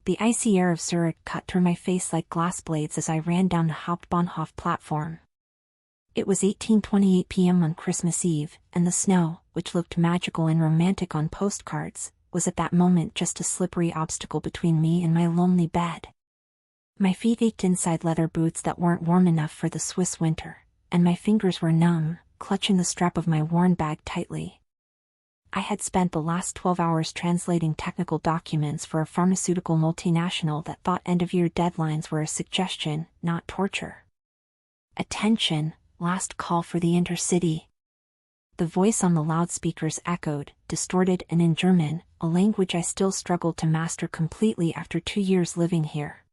The icy air of Zurich cut through my face like glass blades as I ran down the Hauptbahnhof platform. It was 18:28 p.m. on Christmas Eve, and the snow, which looked magical and romantic on postcards, was at that moment just a slippery obstacle between me and my lonely bed. My feet ached inside leather boots that weren't warm enough for the Swiss winter, and my fingers were numb, clutching the strap of my worn bag tightly. I had spent the last 12 hours translating technical documents for a pharmaceutical multinational that thought end-of-year deadlines were a suggestion, not torture. Attention, last call for the intercity. The voice on the loudspeakers echoed, distorted and in German, a language I still struggled to master completely after 2 years living here.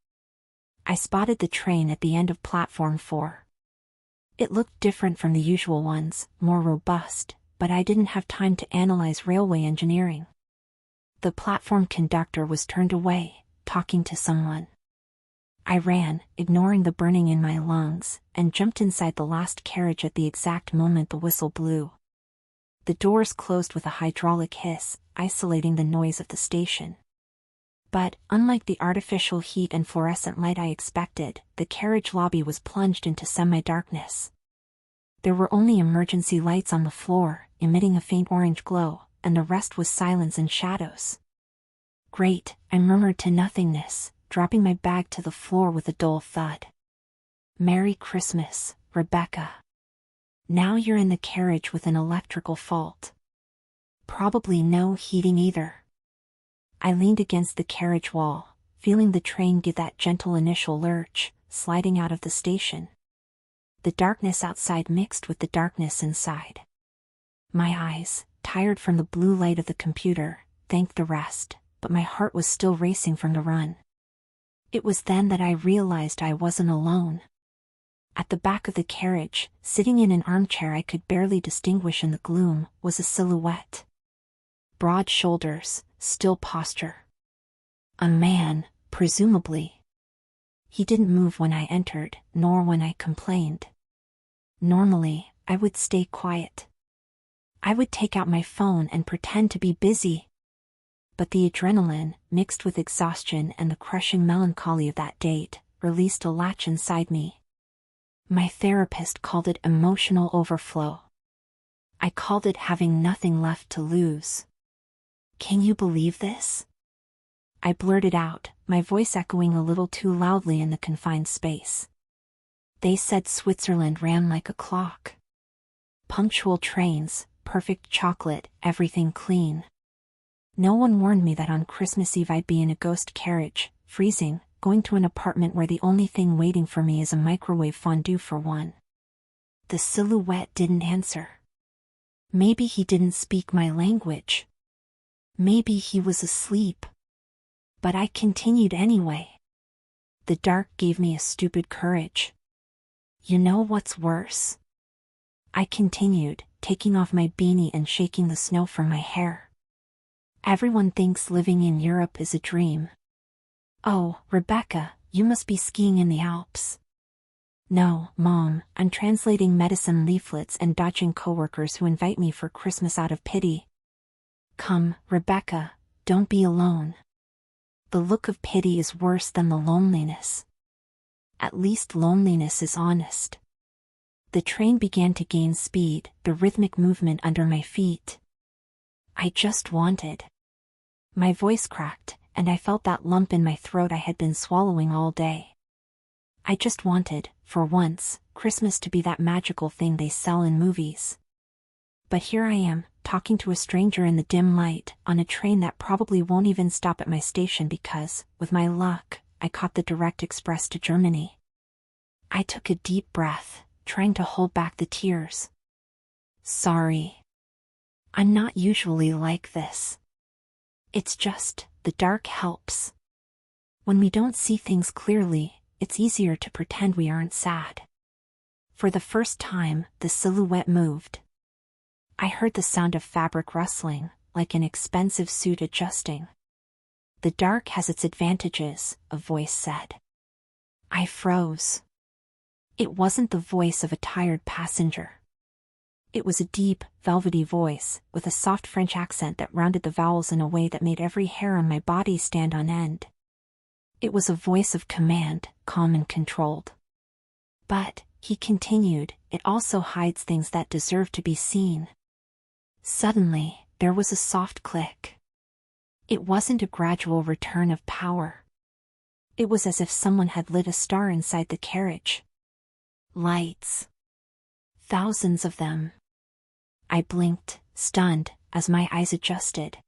I spotted the train at the end of platform 4. It looked different from the usual ones, more robust, but I didn't have time to analyze railway engineering. The platform conductor was turned away, talking to someone. I ran, ignoring the burning in my lungs, and jumped inside the last carriage at the exact moment the whistle blew. The doors closed with a hydraulic hiss, isolating the noise of the station. But, unlike the artificial heat and fluorescent light I expected, the carriage lobby was plunged into semi-darkness. There were only emergency lights on the floor, emitting a faint orange glow, and the rest was silence and shadows. Great, I murmured to nothingness, dropping my bag to the floor with a dull thud. Merry Christmas, Rebecca. Now you're in the carriage with an electrical fault. Probably no heating either. I leaned against the carriage wall, feeling the train give that gentle initial lurch, sliding out of the station. The darkness outside mixed with the darkness inside. My eyes, tired from the blue light of the computer, thanked the rest, but my heart was still racing from the run. It was then that I realized I wasn't alone. At the back of the carriage, sitting in an armchair I could barely distinguish in the gloom, was a silhouette. Broad shoulders, still posture. A man, presumably. He didn't move when I entered, nor when I complained. Normally, I would stay quiet. I would take out my phone and pretend to be busy. But the adrenaline, mixed with exhaustion and the crushing melancholy of that date, released a latch inside me. My therapist called it emotional overflow. I called it having nothing left to lose. Can you believe this? I blurted out, my voice echoing a little too loudly in the confined space. They said Switzerland ran like a clock. Punctual trains, perfect chocolate, everything clean. No one warned me that on Christmas Eve I'd be in a ghost carriage, freezing, going to an apartment where the only thing waiting for me is a microwave fondue for one. The silhouette didn't answer. Maybe he didn't speak my language. Maybe he was asleep. But I continued anyway. The dark gave me a stupid courage. You know what's worse? I continued, taking off my beanie and shaking the snow from my hair. Everyone thinks living in Europe is a dream. Oh, Rebecca, you must be skiing in the Alps. No, Mom, I'm translating medicine leaflets and dodging coworkers who invite me for Christmas out of pity. Come, Rebecca, don't be alone. The look of pity is worse than the loneliness. At least loneliness is honest. The train began to gain speed, the rhythmic movement under my feet. I just wanted. My voice cracked, and I felt that lump in my throat I had been swallowing all day. I just wanted, for once, Christmas to be that magical thing they sell in movies. But here I am, talking to a stranger in the dim light, on a train that probably won't even stop at my station because, with my luck, I caught the direct express to Germany. I took a deep breath, trying to hold back the tears. Sorry. I'm not usually like this. It's just, the dark helps. When we don't see things clearly, it's easier to pretend we aren't sad. For the first time, the silhouette moved. I heard the sound of fabric rustling, like an expensive suit adjusting. The dark has its advantages, a voice said. I froze. It wasn't the voice of a tired passenger. It was a deep, velvety voice, with a soft French accent that rounded the vowels in a way that made every hair on my body stand on end. It was a voice of command, calm and controlled. But, he continued, it also hides things that deserve to be seen. Suddenly, there was a soft click. It wasn't a gradual return of power. It was as if someone had lit a star inside the carriage. Lights. Thousands of them. I blinked, stunned, as my eyes adjusted.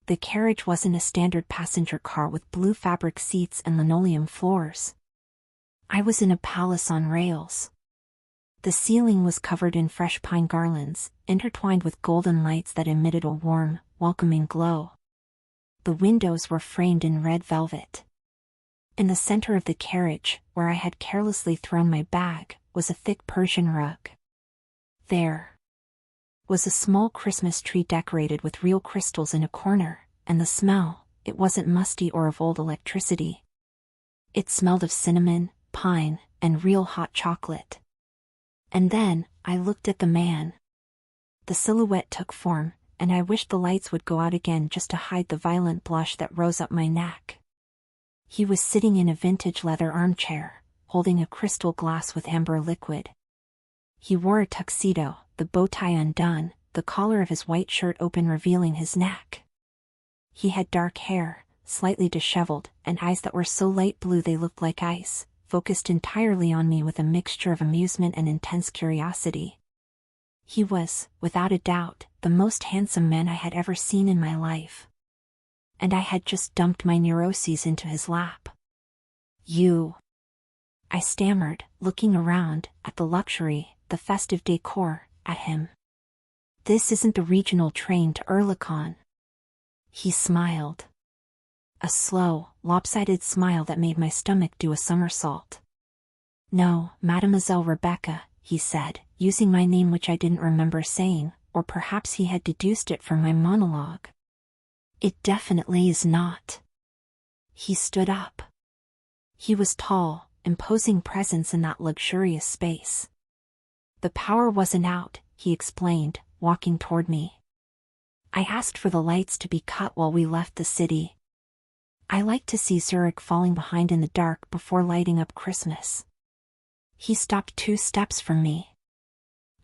The carriage wasn't a standard passenger car with blue fabric seats and linoleum floors. I was in a palace on rails. The ceiling was covered in fresh pine garlands, intertwined with golden lights that emitted a warm, welcoming glow. The windows were framed in red velvet. In the center of the carriage, where I had carelessly thrown my bag, was a thick Persian rug. There was a small Christmas tree decorated with real crystals in a corner, and the smell, it wasn't musty or of old electricity. It smelled of cinnamon, pine, and real hot chocolate. And then, I looked at the man. The silhouette took form, and I wished the lights would go out again just to hide the violent blush that rose up my neck. He was sitting in a vintage leather armchair, holding a crystal glass with amber liquid. He wore a tuxedo, the bow tie undone, the collar of his white shirt open revealing his neck. He had dark hair, slightly disheveled, and eyes that were so light blue they looked like ice, focused entirely on me with a mixture of amusement and intense curiosity. He was, without a doubt, the most handsome man I had ever seen in my life. And I had just dumped my neuroses into his lap. "You," I stammered, looking around, at the luxury, the festive decor, at him. "This isn't the regional train to Erlikon." He smiled. A slow, lopsided smile that made my stomach do a somersault. "No, Mademoiselle Rebeca," he said, using my name which I didn't remember saying, or perhaps he had deduced it from my monologue. "It definitely is not." He stood up. He was tall, imposing presence in that luxurious space. "The power wasn't out," he explained, walking toward me. "I asked for the lights to be cut while we left the city. I like to see Zurich falling behind in the dark before lighting up Christmas." He stopped 2 steps from me.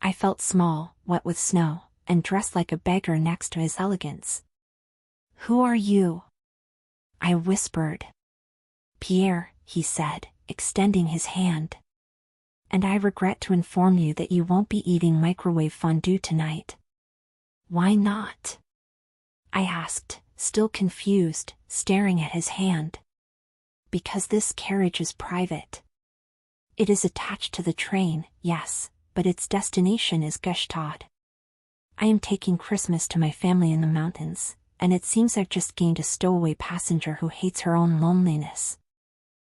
I felt small, wet with snow, and dressed like a beggar next to his elegance. "Who are you?" I whispered. "Pierre," he said, extending his hand. "And I regret to inform you that you won't be eating microwave fondue tonight." "Why not?" I asked, still confused, staring at his hand. "Because this carriage is private. It is attached to the train, yes, but its destination is Gstaad. I am taking Christmas to my family in the mountains, and it seems I've just gained a stowaway passenger who hates her own loneliness."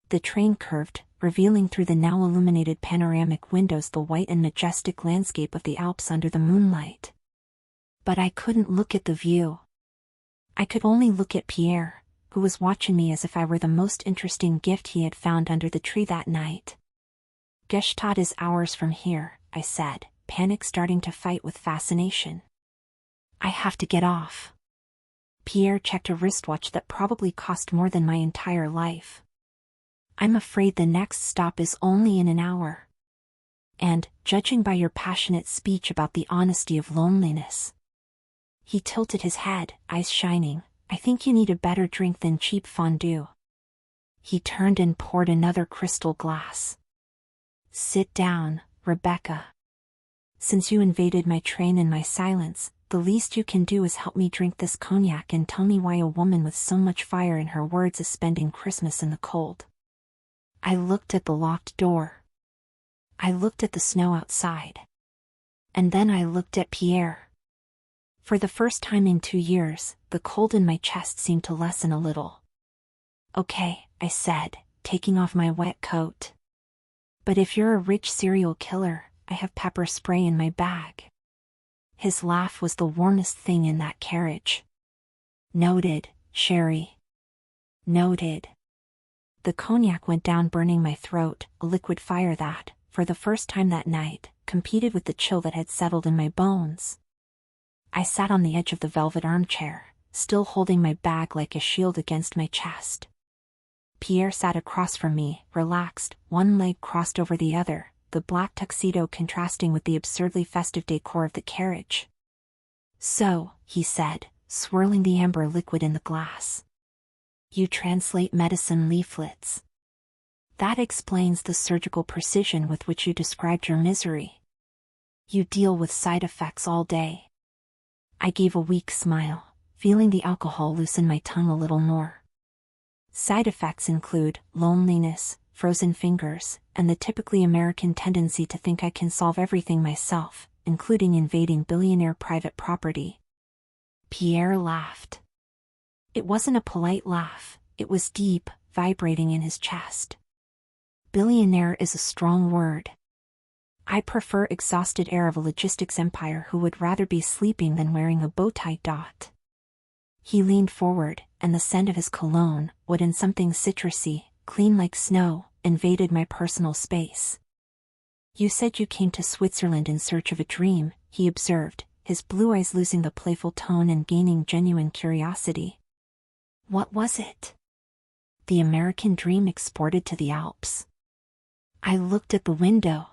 The train curved, revealing through the now illuminated panoramic windows the white and majestic landscape of the Alps under the moonlight. But I couldn't look at the view. I could only look at Pierre, who was watching me as if I were the most interesting gift he had found under the tree that night. "Gstaad is hours from here," I said, panic starting to fight with fascination. "I have to get off." Pierre checked a wristwatch that probably cost more than my entire life. "I'm afraid the next stop is only in an hour. And, judging by your passionate speech about the honesty of loneliness." He tilted his head, eyes shining. "I think you need a better drink than cheap fondue." He turned and poured another crystal glass. "Sit down, Rebeca. Since you invaded my train in my silence, the least you can do is help me drink this cognac and tell me why a woman with so much fire in her words is spending Christmas in the cold." I looked at the locked door. I looked at the snow outside. And then I looked at Pierre. For the first time in 2 years, the cold in my chest seemed to lessen a little. "Okay," I said, taking off my wet coat. "But if you're a rich serial killer, I have pepper spray in my bag." His laugh was the warmest thing in that carriage. "Noted, Sherry. Noted." The cognac went down burning my throat, a liquid fire that, for the first time that night, competed with the chill that had settled in my bones. I sat on the edge of the velvet armchair, still holding my bag like a shield against my chest. Pierre sat across from me, relaxed, one leg crossed over the other, the black tuxedo contrasting with the absurdly festive decor of the carriage. "So," he said, swirling the amber liquid in the glass. "You translate medicine leaflets. That explains the surgical precision with which you described your misery. You deal with side effects all day." I gave a weak smile, feeling the alcohol loosen my tongue a little more. Side effects include loneliness, frozen fingers, and the typically American tendency to think I can solve everything myself, including invading billionaire private property. Pierre laughed. It wasn't a polite laugh, it was deep, vibrating in his chest. Billionaire is a strong word. I prefer exhausted heir of a logistics empire who would rather be sleeping than wearing a bow-tie dot. He leaned forward, and the scent of his cologne, wood and something citrusy, clean like snow, invaded my personal space. "You said you came to Switzerland in search of a dream," he observed, his blue eyes losing the playful tone and gaining genuine curiosity. "What was it?" "The American dream exported to the Alps." I looked at the window.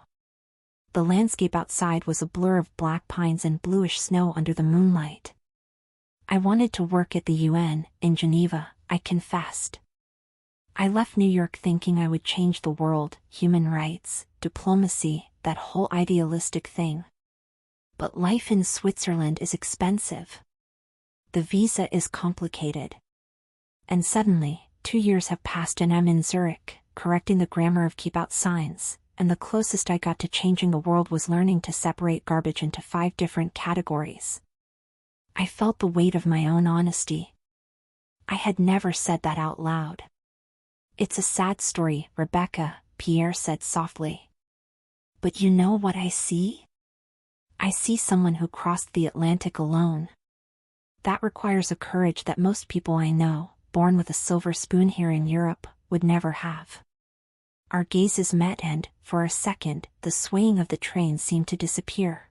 The landscape outside was a blur of black pines and bluish snow under the moonlight. "I wanted to work at the UN, in Geneva," I confessed. "I left New York thinking I would change the world, human rights, diplomacy, that whole idealistic thing. But life in Switzerland is expensive. The visa is complicated. And suddenly, 2 years have passed and I'm in Zurich, correcting the grammar of keep out signs, and the closest I got to changing the world was learning to separate garbage into 5 different categories." I felt the weight of my own honesty. I had never said that out loud. "It's a sad story, Rebeca," Pierre said softly. "But you know what I see? I see someone who crossed the Atlantic alone. That requires a courage that most people I know, born with a silver spoon here in Europe, would never have." Our gazes met and, for a second, the swaying of the train seemed to disappear.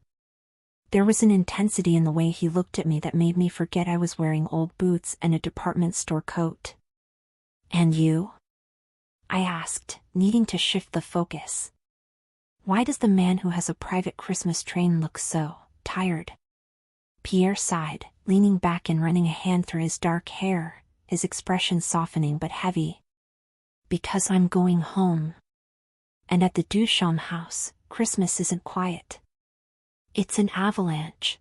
There was an intensity in the way he looked at me that made me forget I was wearing old boots and a department store coat. "And you?" I asked, needing to shift the focus. "Why does the man who has a private Christmas train look so tired?" Pierre sighed, leaning back and running a hand through his dark hair, his expression softening but heavy. "Because I'm going home. And at the Duchamp house, Christmas isn't quiet. It's an avalanche.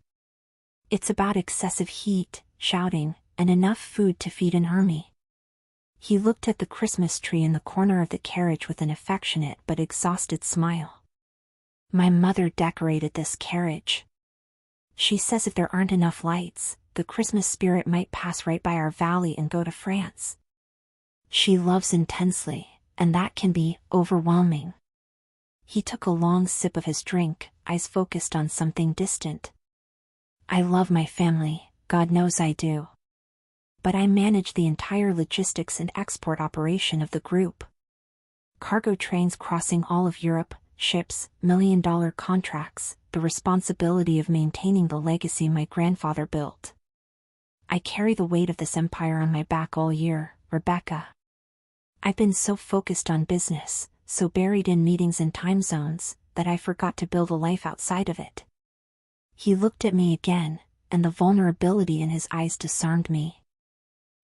It's about excessive heat, shouting, and enough food to feed an army." He looked at the Christmas tree in the corner of the carriage with an affectionate but exhausted smile. "My mother decorated this carriage. She says if there aren't enough lights, the Christmas spirit might pass right by our valley and go to France. She loves intensely, and that can be overwhelming." He took a long sip of his drink, eyes focused on something distant. "I love my family, God knows I do. But I manage the entire logistics and export operation of the group. Cargo trains crossing all of Europe, ships, million-dollar contracts, the responsibility of maintaining the legacy my grandfather built. I carry the weight of this empire on my back all year, Rebeca. I've been so focused on business, so buried in meetings and time zones, that I forgot to build a life outside of it." He looked at me again, and the vulnerability in his eyes disarmed me.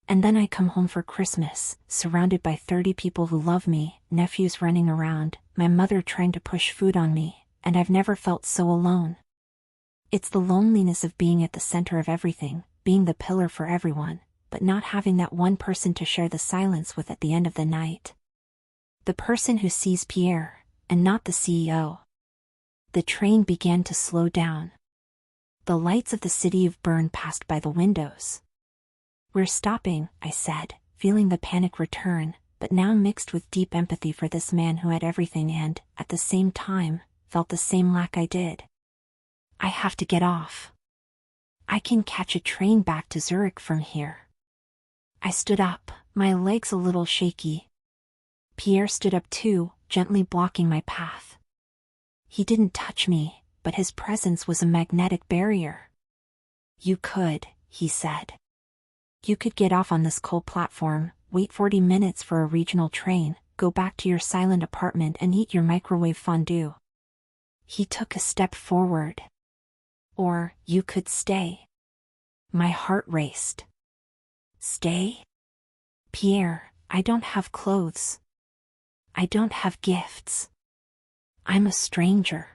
"And then I come home for Christmas, surrounded by 30 people who love me, nephews running around, my mother trying to push food on me, and I've never felt so alone. It's the loneliness of being at the center of everything, being the pillar for everyone, but not having that one person to share the silence with at the end of the night. The person who sees Pierre, and not the CEO." The train began to slow down. The lights of the city of Bern passed by the windows. "We're stopping," I said, feeling the panic return, but now mixed with deep empathy for this man who had everything and, at the same time, felt the same lack I did. "I have to get off. I can catch a train back to Zurich from here." I stood up, my legs a little shaky. Pierre stood up too, gently blocking my path. He didn't touch me, but his presence was a magnetic barrier. "You could," he said. "You could get off on this coal platform, wait 40 minutes for a regional train, go back to your silent apartment and eat your microwave fondue. He took a step forward. Or, you could stay. My heart raced. Stay? Pierre, I don't have clothes. I don't have gifts. I'm a stranger.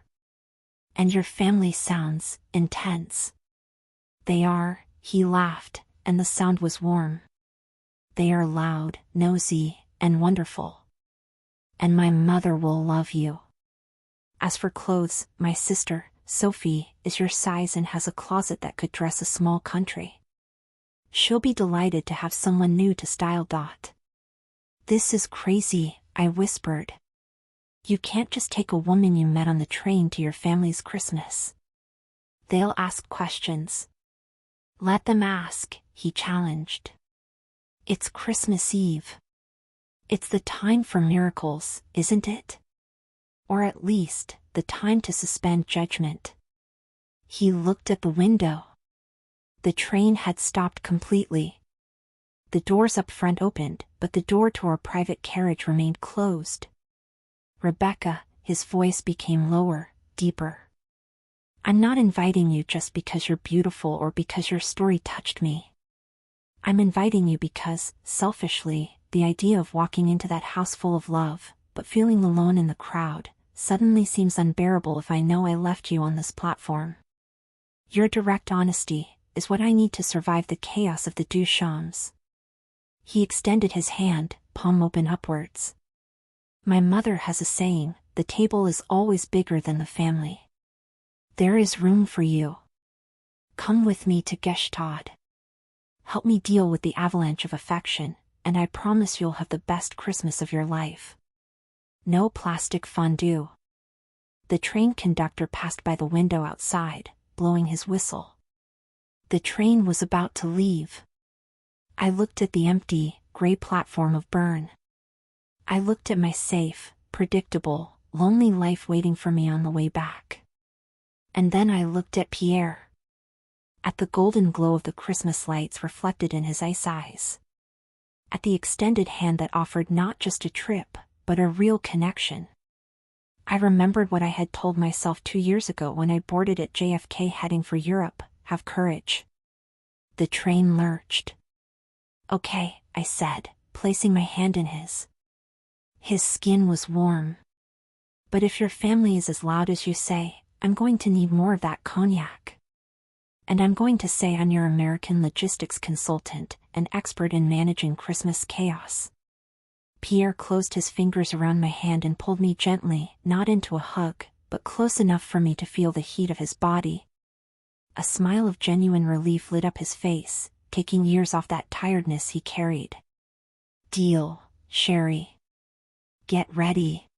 And your family sounds intense. They are, he laughed, and the sound was warm. They are loud, nosy, and wonderful. And my mother will love you. As for clothes, my sister, Sophie, is your size and has a closet that could dress a small country. She'll be delighted to have someone new to style. This is crazy, I whispered. You can't just take a woman you met on the train to your family's Christmas. They'll ask questions. Let them ask, he challenged. It's Christmas Eve. It's the time for miracles, isn't it? Or at least, the time to suspend judgment. He looked at the window. The train had stopped completely. The doors up front opened, but the door to our private carriage remained closed. Rebeca, his voice became lower, deeper. I'm not inviting you just because you're beautiful or because your story touched me. I'm inviting you because, selfishly, the idea of walking into that house full of love, but feeling alone in the crowd, suddenly seems unbearable if I know I left you on this platform. Your direct honesty is what I need to survive the chaos of the Duchamps. He extended his hand, palm open upwards. My mother has a saying, the table is always bigger than the family. There is room for you. Come with me to Gstaad. Help me deal with the avalanche of affection, and I promise you'll have the best Christmas of your life. No plastic fondue. The train conductor passed by the window outside, blowing his whistle. The train was about to leave. I looked at the empty, gray platform of Bern. I looked at my safe, predictable, lonely life waiting for me on the way back. And then I looked at Pierre. At the golden glow of the Christmas lights reflected in his ice eyes. At the extended hand that offered not just a trip, but a real connection. I remembered what I had told myself 2 years ago when I boarded at JFK heading for Europe, have courage. The train lurched. Okay, I said, placing my hand in his. His skin was warm. But if your family is as loud as you say, I'm going to need more of that cognac. And I'm going to say I'm your American logistics consultant, an expert in managing Christmas chaos. Pierre closed his fingers around my hand and pulled me gently, not into a hug, but close enough for me to feel the heat of his body. A smile of genuine relief lit up his face, taking years off that tiredness he carried. Deal, Sherry. Get ready.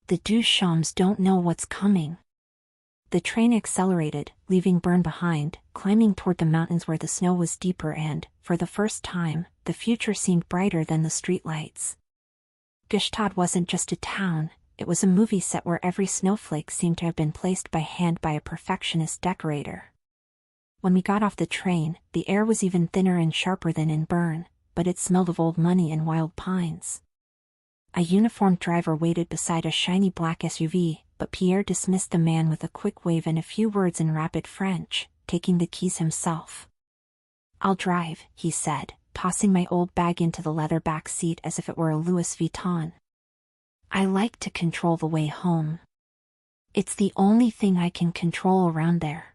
The Duchamps don't know what's coming. The train accelerated, leaving Bern behind, climbing toward the mountains where the snow was deeper and, for the first time, the future seemed brighter than the streetlights. Gstaad wasn't just a town, it was a movie set where every snowflake seemed to have been placed by hand by a perfectionist decorator. When we got off the train, the air was even thinner and sharper than in Bern, but it smelled of old money and wild pines. A uniformed driver waited beside a shiny black SUV, but Pierre dismissed the man with a quick wave and a few words in rapid French, taking the keys himself. I'll drive, he said, tossing my old bag into the leather back seat as if it were a Louis Vuitton. I like to control the way home. It's the only thing I can control around there.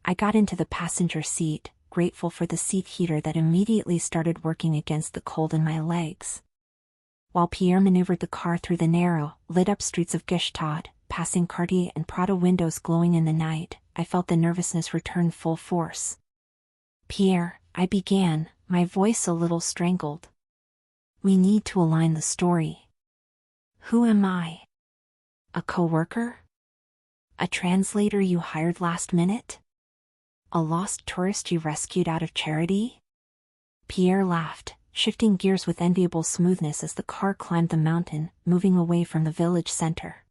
I got into the passenger seat, grateful for the seat heater that immediately started working against the cold in my legs. While Pierre maneuvered the car through the narrow, lit-up streets of Gstaad, passing Cartier and Prada windows glowing in the night, I felt the nervousness return full force. Pierre, I began, my voice a little strangled. We need to align the story. Who am I? A co-worker? A translator you hired last minute? A lost tourist you rescued out of charity? Pierre laughed, shifting gears with enviable smoothness as the car climbed the mountain, moving away from the village center.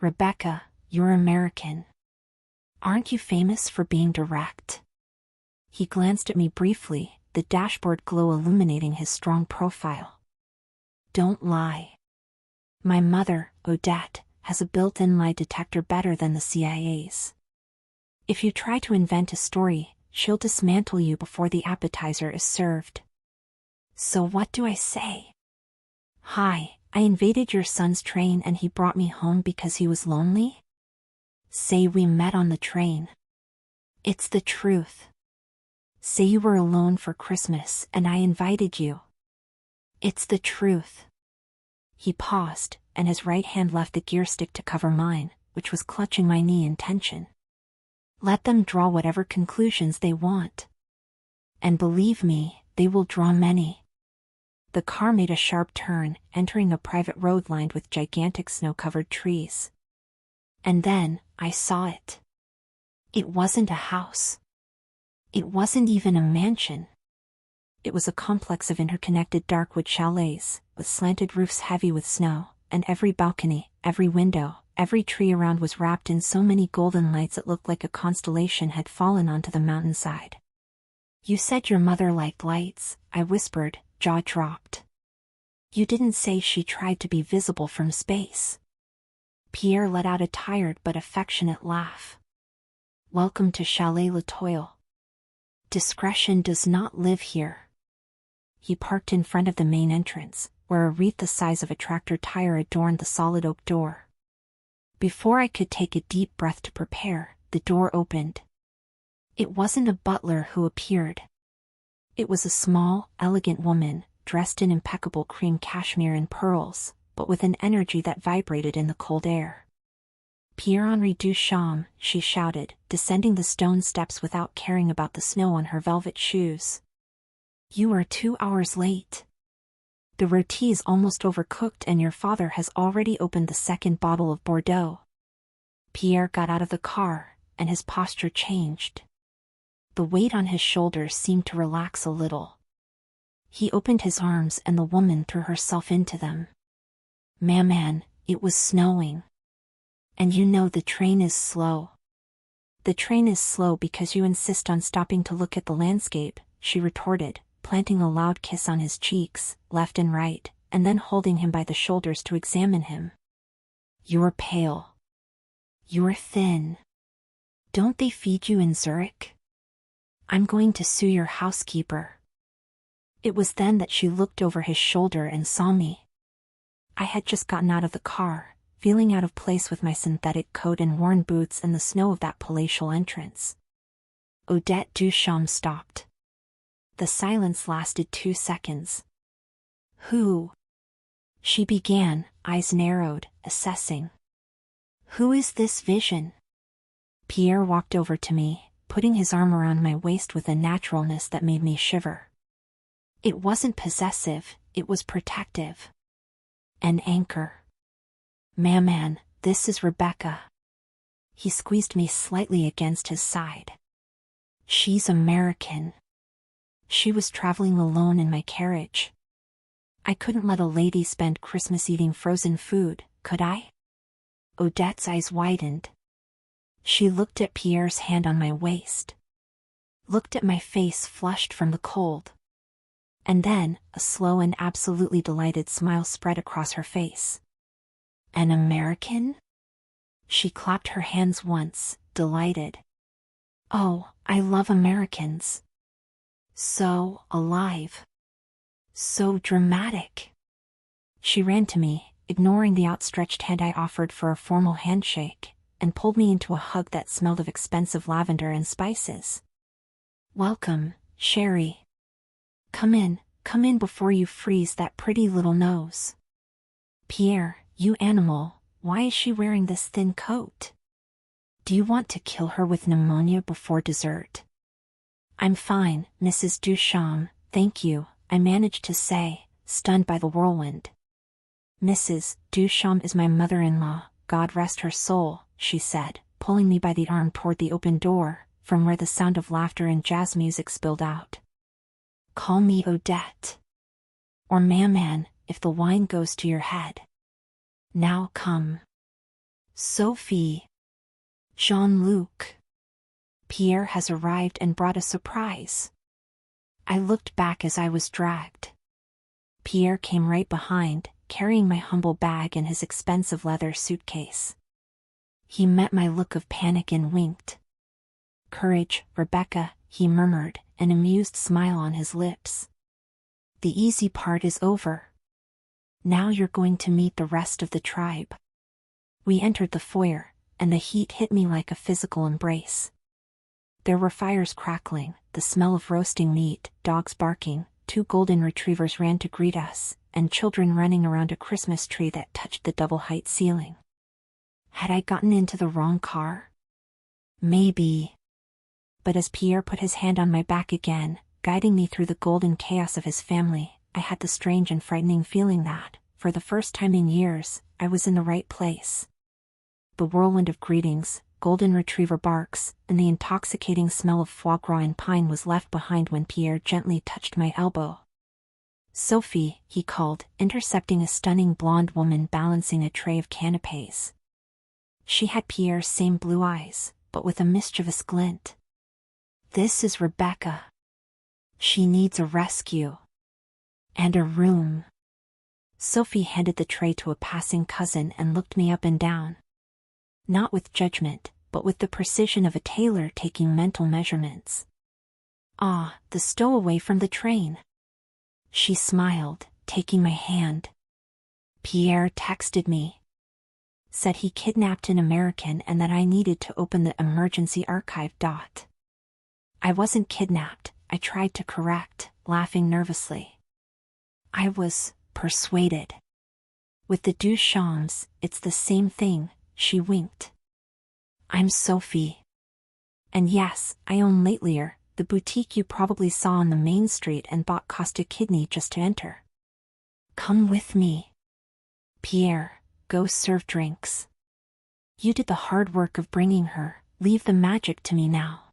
Rebeca, you're American. Aren't you famous for being direct? He glanced at me briefly, the dashboard glow illuminating his strong profile. Don't lie. My mother, Odette, has a built-in lie detector better than the CIA's. If you try to invent a story, she'll dismantle you before the appetizer is served. So what do I say? Hi, I invaded your son's train and he brought me home because he was lonely? Say we met on the train. It's the truth. Say you were alone for Christmas and I invited you. It's the truth. He paused, and his right hand left the gear stick to cover mine, which was clutching my knee in tension. Let them draw whatever conclusions they want. And believe me, they will draw many. The car made a sharp turn, entering a private road lined with gigantic snow-covered trees. And then, I saw it. It wasn't a house. It wasn't even a mansion. It was a complex of interconnected dark wood chalets, with slanted roofs heavy with snow, and every balcony, every window, every tree around was wrapped in so many golden lights it looked like a constellation had fallen onto the mountainside. You said your mother liked lights, I whispered, jaw dropped. You didn't say she tried to be visible from space. Pierre let out a tired but affectionate laugh. Welcome to Chalet La Toile. Discretion does not live here. He parked in front of the main entrance, where a wreath the size of a tractor tire adorned the solid oak door. Before I could take a deep breath to prepare, the door opened. It wasn't a butler who appeared. It was a small, elegant woman, dressed in impeccable cream cashmere and pearls, but with an energy that vibrated in the cold air. Pierre Duchamp, she shouted, descending the stone steps without caring about the snow on her velvet shoes. You are 2 hours late. The roti's almost overcooked and your father has already opened the second bottle of Bordeaux. Pierre got out of the car, and his posture changed. The weight on his shoulders seemed to relax a little. He opened his arms and the woman threw herself into them. Maman, it was snowing. And you know the train is slow. The train is slow because you insist on stopping to look at the landscape, she retorted, planting a loud kiss on his cheeks, left and right, and then holding him by the shoulders to examine him. You're pale. You're thin. Don't they feed you in Zurich? I'm going to sue your housekeeper. It was then that she looked over his shoulder and saw me. I had just gotten out of the car, feeling out of place with my synthetic coat and worn boots in the snow of that palatial entrance. Odette Duchamp stopped. The silence lasted 2 seconds. Who? She began, eyes narrowed, assessing. Who is this vision? Pierre walked over to me, putting his arm around my waist with a naturalness that made me shiver. It wasn't possessive, it was protective. An anchor. Maman, this is Rebeca. He squeezed me slightly against his side. She's American. She was traveling alone in my carriage. I couldn't let a lady spend Christmas eating frozen food, could I? Odette's eyes widened. She looked at Pierre's hand on my waist. Looked at my face flushed from the cold. And then, a slow and absolutely delighted smile spread across her face. An American? She clapped her hands once, delighted. Oh, I love Americans. So alive. So dramatic. She ran to me, ignoring the outstretched hand I offered for a formal handshake, and pulled me into a hug that smelled of expensive lavender and spices. Welcome, Sherry. Come in before you freeze that pretty little nose. Pierre, you animal, why is she wearing this thin coat? Do you want to kill her with pneumonia before dessert? I'm fine, Mrs. Duchamp, thank you, I managed to say, stunned by the whirlwind. Mrs. Duchamp is my mother-in-law, God rest her soul, she said, pulling me by the arm toward the open door, from where the sound of laughter and jazz music spilled out. Call me Odette. Or Maman, if the wine goes to your head. Now come. Sophie. Jean-Luc. Pierre has arrived and brought a surprise. I looked back as I was dragged. Pierre came right behind, carrying my humble bag and his expensive leather suitcase. He met my look of panic and winked. "Courage, Rebeca," he murmured, an amused smile on his lips. "The easy part is over. Now you're going to meet the rest of the tribe." We entered the foyer, and the heat hit me like a physical embrace. There were fires crackling, the smell of roasting meat, dogs barking, 2 golden retrievers ran to greet us, and children running around a Christmas tree that touched the double-height ceiling. Had I gotten into the wrong car? Maybe. But as Pierre put his hand on my back again, guiding me through the golden chaos of his family, I had the strange and frightening feeling that, for the first time in years, I was in the right place. The whirlwind of greetings, golden retriever barks, and the intoxicating smell of foie gras and pine was left behind when Pierre gently touched my elbow. "Sophie," he called, intercepting a stunning blonde woman balancing a tray of canapés. She had Pierre's same blue eyes, but with a mischievous glint. "This is Rebeca. She needs a rescue. And a room." Sophie handed the tray to a passing cousin and looked me up and down. Not with judgment, but with the precision of a tailor taking mental measurements. "Ah, the stowaway from the train." She smiled, taking my hand. "Pierre texted me. Said he kidnapped an American and that I needed to open the emergency archive. I wasn't kidnapped," I tried to correct, laughing nervously. "I was persuaded. With the Duchamps, it's the same thing," she winked. "I'm Sophie. And yes, I own Latelier, the boutique you probably saw on the main street and bought cost a kidney just to enter. Come with me. Pierre, go serve drinks. You did the hard work of bringing her, leave the magic to me now."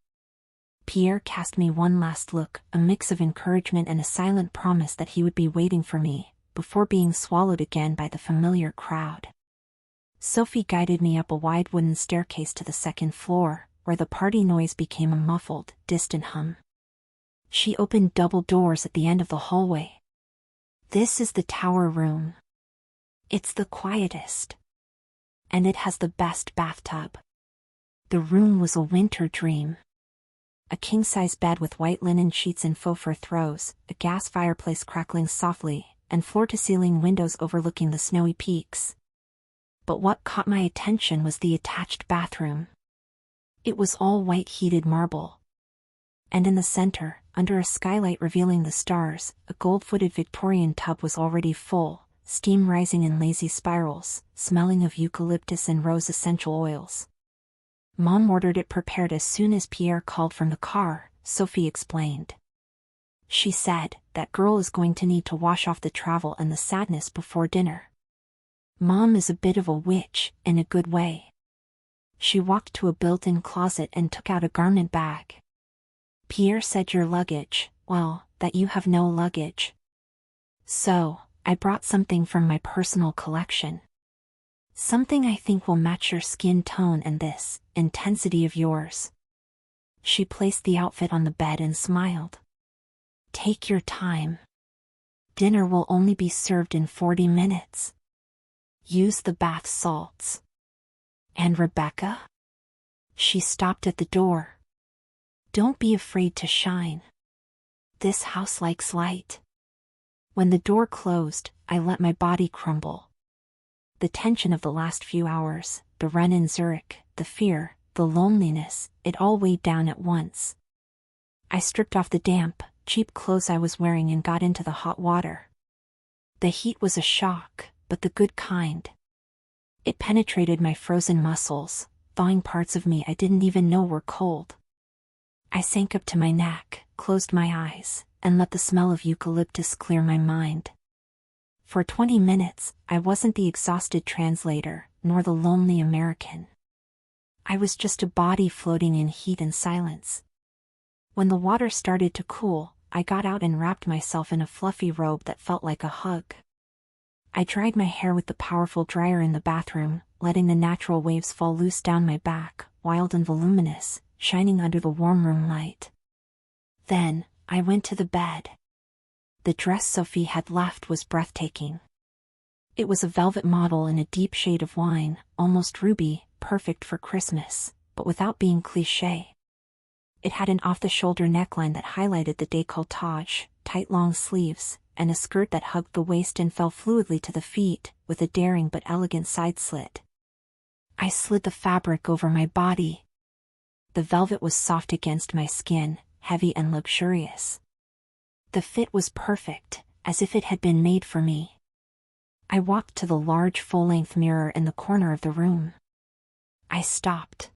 Pierre cast me one last look, a mix of encouragement and a silent promise that he would be waiting for me, before being swallowed again by the familiar crowd. Sophie guided me up a wide wooden staircase to the second floor, where the party noise became a muffled, distant hum. She opened double doors at the end of the hallway. "This is the tower room. It's the quietest. And it has the best bathtub." The room was a winter dream. A king-size bed with white linen sheets and faux fur throws, a gas fireplace crackling softly, and floor-to-ceiling windows overlooking the snowy peaks. But what caught my attention was the attached bathroom. It was all white heated marble. And in the center, under a skylight revealing the stars, a gold-footed Victorian tub was already full, steam rising in lazy spirals, smelling of eucalyptus and rose essential oils. "Mom ordered it prepared as soon as Pierre called from the car," Sophie explained. "She said, that girl is going to need to wash off the travel and the sadness before dinner. Mom is a bit of a witch, in a good way." She walked to a built-in closet and took out a garment bag. "Pierre said your luggage, well, that you have no luggage. So, I brought something from my personal collection. Something I think will match your skin tone and this intensity of yours." She placed the outfit on the bed and smiled. "Take your time. Dinner will only be served in 40 minutes. Use the bath salts. And Rebeca?" She stopped at the door. "Don't be afraid to shine. This house likes light." When the door closed, I let my body crumble. The tension of the last few hours, the run in Zurich, the fear, the loneliness, it all weighed down at once. I stripped off the damp, cheap clothes I was wearing and got into the hot water. The heat was a shock, but the good kind. It penetrated my frozen muscles, thawing parts of me I didn't even know were cold. I sank up to my neck, closed my eyes, and let the smell of eucalyptus clear my mind. For 20 minutes, I wasn't the exhausted translator, nor the lonely American. I was just a body floating in heat and silence. When the water started to cool, I got out and wrapped myself in a fluffy robe that felt like a hug. I dried my hair with the powerful dryer in the bathroom, letting the natural waves fall loose down my back, wild and voluminous, shining under the warm room light. Then, I went to the bed. The dress Sophie had left was breathtaking. It was a velvet model in a deep shade of wine, almost ruby, perfect for Christmas, but without being cliché. It had an off-the-shoulder neckline that highlighted the décolletage, tight long sleeves, and a skirt that hugged the waist and fell fluidly to the feet, with a daring but elegant side slit. I slid the fabric over my body. The velvet was soft against my skin, heavy and luxurious. The fit was perfect, as if it had been made for me. I walked to the large full-length mirror in the corner of the room. I stopped.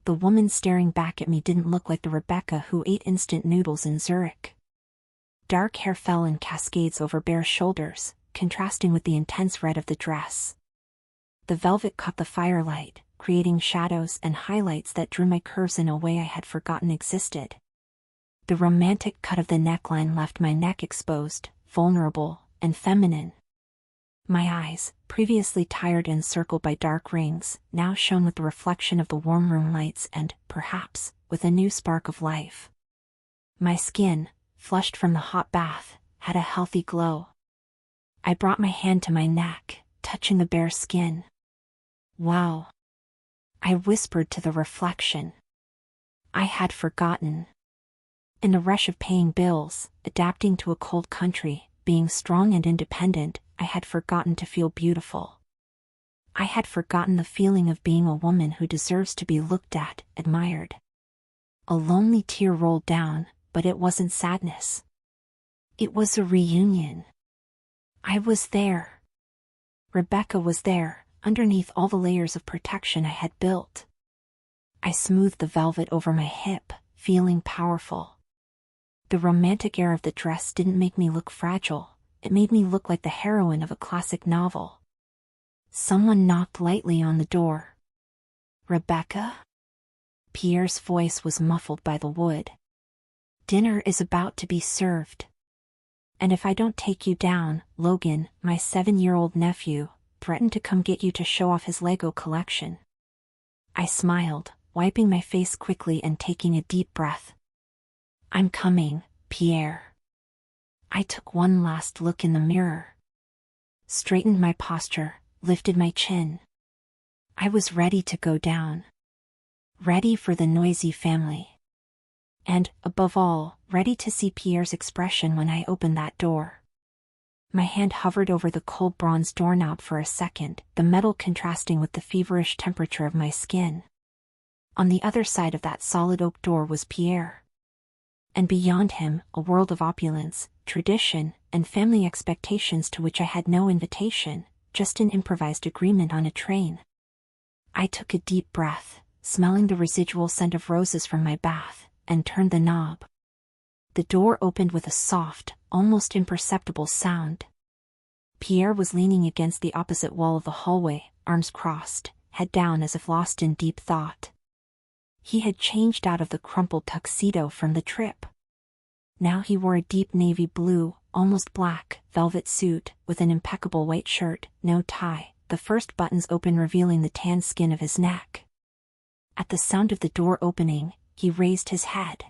The woman staring back at me didn't look like the Rebeca who ate instant noodles in Zurich. Dark hair fell in cascades over bare shoulders, contrasting with the intense red of the dress. The velvet caught the firelight, creating shadows and highlights that drew my curves in a way I had forgotten existed. The romantic cut of the neckline left my neck exposed, vulnerable, and feminine. My eyes, previously tired and circled by dark rings, now shone with the reflection of the warm room lights and, perhaps, with a new spark of life. My skin, flushed from the hot bath, had a healthy glow. I brought my hand to my neck, touching the bare skin. Wow! I whispered to the reflection. I had forgotten. In the rush of paying bills, adapting to a cold country, being strong and independent, I had forgotten to feel beautiful. I had forgotten the feeling of being a woman who deserves to be looked at, admired. A lonely tear rolled down, but it wasn't sadness. It was a reunion. I was there. Rebeca was there, underneath all the layers of protection I had built. I smoothed the velvet over my hip, feeling powerful. The romantic air of the dress didn't make me look fragile, it made me look like the heroine of a classic novel. Someone knocked lightly on the door. Rebeca? Pierre's voice was muffled by the wood. Dinner is about to be served. And if I don't take you down, Logan, my 7-year-old nephew, threatened to come get you to show off his Lego collection. I smiled, wiping my face quickly and taking a deep breath. I'm coming, Pierre. I took one last look in the mirror. Straightened my posture, lifted my chin. I was ready to go down. Ready for the noisy family. And, above all, ready to see Pierre's expression when I opened that door. My hand hovered over the cold bronze doorknob for a second, the metal contrasting with the feverish temperature of my skin. On the other side of that solid oak door was Pierre. And beyond him, a world of opulence, tradition, and family expectations to which I had no invitation, just an improvised agreement on a train. I took a deep breath, smelling the residual scent of roses from my bath, and turned the knob. The door opened with a soft, almost imperceptible sound. Pierre was leaning against the opposite wall of the hallway, arms crossed, head down as if lost in deep thought. He had changed out of the crumpled tuxedo from the trip. Now he wore a deep navy blue, almost black, velvet suit, with an impeccable white shirt, no tie, the first buttons open revealing the tan skin of his neck. At the sound of the door opening, he raised his head.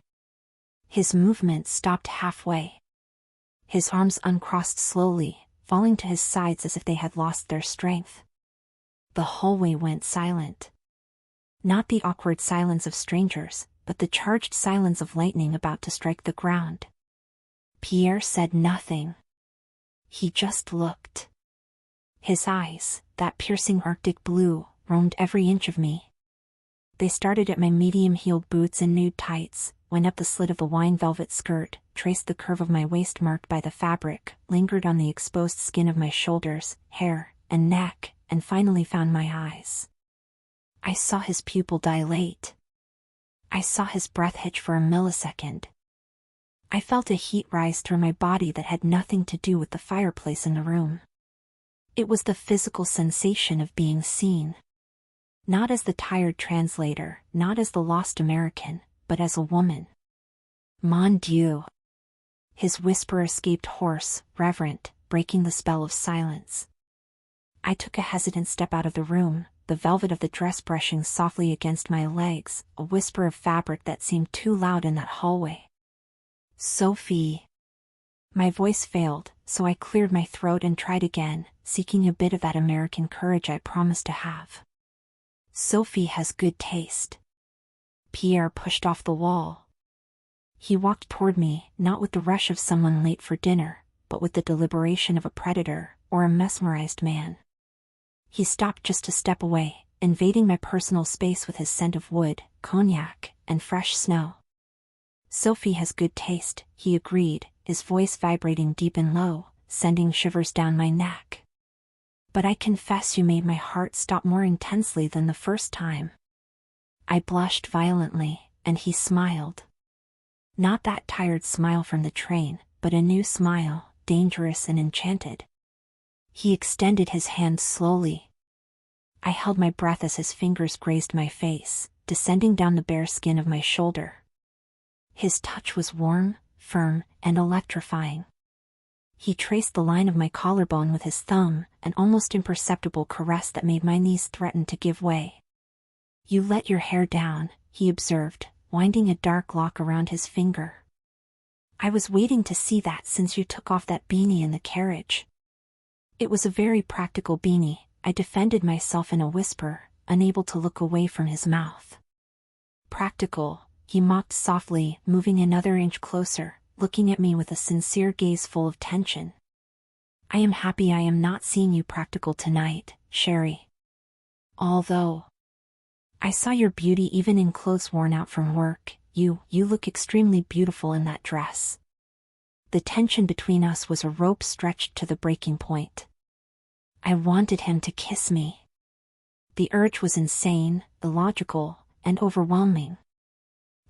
His movement stopped halfway. His arms uncrossed slowly, falling to his sides as if they had lost their strength. The hallway went silent. Not the awkward silence of strangers, but the charged silence of lightning about to strike the ground. Pierre said nothing. He just looked. His eyes, that piercing Arctic blue, roamed every inch of me. They started at my medium-heeled boots and nude tights, went up the slit of the wine velvet skirt, traced the curve of my waist marked by the fabric, lingered on the exposed skin of my shoulders, hair, and neck, and finally found my eyes. I saw his pupil dilate. I saw his breath hitch for a millisecond. I felt a heat rise through my body that had nothing to do with the fireplace in the room. It was the physical sensation of being seen. Not as the tired translator, not as the lost American, but as a woman. Mon Dieu! His whisper escaped hoarse, reverent, breaking the spell of silence. I took a hesitant step out of the room, the velvet of the dress brushing softly against my legs, a whisper of fabric that seemed too loud in that hallway. Sophie. My voice failed, so I cleared my throat and tried again, seeking a bit of that American courage I promised to have. Sophie has good taste. Pierre pushed off the wall. He walked toward me, not with the rush of someone late for dinner, but with the deliberation of a predator, or a mesmerized man. He stopped just a step away, invading my personal space with his scent of wood, cognac, and fresh snow. Sophie has good taste, he agreed, his voice vibrating deep and low, sending shivers down my neck. But I confess you made my heart stop more intensely than the first time. I blushed violently, and he smiled. Not that tired smile from the train, but a new smile, dangerous and enchanted. He extended his hand slowly. I held my breath as his fingers grazed my face, descending down the bare skin of my shoulder. His touch was warm, firm, and electrifying. He traced the line of my collarbone with his thumb, an almost imperceptible caress that made my knees threaten to give way. You let your hair down, he observed, winding a dark lock around his finger. I was waiting to see that since you took off that beanie in the carriage. It was a very practical beanie, I defended myself in a whisper, unable to look away from his mouth. Practical, he mocked softly, moving another inch closer, looking at me with a sincere gaze full of tension. I am happy I am not seeing you practical tonight, Sherry. Although I saw your beauty even in clothes worn out from work, you look extremely beautiful in that dress. The tension between us was a rope stretched to the breaking point. I wanted him to kiss me. The urge was insane, illogical, and overwhelming.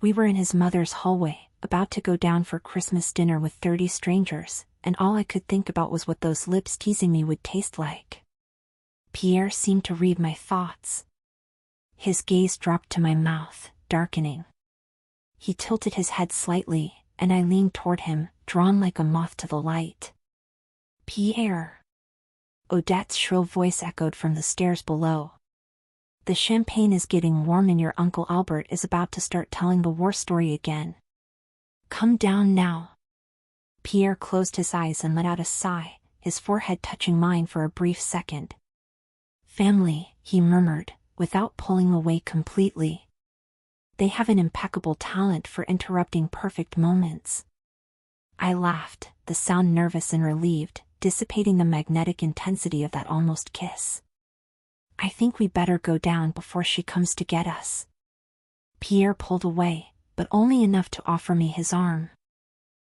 We were in his mother's hallway, about to go down for Christmas dinner with 30 strangers, and all I could think about was what those lips teasing me would taste like. Pierre seemed to read my thoughts. His gaze dropped to my mouth, darkening. He tilted his head slightly, and I leaned toward him, drawn like a moth to the light. Pierre. Odette's shrill voice echoed from the stairs below. The champagne is getting warm and your Uncle Albert is about to start telling the war story again. Come down now. Pierre closed his eyes and let out a sigh, his forehead touching mine for a brief second. Family, he murmured, without pulling away completely. They have an impeccable talent for interrupting perfect moments. I laughed, the sound nervous and relieved, dissipating the magnetic intensity of that almost kiss. I think we better go down before she comes to get us. Pierre pulled away, but only enough to offer me his arm.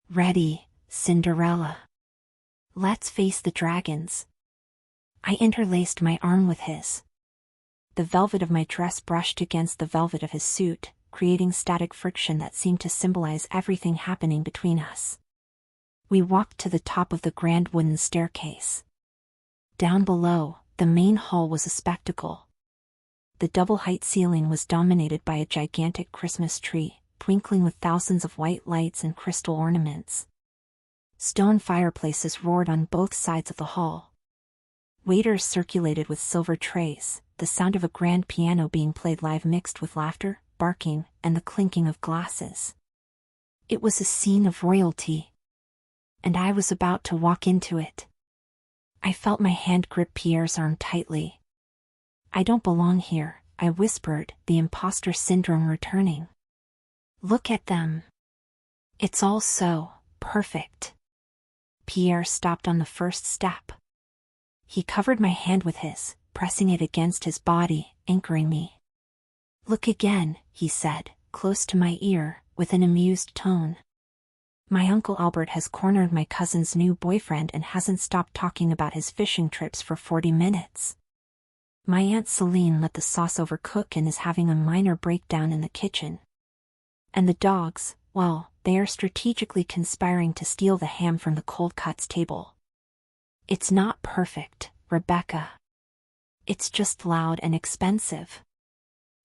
Ready, Cinderella. Let's face the dragons. I interlaced my arm with his. The velvet of my dress brushed against the velvet of his suit, creating static friction that seemed to symbolize everything happening between us. We walked to the top of the grand wooden staircase. Down below, the main hall was a spectacle. The double-height ceiling was dominated by a gigantic Christmas tree, twinkling with thousands of white lights and crystal ornaments. Stone fireplaces roared on both sides of the hall. Waiters circulated with silver trays, the sound of a grand piano being played live mixed with laughter, barking, and the clinking of glasses. It was a scene of royalty. And I was about to walk into it. I felt my hand grip Pierre's arm tightly. I don't belong here, I whispered, the imposter syndrome returning. Look at them. It's all so perfect. Pierre stopped on the first step. He covered my hand with his, pressing it against his body, anchoring me. Look again, he said, close to my ear, with an amused tone. My Uncle Albert has cornered my cousin's new boyfriend and hasn't stopped talking about his fishing trips for 40 minutes. My Aunt Celine let the sauce overcook and is having a minor breakdown in the kitchen. And the dogs, well, they are strategically conspiring to steal the ham from the cold cuts table. It's not perfect, Rebecca. It's just loud and expensive.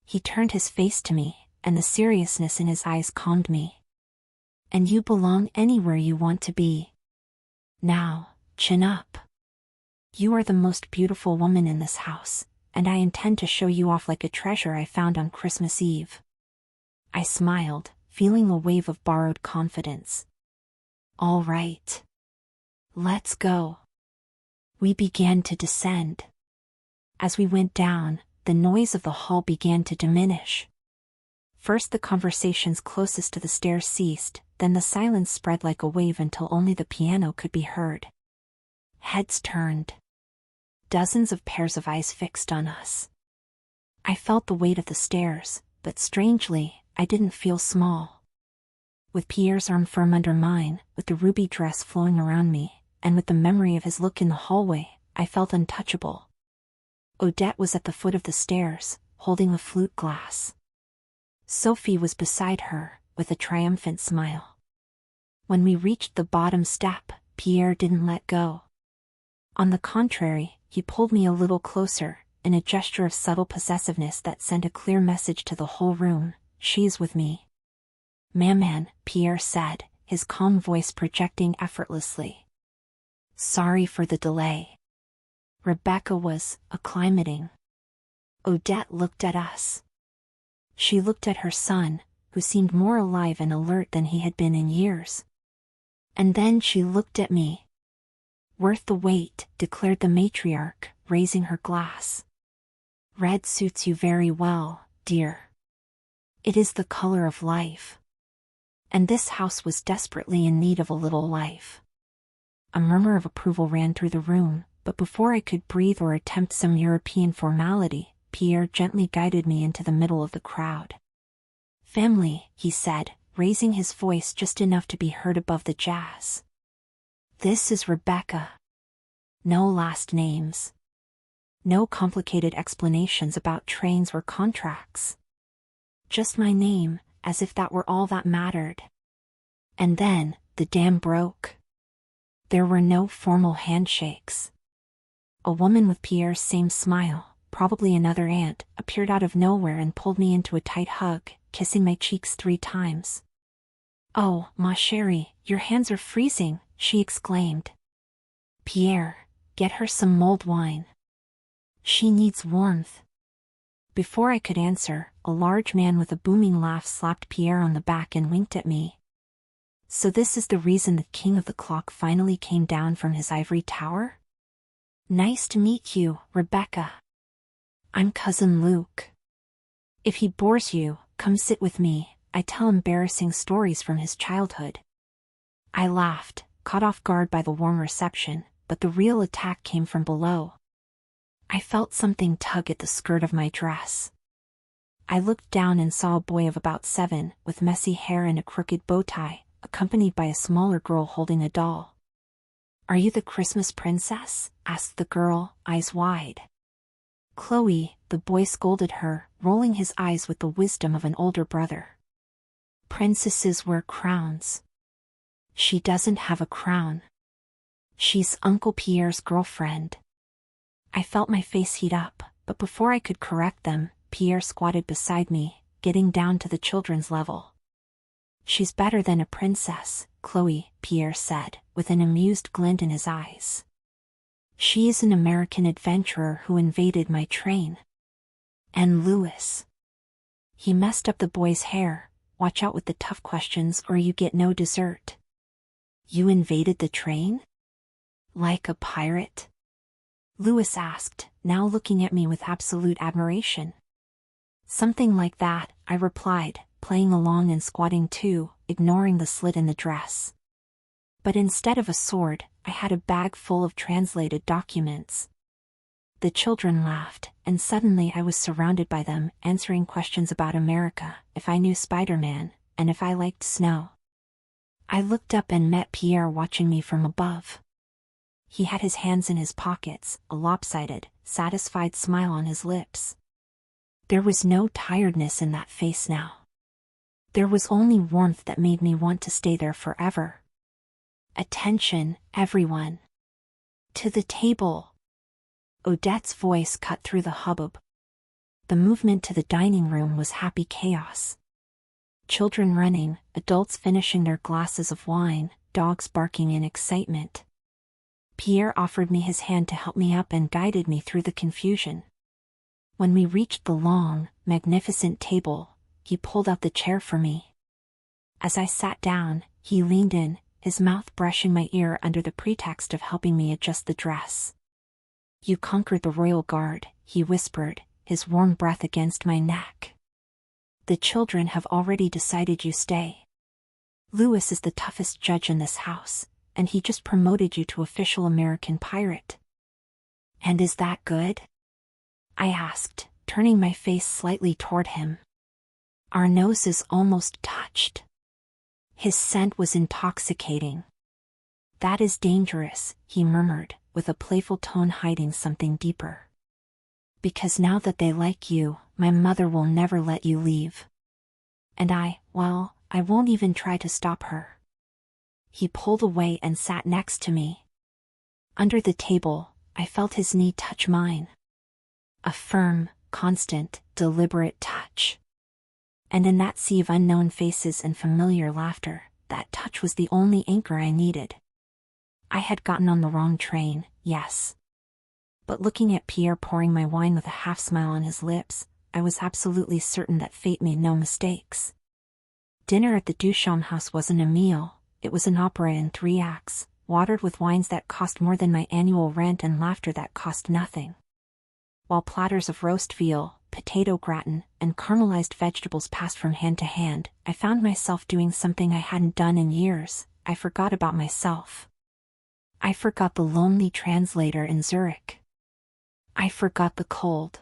He turned his face to me, and the seriousness in his eyes calmed me. And you belong anywhere you want to be. Now, chin up. You are the most beautiful woman in this house, and I intend to show you off like a treasure I found on Christmas Eve. I smiled, feeling a wave of borrowed confidence. All right. Let's go. We began to descend. As we went down, the noise of the hall began to diminish. First the conversations closest to the stairs ceased, then the silence spread like a wave until only the piano could be heard. Heads turned. Dozens of pairs of eyes fixed on us. I felt the weight of the stairs, but strangely, I didn't feel small. With Pierre's arm firm under mine, with the ruby dress flowing around me, and with the memory of his look in the hallway, I felt untouchable. Odette was at the foot of the stairs, holding a flute glass. Sophie was beside her, with a triumphant smile. When we reached the bottom step, Pierre didn't let go. On the contrary, he pulled me a little closer, in a gesture of subtle possessiveness that sent a clear message to the whole room: she's with me. "Maman," Pierre said, his calm voice projecting effortlessly. "Sorry for the delay." Rebeca was acclimating. Odette looked at us. She looked at her son, who seemed more alive and alert than he had been in years. And then she looked at me. "Worth the wait," declared the matriarch, raising her glass. "Red suits you very well, dear. It is the color of life." And this house was desperately in need of a little life. A murmur of approval ran through the room, but before I could breathe or attempt some European formality, Pierre gently guided me into the middle of the crowd. "Family," he said, raising his voice just enough to be heard above the jazz. "This is Rebeca. No last names. No complicated explanations about trains or contracts. Just my name, as if that were all that mattered." And then, the dam broke. There were no formal handshakes. A woman with Pierre's same smile, probably another aunt, appeared out of nowhere and pulled me into a tight hug, kissing my cheeks 3 times. "Oh, ma chérie, your hands are freezing," she exclaimed. "Pierre, get her some mulled wine. She needs warmth." Before I could answer, a large man with a booming laugh slapped Pierre on the back and winked at me. "So this is the reason the king of the clock finally came down from his ivory tower? Nice to meet you, Rebeca. I'm Cousin Luke. If he bores you, come sit with me, I tell embarrassing stories from his childhood." I laughed, caught off guard by the warm reception, but the real attack came from below. I felt something tug at the skirt of my dress. I looked down and saw a boy of about 7, with messy hair and a crooked bow tie, accompanied by a smaller girl holding a doll. "Are you the Christmas princess?" asked the girl, eyes wide. "Chloe," the boy scolded her, rolling his eyes with the wisdom of an older brother. "Princesses wear crowns. She doesn't have a crown. She's Uncle Pierre's girlfriend." I felt my face heat up, but before I could correct them, Pierre squatted beside me, getting down to the children's level. "She's better than a princess, Chloe," Pierre said, with an amused glint in his eyes. "She is an American adventurer who invaded my train. And Louis." He messed up the boy's hair. "Watch out with the tough questions or you get no dessert." "You invaded the train? Like a pirate?" Louis asked, now looking at me with absolute admiration. "Something like that," I replied, playing along and squatting too, ignoring the slit in the dress. But instead of a sword, I had a bag full of translated documents. The children laughed, and suddenly I was surrounded by them, answering questions about America, if I knew Spider-Man, and if I liked snow. I looked up and met Pierre watching me from above. He had his hands in his pockets, a lopsided, satisfied smile on his lips. There was no tiredness in that face now. There was only warmth that made me want to stay there forever. "Attention, everyone. To the table." Odette's voice cut through the hubbub. The movement to the dining room was happy chaos. Children running, adults finishing their glasses of wine, dogs barking in excitement. Pierre offered me his hand to help me up and guided me through the confusion. When we reached the long, magnificent table, he pulled out the chair for me. As I sat down, he leaned in, his mouth brushing my ear under the pretext of helping me adjust the dress. "You conquered the royal guard," he whispered, his warm breath against my neck. "The children have already decided you stay. Louis is the toughest judge in this house, and he just promoted you to official American pirate." "And is that good?" I asked, turning my face slightly toward him. Our noses almost touched. His scent was intoxicating. "That is dangerous," he murmured, with a playful tone hiding something deeper. "Because now that they like you, my mother will never let you leave. And I won't even try to stop her." He pulled away and sat next to me. Under the table, I felt his knee touch mine. A firm, constant, deliberate touch. And in that sea of unknown faces and familiar laughter, that touch was the only anchor I needed. I had gotten on the wrong train, yes. But looking at Pierre pouring my wine with a half-smile on his lips, I was absolutely certain that fate made no mistakes. Dinner at the Duchamp house wasn't a meal, it was an opera in 3 acts, watered with wines that cost more than my annual rent and laughter that cost nothing. While platters of roast veal, potato gratin, and caramelized vegetables passed from hand to hand, I found myself doing something I hadn't done in years. I forgot about myself. I forgot the lonely translator in Zurich. I forgot the cold.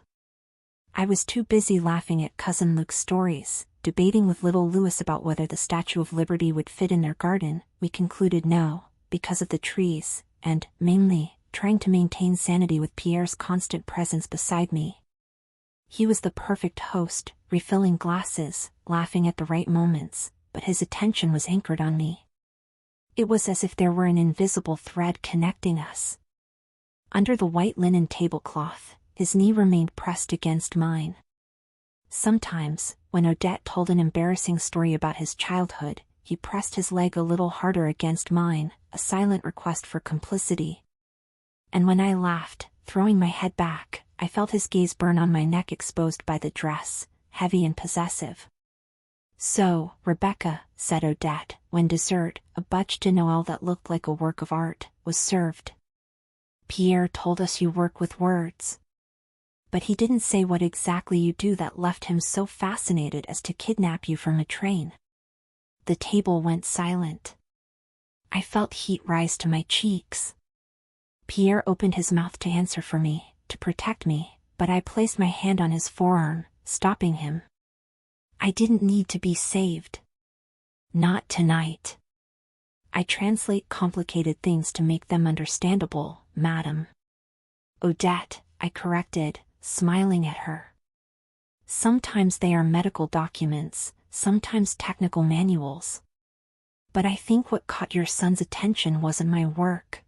I was too busy laughing at Cousin Luke's stories, debating with little Louis about whether the Statue of Liberty would fit in their garden. We concluded no, because of the trees, and, mainly, trying to maintain sanity with Pierre's constant presence beside me. He was the perfect host, refilling glasses, laughing at the right moments, but his attention was anchored on me. It was as if there were an invisible thread connecting us. Under the white linen tablecloth, his knee remained pressed against mine. Sometimes, when Odette told an embarrassing story about his childhood, he pressed his leg a little harder against mine, a silent request for complicity. And when I laughed, throwing my head back, I felt his gaze burn on my neck exposed by the dress, heavy and possessive. "So, Rebeca," said Odette, when dessert, a bûche de Noël that looked like a work of art, was served. "Pierre told us you work with words. But he didn't say what exactly you do that left him so fascinated as to kidnap you from a train." The table went silent. I felt heat rise to my cheeks. Pierre opened his mouth to answer for me, to protect me, but I placed my hand on his forearm, stopping him. "I didn't need to be saved. Not tonight. I translate complicated things to make them understandable, madam." "Odette," I corrected, smiling at her. "Sometimes they are medical documents, sometimes technical manuals. But I think what caught your son's attention wasn't my work.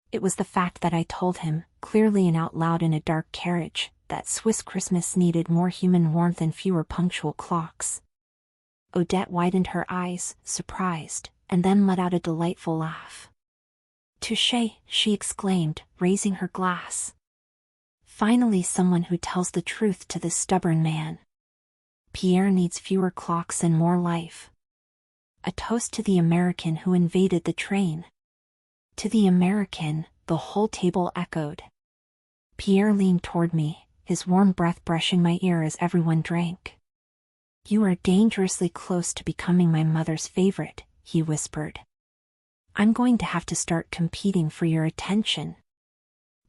It was the fact that I told him, clearly and out loud in a dark carriage, that Swiss Christmas needed more human warmth and fewer punctual clocks." Odette widened her eyes, surprised, and then let out a delightful laugh. "Touché," she exclaimed, raising her glass. "Finally someone who tells the truth to this stubborn man. Pierre needs fewer clocks and more life." A toast to the American who invaded the train. To the American, the whole table echoed. Pierre leaned toward me, his warm breath brushing my ear as everyone drank. "You are dangerously close to becoming my mother's favorite," he whispered. "I'm going to have to start competing for your attention."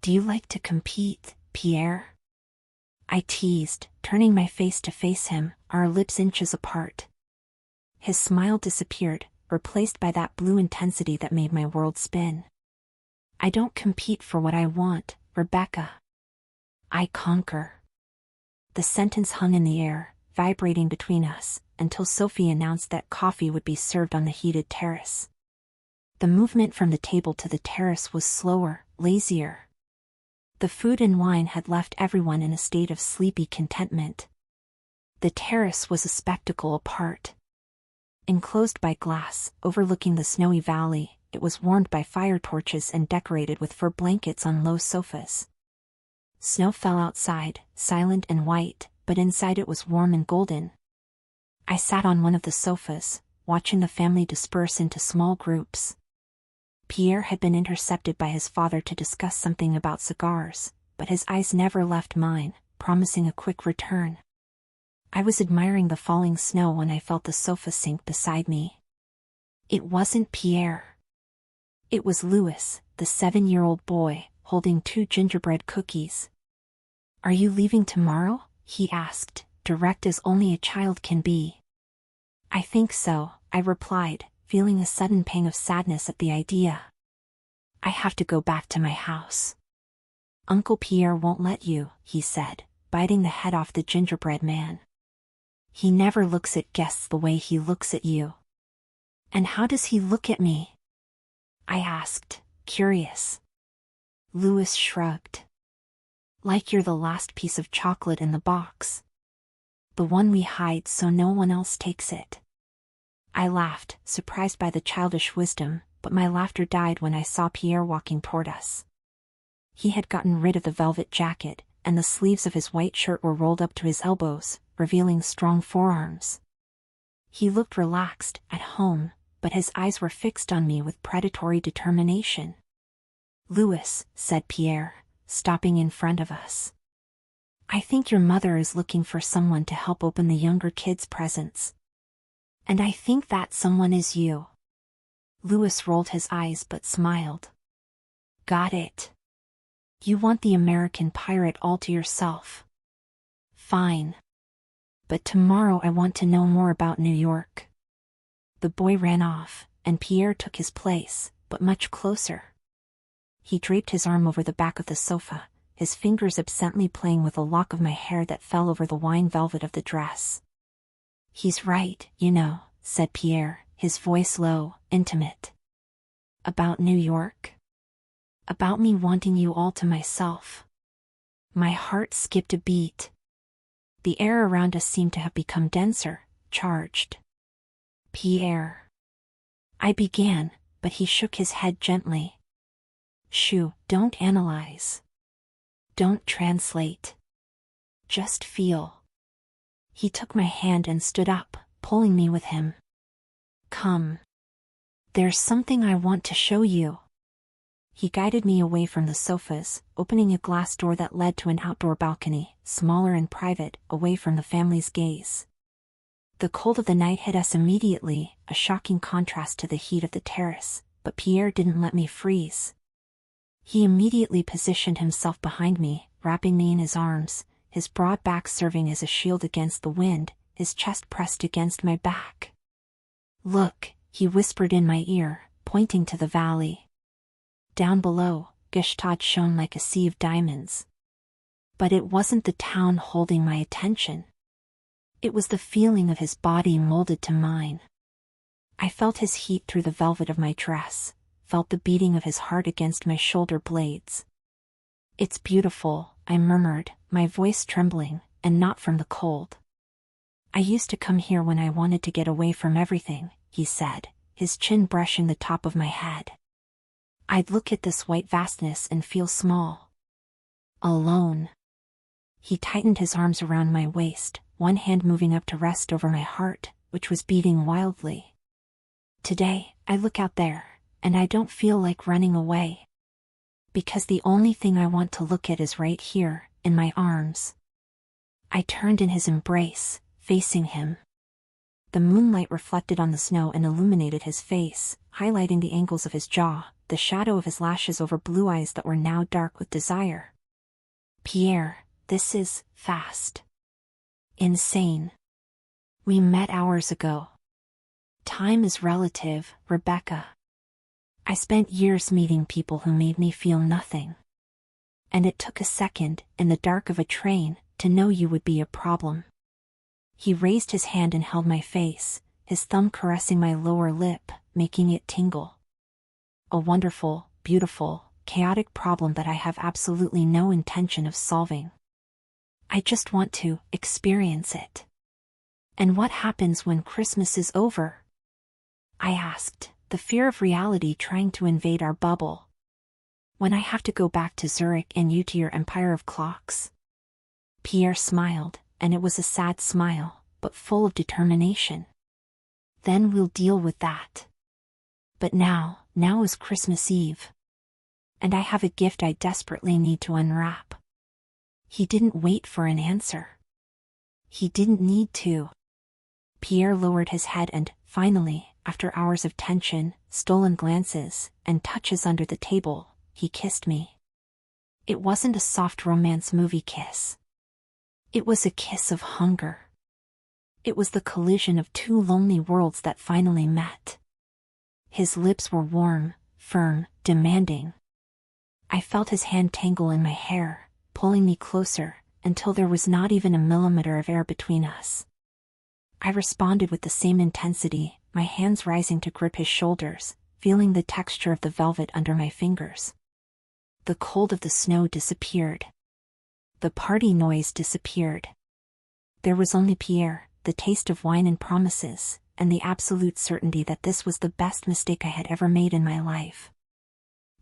"Do you like to compete, Pierre?" I teased, turning my face to face him, our lips inches apart. His smile disappeared, replaced by that blue intensity that made my world spin. "I don't compete for what I want, Rebeca. I conquer." The sentence hung in the air, vibrating between us, until Sophie announced that coffee would be served on the heated terrace. The movement from the table to the terrace was slower, lazier. The food and wine had left everyone in a state of sleepy contentment. The terrace was a spectacle apart. Enclosed by glass, overlooking the snowy valley, it was warmed by fire torches and decorated with fur blankets on low sofas. Snow fell outside, silent and white, but inside it was warm and golden. I sat on one of the sofas, watching the family disperse into small groups. Pierre had been intercepted by his father to discuss something about cigars, but his eyes never left mine, promising a quick return. I was admiring the falling snow when I felt the sofa sink beside me. It wasn't Pierre. It was Louis, the 7-year-old boy, holding 2 gingerbread cookies. "Are you leaving tomorrow?" he asked, direct as only a child can be. "I think so," I replied, feeling a sudden pang of sadness at the idea. "I have to go back to my house." "Uncle Pierre won't let you," he said, biting the head off the gingerbread man. "He never looks at guests the way he looks at you." "And how does he look at me?" I asked, curious. Louis shrugged. "Like you're the last piece of chocolate in the box. The one we hide so no one else takes it." I laughed, surprised by the childish wisdom, but my laughter died when I saw Pierre walking toward us. He had gotten rid of the velvet jacket, and the sleeves of his white shirt were rolled up to his elbows, revealing strong forearms. He looked relaxed, at home, but his eyes were fixed on me with predatory determination. "Louis," said Pierre, stopping in front of us. "I think your mother is looking for someone to help open the younger kids' presents. And I think that someone is you." Louis rolled his eyes but smiled. "Got it. You want the American pirate all to yourself. Fine. But tomorrow I want to know more about New York." The boy ran off, and Pierre took his place, but much closer. He draped his arm over the back of the sofa, his fingers absently playing with a lock of my hair that fell over the wine velvet of the dress. "He's right, you know," said Pierre, his voice low, intimate. "About New York? About me wanting you all to myself." My heart skipped a beat. The air around us seemed to have become denser, charged. "Pierre," I began, but he shook his head gently. "Shoo, don't analyze. Don't translate. Just feel." He took my hand and stood up, pulling me with him. "Come. There's something I want to show you." He guided me away from the sofas, opening a glass door that led to an outdoor balcony, smaller and private, away from the family's gaze. The cold of the night hit us immediately, a shocking contrast to the heat of the terrace, but Pierre didn't let me freeze. He immediately positioned himself behind me, wrapping me in his arms, his broad back serving as a shield against the wind, his chest pressed against my back. "Look," he whispered in my ear, pointing to the valley. Down below, Gstaad shone like a sea of diamonds. But it wasn't the town holding my attention. It was the feeling of his body molded to mine. I felt his heat through the velvet of my dress, felt the beating of his heart against my shoulder blades. "It's beautiful," I murmured, my voice trembling, and not from the cold. "I used to come here when I wanted to get away from everything," he said, his chin brushing the top of my head. "I'd look at this white vastness and feel small. Alone." He tightened his arms around my waist, one hand moving up to rest over my heart, which was beating wildly. "Today, I look out there, and I don't feel like running away. Because the only thing I want to look at is right here, in my arms." I turned in his embrace, facing him. The moonlight reflected on the snow and illuminated his face, highlighting the angles of his jaw, the shadow of his lashes over blue eyes that were now dark with desire. "Pierre, this is fast. Insane. We met hours ago. Time is relative, Rebeca. I spent years meeting people who made me feel nothing. And it took a second, in the dark of a train, to know you would be a problem." He raised his hand and held my face, his thumb caressing my lower lip, making it tingle. "A wonderful, beautiful, chaotic problem that I have absolutely no intention of solving. I just want to experience it." "And what happens when Christmas is over?" I asked, the fear of reality trying to invade our bubble. "When I have to go back to Zurich and you to your empire of clocks?" Pierre smiled, and it was a sad smile, but full of determination. Then we'll deal with that. But now is Christmas Eve. And I have a gift I desperately need to unwrap. He didn't wait for an answer. He didn't need to. Pierre lowered his head and, finally, after hours of tension, stolen glances, and touches under the table, he kissed me. It wasn't a soft romance movie kiss. It was a kiss of hunger. It was the collision of two lonely worlds that finally met. His lips were warm, firm, demanding. I felt his hand tangle in my hair, pulling me closer, until there was not even a millimeter of air between us. I responded with the same intensity, my hands rising to grip his shoulders, feeling the texture of the velvet under my fingers. The cold of the snow disappeared. The party noise disappeared. There was only Pierre, the taste of wine and promises, and the absolute certainty that this was the best mistake I had ever made in my life.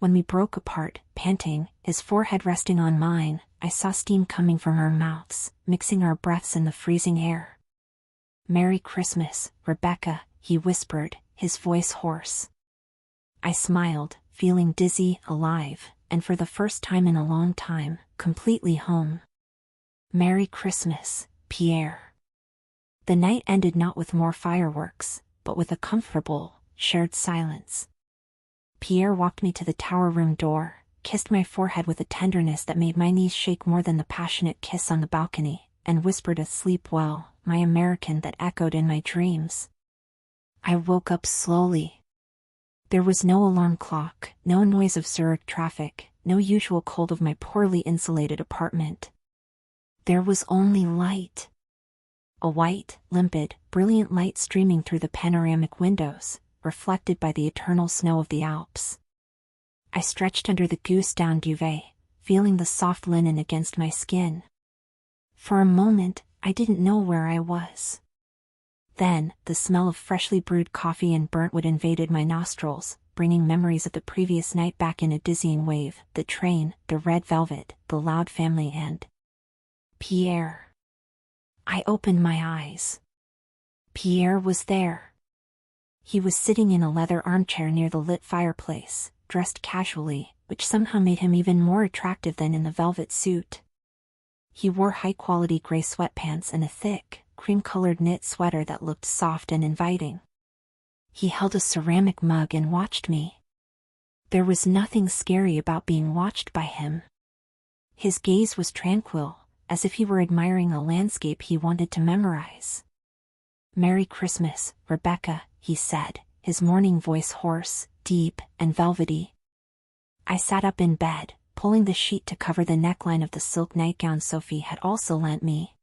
When we broke apart, panting, his forehead resting on mine, I saw steam coming from our mouths, mixing our breaths in the freezing air. "Merry Christmas, Rebeca," he whispered, his voice hoarse. I smiled, feeling dizzy, alive, and for the first time in a long time, completely home. "Merry Christmas, Pierre." The night ended not with more fireworks, but with a comfortable, shared silence. Pierre walked me to the tower room door, kissed my forehead with a tenderness that made my knees shake more than the passionate kiss on the balcony, and whispered a "Sleep well, my American" that echoed in my dreams. I woke up slowly. There was no alarm clock, no noise of Zurich traffic, no usual cold of my poorly insulated apartment. There was only light. A white, limpid, brilliant light streaming through the panoramic windows, reflected by the eternal snow of the Alps. I stretched under the Gstaad duvet, feeling the soft linen against my skin. For a moment, I didn't know where I was. Then, the smell of freshly brewed coffee and burnt wood invaded my nostrils, bringing memories of the previous night back in a dizzying wave: the train, the red velvet, the loud family, and Pierre. I opened my eyes. Pierre was there. He was sitting in a leather armchair near the lit fireplace, dressed casually, which somehow made him even more attractive than in the velvet suit. He wore high-quality gray sweatpants and a thick, cream-colored knit sweater that looked soft and inviting. He held a ceramic mug and watched me. There was nothing scary about being watched by him. His gaze was tranquil, as if he were admiring a landscape he wanted to memorize. "Merry Christmas, Rebeca," he said, his morning voice hoarse, deep, and velvety. I sat up in bed, pulling the sheet to cover the neckline of the silk nightgown Sophie had also lent me.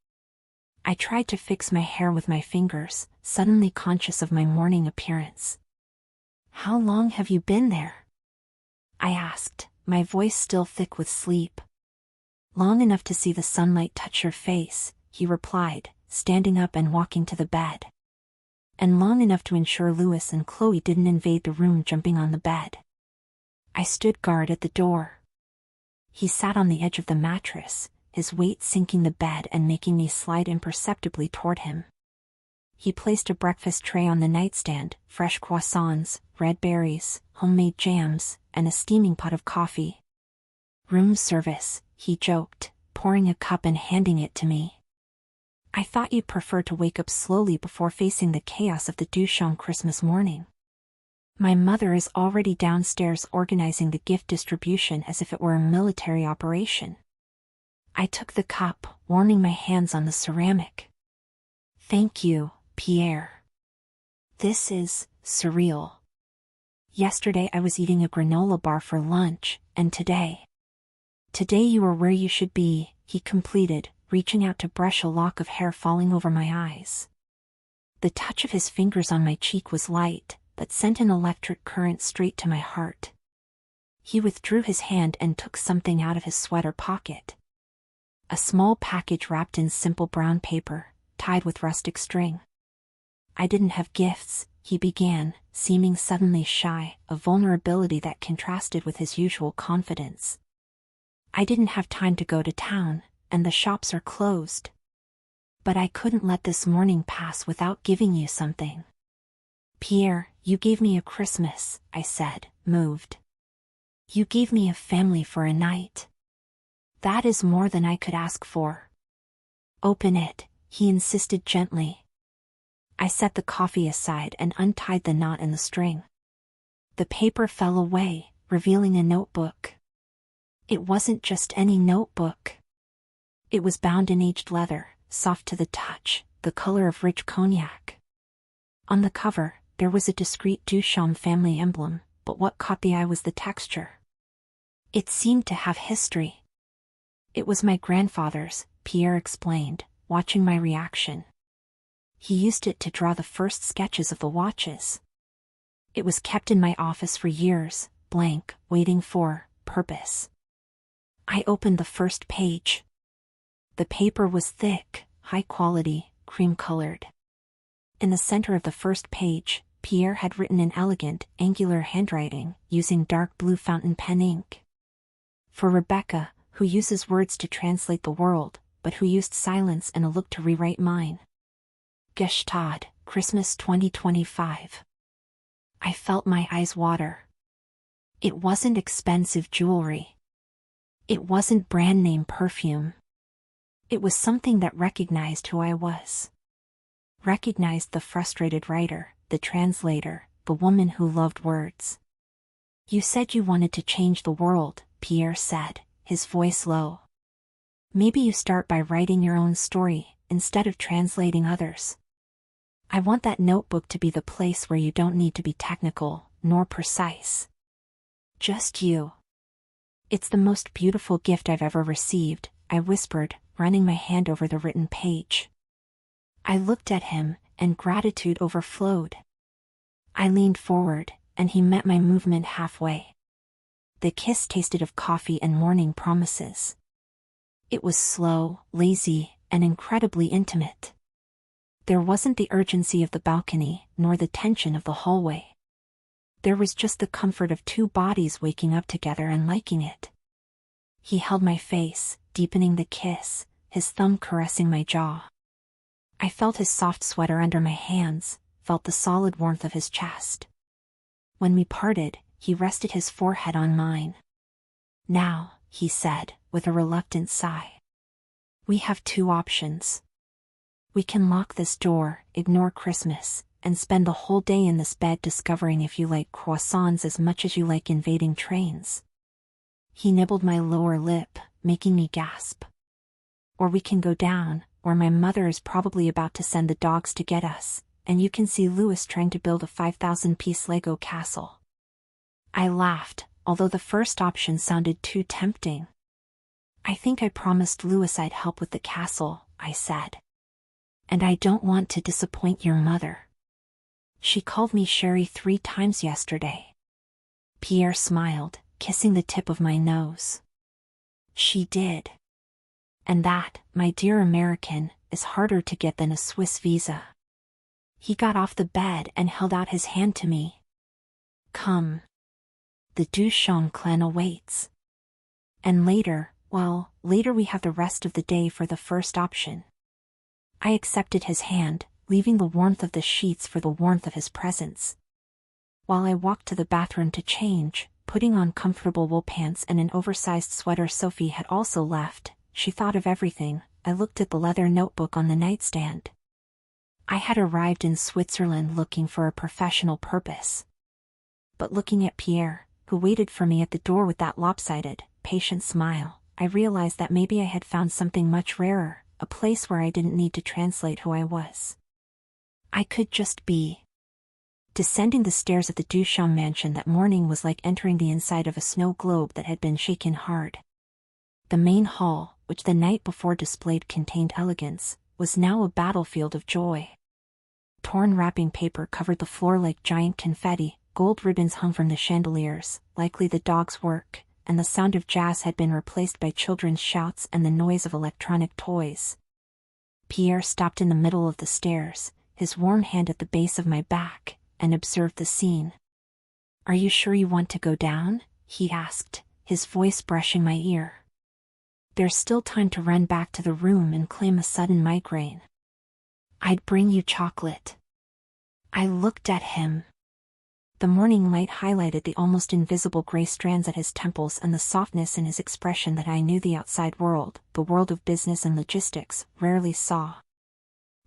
I tried to fix my hair with my fingers, suddenly conscious of my morning appearance. "How long have you been there?" I asked, my voice still thick with sleep. "Long enough to see the sunlight touch your face," he replied, standing up and walking to the bed. "And long enough to ensure Louis and Chloe didn't invade the room jumping on the bed." I stood guard at the door. He sat on the edge of the mattress, his weight sinking the bed and making me slide imperceptibly toward him. He placed a breakfast tray on the nightstand: fresh croissants, red berries, homemade jams, and a steaming pot of coffee. "Room service," he joked, pouring a cup and handing it to me. "I thought you'd prefer to wake up slowly before facing the chaos of the Duchamp Christmas morning. My mother is already downstairs organizing the gift distribution as if it were a military operation." I took the cup, warming my hands on the ceramic. "Thank you, Pierre. This is surreal. Yesterday I was eating a granola bar for lunch, and today you are where you should be," he completed, reaching out to brush a lock of hair falling over my eyes. The touch of his fingers on my cheek was light, but sent an electric current straight to my heart. He withdrew his hand and took something out of his sweater pocket. A small package wrapped in simple brown paper, tied with rustic string. "I didn't have gifts," he began, seeming suddenly shy, a vulnerability that contrasted with his usual confidence. "I didn't have time to go to town, and the shops are closed. But I couldn't let this morning pass without giving you something." Pierre, you gave me a Christmas, I said, moved. You gave me a family for a night. That is more than I could ask for. Open it, he insisted gently. I set the coffee aside and untied the knot in the string. The paper fell away, revealing a notebook. It wasn't just any notebook. It was bound in aged leather, soft to the touch, the color of rich cognac. On the cover, there was a discreet Duchamp family emblem, but what caught the eye was the texture. It seemed to have history. It was my grandfather's, Pierre explained, watching my reaction. He used it to draw the first sketches of the watches. It was kept in my office for years, blank, waiting for purpose. I opened the first page. The paper was thick, high quality, cream-colored. In the center of the first page, Pierre had written in elegant, angular handwriting, using dark blue fountain pen ink. For Rebeca, who uses words to translate the world, but who used silence and a look to rewrite mine. Gstaad, Christmas 2025. I felt my eyes water. It wasn't expensive jewelry. It wasn't brand-name perfume. It was something that recognized who I was. Recognized the frustrated writer, the translator, the woman who loved words. You said you wanted to change the world, Pierre said, his voice low. Maybe you start by writing your own story, instead of translating others. I want that notebook to be the place where you don't need to be technical, nor precise. Just you. It's the most beautiful gift I've ever received, I whispered, running my hand over the written page. I looked at him, and gratitude overflowed. I leaned forward, and he met my movement halfway. The kiss tasted of coffee and morning promises. It was slow, lazy, and incredibly intimate. There wasn't the urgency of the balcony, nor the tension of the hallway. There was just the comfort of two bodies waking up together and liking it. He held my face, deepening the kiss, his thumb caressing my jaw. I felt his soft sweater under my hands, felt the solid warmth of his chest. When we parted, he rested his forehead on mine. Now, he said, with a reluctant sigh. We have two options. We can lock this door, ignore Christmas, and spend the whole day in this bed discovering if you like croissants as much as you like invading trains. He nibbled my lower lip, making me gasp. Or we can go down, where my mother is probably about to send the dogs to get us, and you can see Louis trying to build a 5,000-piece Lego castle. I laughed, although the first option sounded too tempting. I think I promised Louis I'd help with the castle, I said. And I don't want to disappoint your mother. She called me Sherry 3 times yesterday. Pierre smiled, kissing the tip of my nose. She did. And that, my dear American, is harder to get than a Swiss visa. He got off the bed and held out his hand to me. Come. The Duchamp clan awaits. And later, later we have the rest of the day for the first option. I accepted his hand, leaving the warmth of the sheets for the warmth of his presence. While I walked to the bathroom to change, putting on comfortable wool pants and an oversized sweater Sophie had also left, she thought of everything. I looked at the leather notebook on the nightstand. I had arrived in Switzerland looking for a professional purpose. But looking at Pierre, who waited for me at the door with that lopsided, patient smile, I realized that maybe I had found something much rarer, a place where I didn't need to translate who I was. I could just be. Descending the stairs of the Duchamp mansion that morning was like entering the inside of a snow globe that had been shaken hard. The main hall, which the night before displayed contained elegance, was now a battlefield of joy. Torn wrapping paper covered the floor like giant confetti, gold ribbons hung from the chandeliers, likely the dog's work, and the sound of jazz had been replaced by children's shouts and the noise of electronic toys. Pierre stopped in the middle of the stairs, his warm hand at the base of my back, and observed the scene. "Are you sure you want to go down?" he asked, his voice brushing my ear. "There's still time to run back to the room and claim a sudden migraine. I'd bring you chocolate." I looked at him. The morning light highlighted the almost invisible gray strands at his temples and the softness in his expression that I knew the outside world, the world of business and logistics, rarely saw.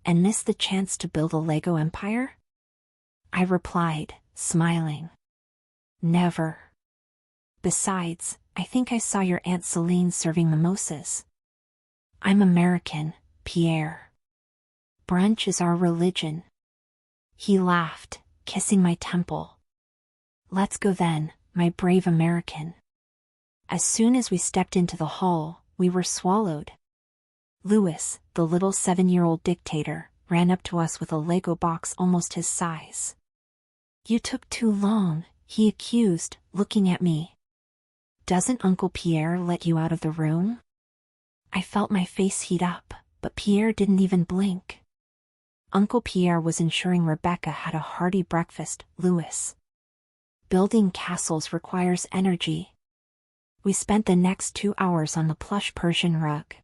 And miss the chance to build a Lego empire? I replied, smiling. Never. Besides, I think I saw your Aunt Celine serving mimosas. I'm American, Pierre. Brunch is our religion. He laughed, kissing my temple. Let's go then, my brave American. As soon as we stepped into the hall, we were swallowed. Louis, the little 7-year-old dictator, ran up to us with a Lego box almost his size. You took too long, he accused, looking at me. Doesn't Uncle Pierre let you out of the room? I felt my face heat up, but Pierre didn't even blink. Uncle Pierre was ensuring Rebeca had a hearty breakfast, Louis. Building castles requires energy. We spent the next 2 hours on the plush Persian rug.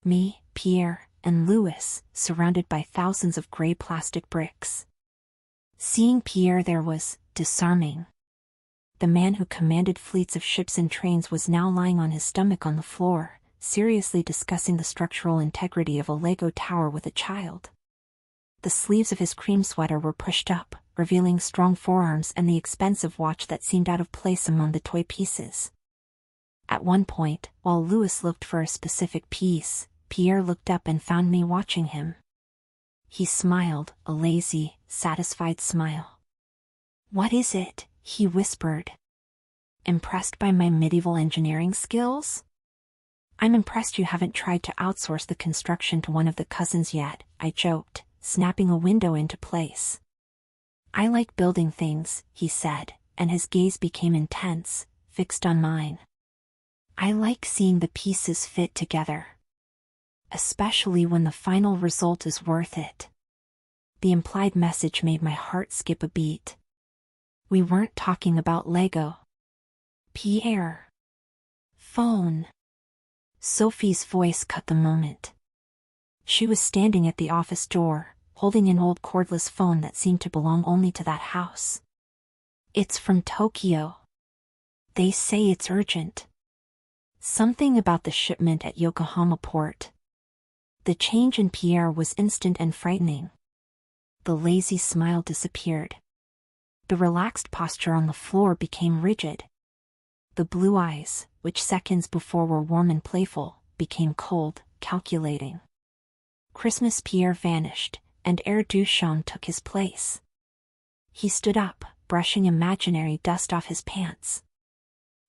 Me, Pierre, and Louis, surrounded by thousands of gray plastic bricks. Seeing Pierre there was disarming. The man who commanded fleets of ships and trains was now lying on his stomach on the floor, seriously discussing the structural integrity of a Lego tower with a child. The sleeves of his cream sweater were pushed up, revealing strong forearms and the expensive watch that seemed out of place among the toy pieces. At one point, while Louis looked for a specific piece, Pierre looked up and found me watching him. He smiled, a lazy, satisfied smile. What is it? He whispered. Impressed by my medieval engineering skills? I'm impressed you haven't tried to outsource the construction to one of the cousins yet, I joked, snapping a window into place. I like building things, he said, and his gaze became intense, fixed on mine. I like seeing the pieces fit together. Especially when the final result is worth it. The implied message made my heart skip a beat. We weren't talking about Lego. Pierre. Phone. Sophie's voice cut the moment. She was standing at the office door, holding an old cordless phone that seemed to belong only to that house. It's from Tokyo. They say it's urgent. Something about the shipment at Yokohama port. The change in Pierre was instant and frightening. The lazy smile disappeared. The relaxed posture on the floor became rigid. The blue eyes, which seconds before were warm and playful, became cold, calculating. Christmas Pierre vanished, and Pierre Duchamp took his place. He stood up, brushing imaginary dust off his pants.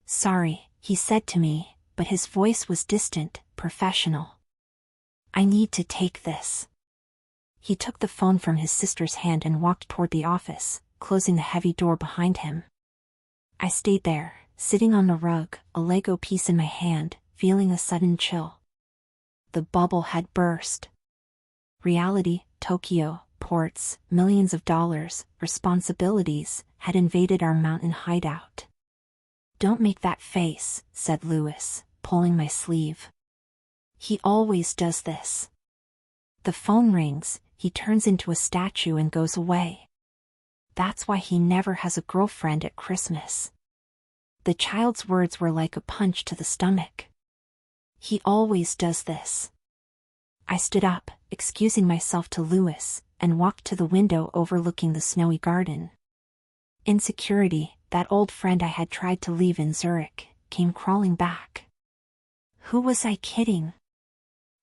Sorry, he said to me, but his voice was distant, professional. I need to take this. He took the phone from his sister's hand and walked toward the office, closing the heavy door behind him. I stayed there, sitting on the rug, a Lego piece in my hand, feeling a sudden chill. The bubble had burst. Reality, Tokyo, ports, millions of dollars, responsibilities, had invaded our mountain hideout. Don't make that face, said Louis, pulling my sleeve. He always does this. The phone rings, he turns into a statue and goes away. That's why he never has a girlfriend at Christmas. The child's words were like a punch to the stomach. He always does this. I stood up, excusing myself to Louis, and walked to the window overlooking the snowy garden. Insecurity, that old friend I had tried to leave in Zurich, came crawling back. Who was I kidding?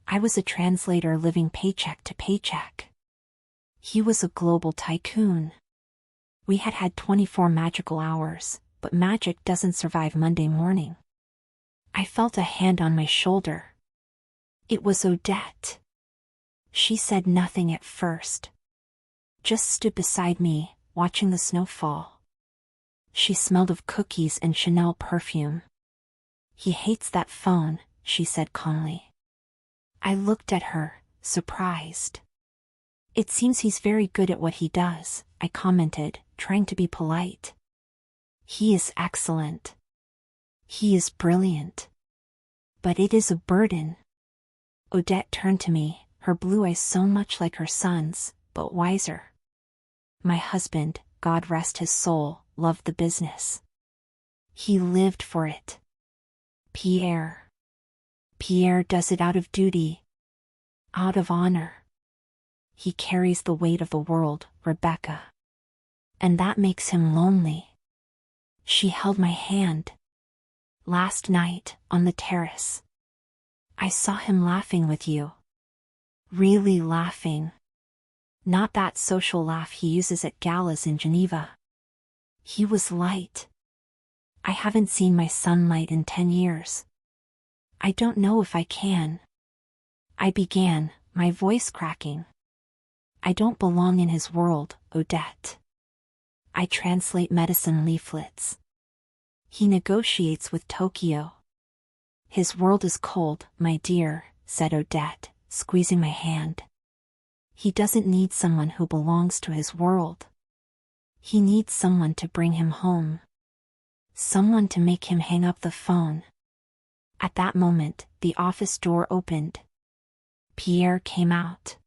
I was a translator living paycheck to paycheck. He was a global tycoon. We had had 24 magical hours, but magic doesn't survive Monday morning. I felt a hand on my shoulder. It was Odette. She said nothing at first. Just stood beside me, watching the snow fall. She smelled of cookies and Chanel perfume. He hates that phone, she said calmly. I looked at her, surprised. It seems he's very good at what he does, I commented, trying to be polite. He is excellent. He is brilliant. But it is a burden. Odette turned to me, her blue eyes so much like her son's, but wiser. My husband, God rest his soul, loved the business. He lived for it. Pierre. Pierre does it out of duty. Out of honor. He carries the weight of the world, Rebeca. And that makes him lonely. She held my hand. Last night, on the terrace. I saw him laughing with you. Really laughing. Not that social laugh he uses at galas in Geneva. He was light. I haven't seen my sunlight in 10 years. I don't know if I can. I began, my voice cracking. I don't belong in his world, Odette. I translate medicine leaflets. He negotiates with Tokyo. His world is cold, my dear, said Odette, squeezing my hand. He doesn't need someone who belongs to his world. He needs someone to bring him home. Someone to make him hang up the phone. At that moment, the office door opened. Pierre came out.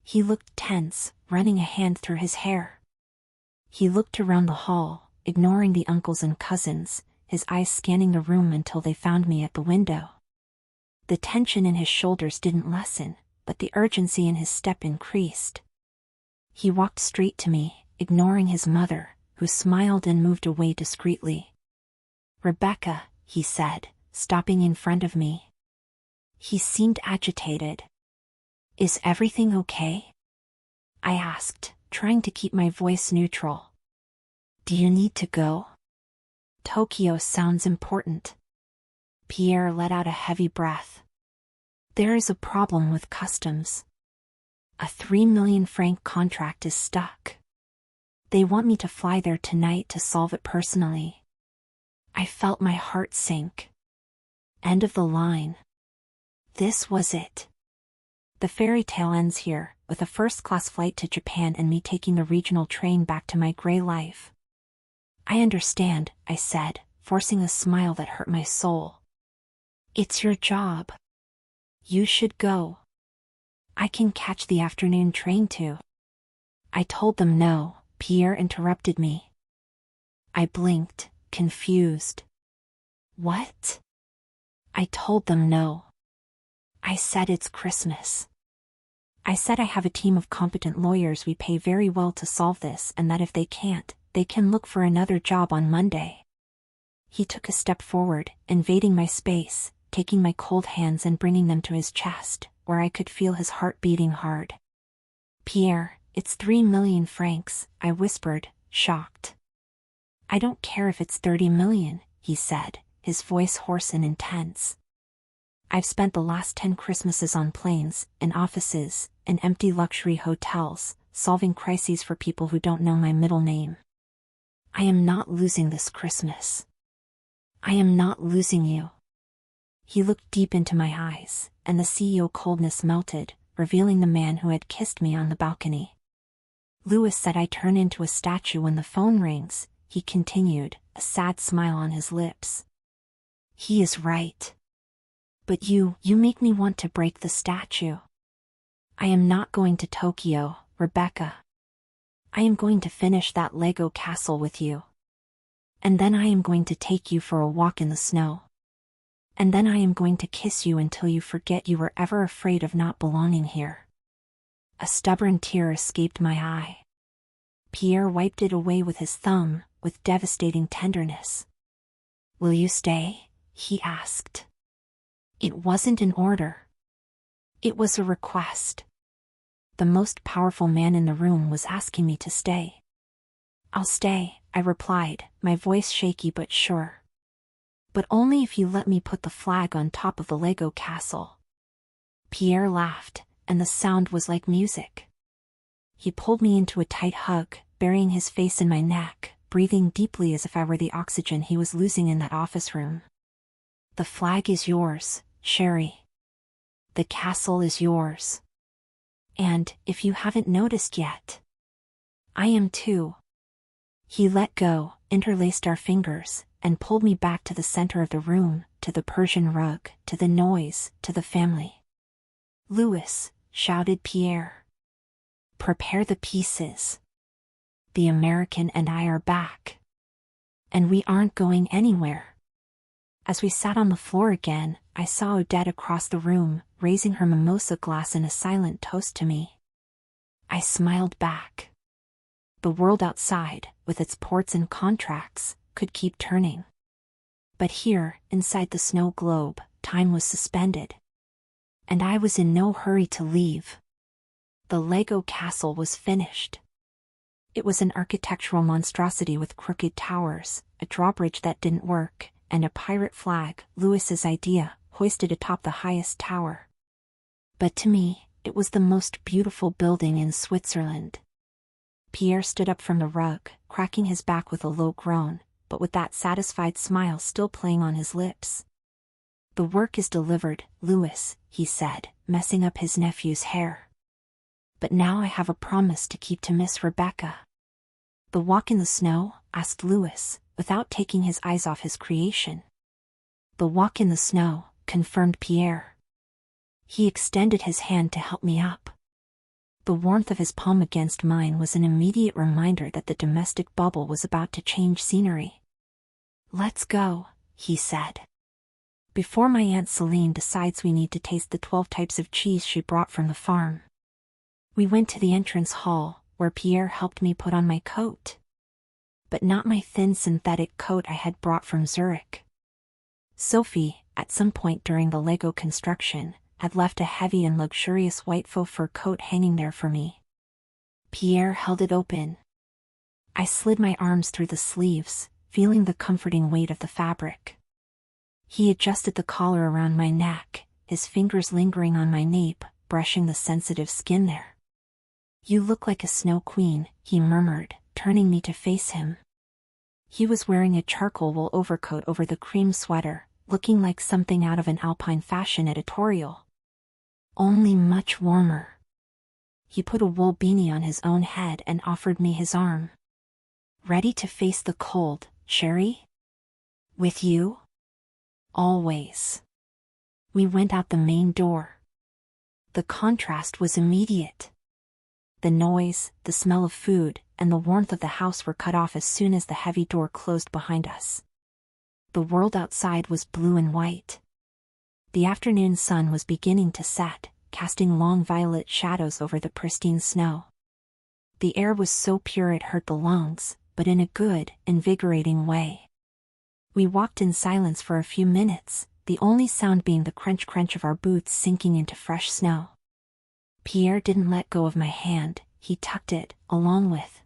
He looked tense, running a hand through his hair. He looked around the hall, ignoring the uncles and cousins, his eyes scanning the room until they found me at the window. The tension in his shoulders didn't lessen, but the urgency in his step increased. He walked straight to me, ignoring his mother, who smiled and moved away discreetly. Rebeca, he said, stopping in front of me. He seemed agitated. Is everything okay? I asked, trying to keep my voice neutral. Do you need to go? Tokyo sounds important. Pierre let out a heavy breath. There is a problem with customs. A 3 million franc contract is stuck. They want me to fly there tonight to solve it personally. I felt my heart sink. End of the line. This was it. The fairy tale ends here, with a first-class flight to Japan and me taking the regional train back to my gray life. I understand, I said, forcing a smile that hurt my soul. It's your job. You should go. I can catch the afternoon train too. I told them no. Pierre interrupted me. I blinked, confused. What? I told them no. I said it's Christmas. I said I have a team of competent lawyers we pay very well to solve this and that if they can't, they can look for another job on Monday. He took a step forward, invading my space, taking my cold hands and bringing them to his chest, where I could feel his heart beating hard. Pierre, it's 3 million francs, I whispered, shocked. I don't care if it's 30 million, he said, his voice hoarse and intense. I've spent the last 10 Christmases on planes, in offices, in empty luxury hotels, solving crises for people who don't know my middle name. I am not losing this Christmas. I am not losing you. He looked deep into my eyes, and the CEO coldness melted, revealing the man who had kissed me on the balcony. Louis said I turn into a statue when the phone rings, he continued, a sad smile on his lips. He is right. But you make me want to break the statue. I am not going to Tokyo, Rebeca. I am going to finish that Lego castle with you. And then I am going to take you for a walk in the snow. And then I am going to kiss you until you forget you were ever afraid of not belonging here. A stubborn tear escaped my eye. Pierre wiped it away with his thumb, with devastating tenderness. Will you stay? He asked. It wasn't an order. It was a request. The most powerful man in the room was asking me to stay. I'll stay, I replied, my voice shaky but sure. But only if you let me put the flag on top of the Lego castle. Pierre laughed, and the sound was like music. He pulled me into a tight hug, burying his face in my neck, breathing deeply as if I were the oxygen he was losing in that office room. The flag is yours, Sherry. The castle is yours. And, if you haven't noticed yet, I am too. He let go, interlaced our fingers, and pulled me back to the center of the room, to the Persian rug, to the noise, to the family. Louis, shouted Pierre. Prepare the pieces. the American and I are back. And we aren't going anywhere. As we sat on the floor again, I saw Odette across the room, raising her mimosa glass in a silent toast to me. I smiled back. The world outside, with its ports and contracts, could keep turning. But here, inside the snow globe, time was suspended. And I was in no hurry to leave. The Lego castle was finished. It was an architectural monstrosity with crooked towers, a drawbridge that didn't work, and a pirate flag, Louis's idea, hoisted atop the highest tower. But to me, it was the most beautiful building in Switzerland. Pierre stood up from the rug, cracking his back with a low groan, but with that satisfied smile still playing on his lips. "The work is delivered, Louis," he said, messing up his nephew's hair. "But now I have a promise to keep to Miss Rebeca." "The walk in the snow?" asked Louis, without taking his eyes off his creation. "The walk in the snow," confirmed Pierre. He extended his hand to help me up. The warmth of his palm against mine was an immediate reminder that the domestic bubble was about to change scenery. "Let's go," he said. "Before my Aunt Celine decides we need to taste the 12 types of cheese she brought from the farm." We went to the entrance hall, where Pierre helped me put on my coat. But not my thin synthetic coat I had brought from Zurich. Sophie, at some point during the Lego construction, had left a heavy and luxurious white faux fur coat hanging there for me. Pierre held it open. I slid my arms through the sleeves, feeling the comforting weight of the fabric. He adjusted the collar around my neck, his fingers lingering on my nape, brushing the sensitive skin there. "You look like a snow queen," he murmured, turning me to face him. He was wearing a charcoal wool overcoat over the cream sweater, looking like something out of an Alpine fashion editorial. Only much warmer. He put a wool beanie on his own head and offered me his arm. "Ready to face the cold, Sherry? With you? Always." We went out the main door. The contrast was immediate. The noise, the smell of food, and the warmth of the house were cut off as soon as the heavy door closed behind us. The world outside was blue and white. The afternoon sun was beginning to set, casting long violet shadows over the pristine snow. The air was so pure it hurt the lungs, but in a good, invigorating way. We walked in silence for a few minutes, the only sound being the crunch-crunch of our boots sinking into fresh snow. Pierre didn't let go of my hand, he tucked it, along with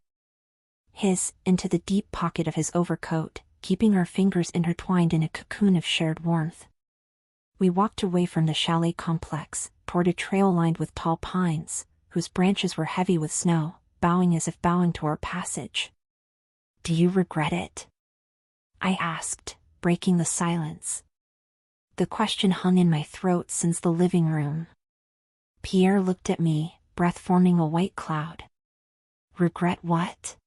his, into the deep pocket of his overcoat, keeping our fingers intertwined in a cocoon of shared warmth. We walked away from the chalet complex, toward a trail lined with tall pines, whose branches were heavy with snow, bowing as if bowing to our passage. "Do you regret it?" I asked, breaking the silence. The question hung in my throat since the living room. Pierre looked at me, breath forming a white cloud. "Regret what?"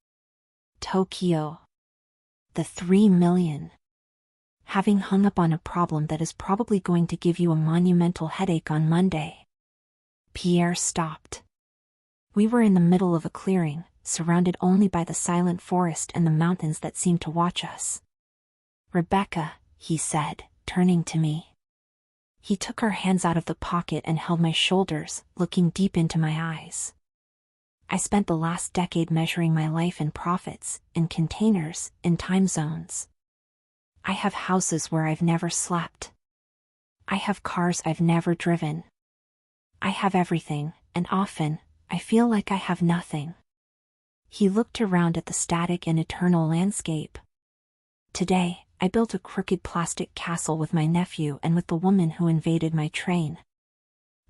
"Tokyo. The 3 million. Having hung up on a problem that is probably going to give you a monumental headache on Monday." Pierre stopped. We were in the middle of a clearing, surrounded only by the silent forest and the mountains that seemed to watch us. "Rebeca," he said, turning to me. He took our hands out of the pocket and held my shoulders, looking deep into my eyes. "I spent the last decade measuring my life in profits, in containers, in time zones. I have houses where I've never slept. I have cars I've never driven. I have everything, and often, I feel like I have nothing." He looked around at the static and eternal landscape. "Today, I built a crooked plastic castle with my nephew and with the woman who invaded my train.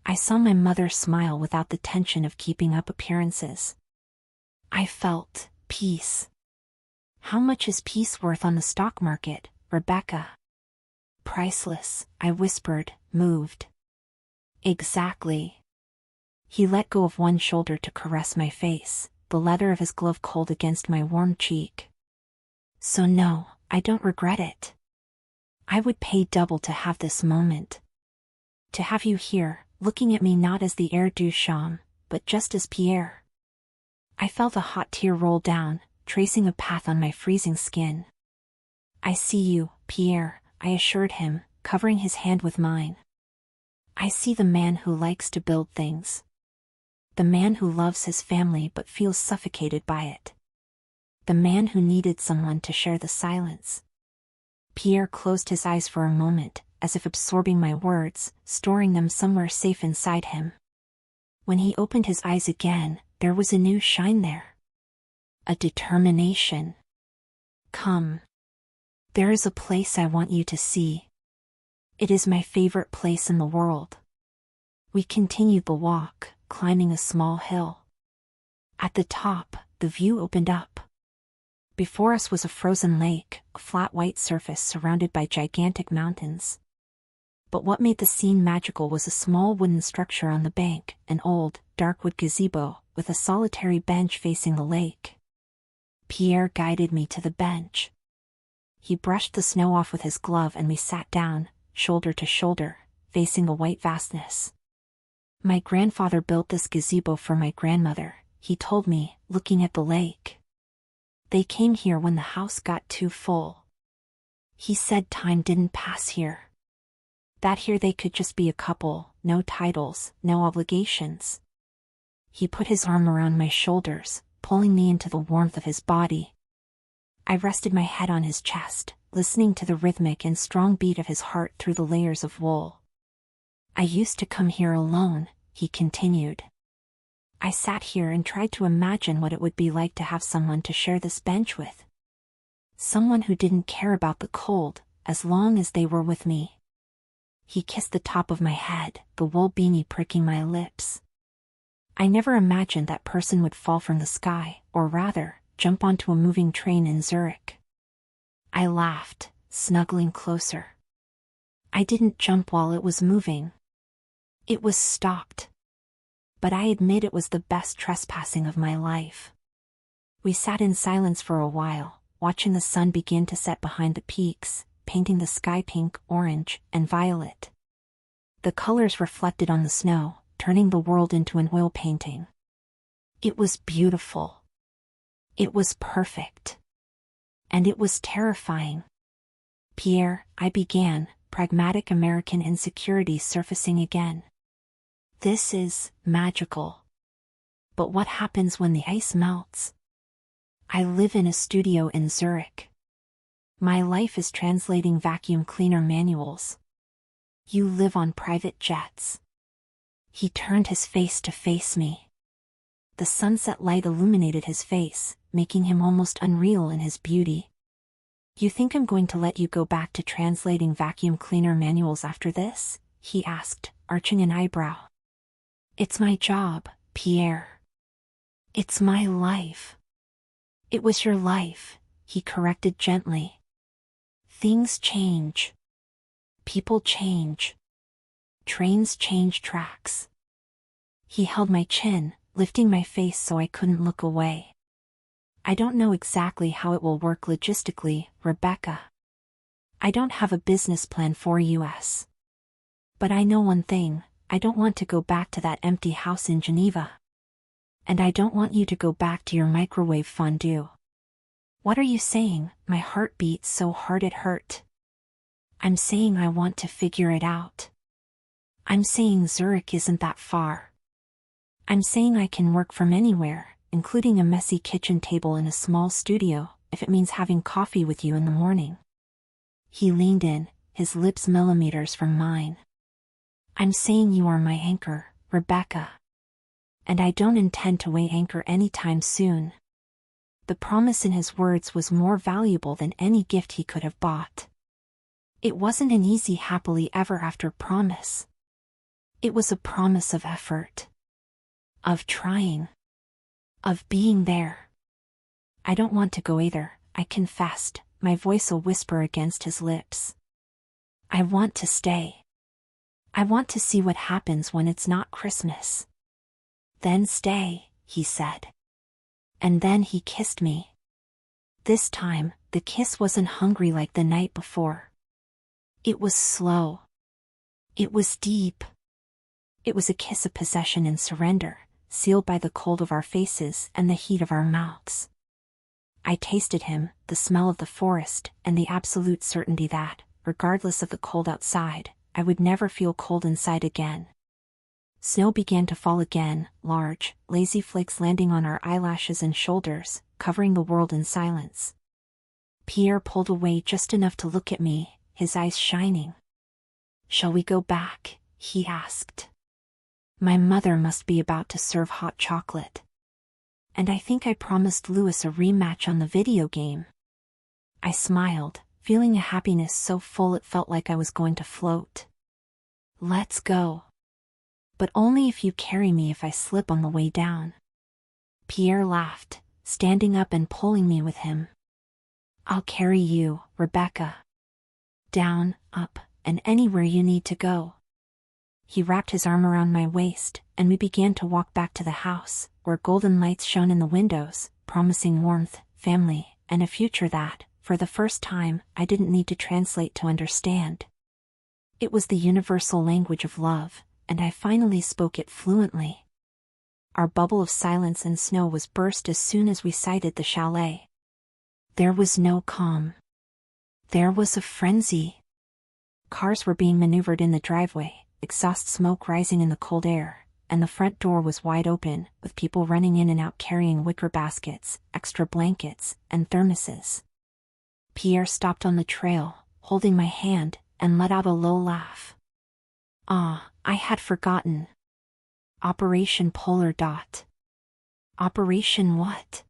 I saw my mother smile without the tension of keeping up appearances. I felt peace. How much is peace worth on the stock market, Rebeca?" "Priceless," I whispered, moved. "Exactly." He let go of one shoulder to caress my face, the leather of his glove cold against my warm cheek. "So no, I don't regret it. I would pay double to have this moment. To have you here, looking at me not as the heir Duchamp, but just as Pierre." I felt a hot tear roll down, tracing a path on my freezing skin. I see you, Pierre, I assured him, covering his hand with mine. I see the man who likes to build things. The man who loves his family but feels suffocated by it. The man who needed someone to share the silence. Pierre closed his eyes for a moment, as if absorbing my words, storing them somewhere safe inside him. When he opened his eyes again, there was a new shine there. A determination. Come. There is a place I want you to see. It is my favorite place in the world. We continued the walk, climbing a small hill. At the top, the view opened up. Before us was a frozen lake, a flat white surface surrounded by gigantic mountains. But what made the scene magical was a small wooden structure on the bank, an old, dark wood gazebo, with a solitary bench facing the lake. Pierre guided me to the bench. He brushed the snow off with his glove and we sat down, shoulder to shoulder, facing a white vastness. My grandfather built this gazebo for my grandmother, he told me, looking at the lake. They came here when the house got too full. He said time didn't pass here. That here they could just be a couple, no titles, no obligations. He put his arm around my shoulders, pulling me into the warmth of his body. I rested my head on his chest, listening to the rhythmic and strong beat of his heart through the layers of wool. I used to come here alone, he continued. I sat here and tried to imagine what it would be like to have someone to share this bench with. Someone who didn't care about the cold, as long as they were with me. He kissed the top of my head, the wool beanie pricking my lips. I never imagined that person would fall from the sky, or rather, jump onto a moving train in Zurich. I laughed, snuggling closer. I didn't jump while it was moving. It was stopped. But I admit it was the best trespassing of my life. We sat in silence for a while, watching the sun begin to set behind the peaks, painting the sky pink, orange, and violet. The colors reflected on the snow, turning the world into an oil painting. It was beautiful. It was perfect. And it was terrifying. Pierre, I began, pragmatic American insecurity surfacing again. This is magical. But what happens when the ice melts? I live in a studio in Zurich. My life is translating vacuum cleaner manuals. You live on private jets. He turned his face to face me. The sunset light illuminated his face, making him almost unreal in his beauty. You think I'm going to let you go back to translating vacuum cleaner manuals after this? He asked, arching an eyebrow. It's my job, Pierre. It's my life. It was your life, he corrected gently. Things change. People change. Trains change tracks. He held my chin, lifting my face so I couldn't look away. I don't know exactly how it will work logistically, Rebeca. I don't have a business plan for US. But I know one thing. I don't want to go back to that empty house in Geneva. And I don't want you to go back to your microwave fondue. What are you saying? My heart beat so hard it hurt. I'm saying I want to figure it out. I'm saying Zurich isn't that far. I'm saying I can work from anywhere, including a messy kitchen table in a small studio, if it means having coffee with you in the morning. He leaned in, his lips millimeters from mine. I'm saying you are my anchor, Rebeca. And I don't intend to weigh anchor anytime soon. The promise in his words was more valuable than any gift he could have bought. It wasn't an easy happily ever after promise. It was a promise of effort. Of trying. Of being there. I don't want to go either, I confessed, my voice a whisper against his lips. I want to stay. I want to see what happens when it's not Christmas. Then stay, he said. And then he kissed me. This time, the kiss wasn't hungry like the night before. It was slow. It was deep. It was a kiss of possession and surrender, sealed by the cold of our faces and the heat of our mouths. I tasted him, the smell of the forest, and the absolute certainty that, regardless of the cold outside, I would never feel cold inside again. Snow began to fall again, large, lazy flakes landing on our eyelashes and shoulders, covering the world in silence. Pierre pulled away just enough to look at me, his eyes shining. "Shall we go back?" he asked. My mother must be about to serve hot chocolate. And I think I promised Louis a rematch on the video game. I smiled, feeling a happiness so full it felt like I was going to float. "Let's go. But only if you carry me if I slip on the way down." Pierre laughed, standing up and pulling me with him. "I'll carry you, Rebeca. Down, up, and anywhere you need to go." He wrapped his arm around my waist, and we began to walk back to the house, where golden lights shone in the windows, promising warmth, family, and a future that, for the first time, I didn't need to translate to understand. It was the universal language of love, and I finally spoke it fluently. Our bubble of silence and snow was burst as soon as we sighted the chalet. There was no calm. There was a frenzy. Cars were being maneuvered in the driveway, exhaust smoke rising in the cold air, and the front door was wide open, with people running in and out carrying wicker baskets, extra blankets, and thermoses. Pierre stopped on the trail, holding my hand, and let out a low laugh. "Ah, I had forgotten. Operation Polar Dot." "Operation what?"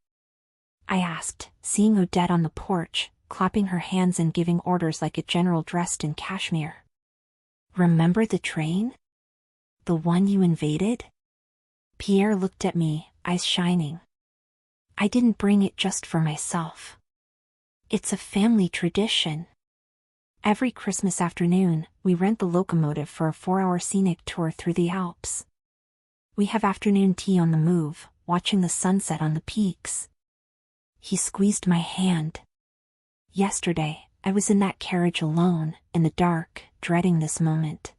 I asked, seeing Odette on the porch, clapping her hands and giving orders like a general dressed in cashmere. "Remember the train? The one you invaded?" Pierre looked at me, eyes shining. "I didn't bring it just for myself. It's a family tradition. Every Christmas afternoon, we rent the locomotive for a 4-hour scenic tour through the Alps. We have afternoon tea on the move, watching the sunset on the peaks." He squeezed my hand. "Yesterday, I was in that carriage alone, in the dark, dreading this moment.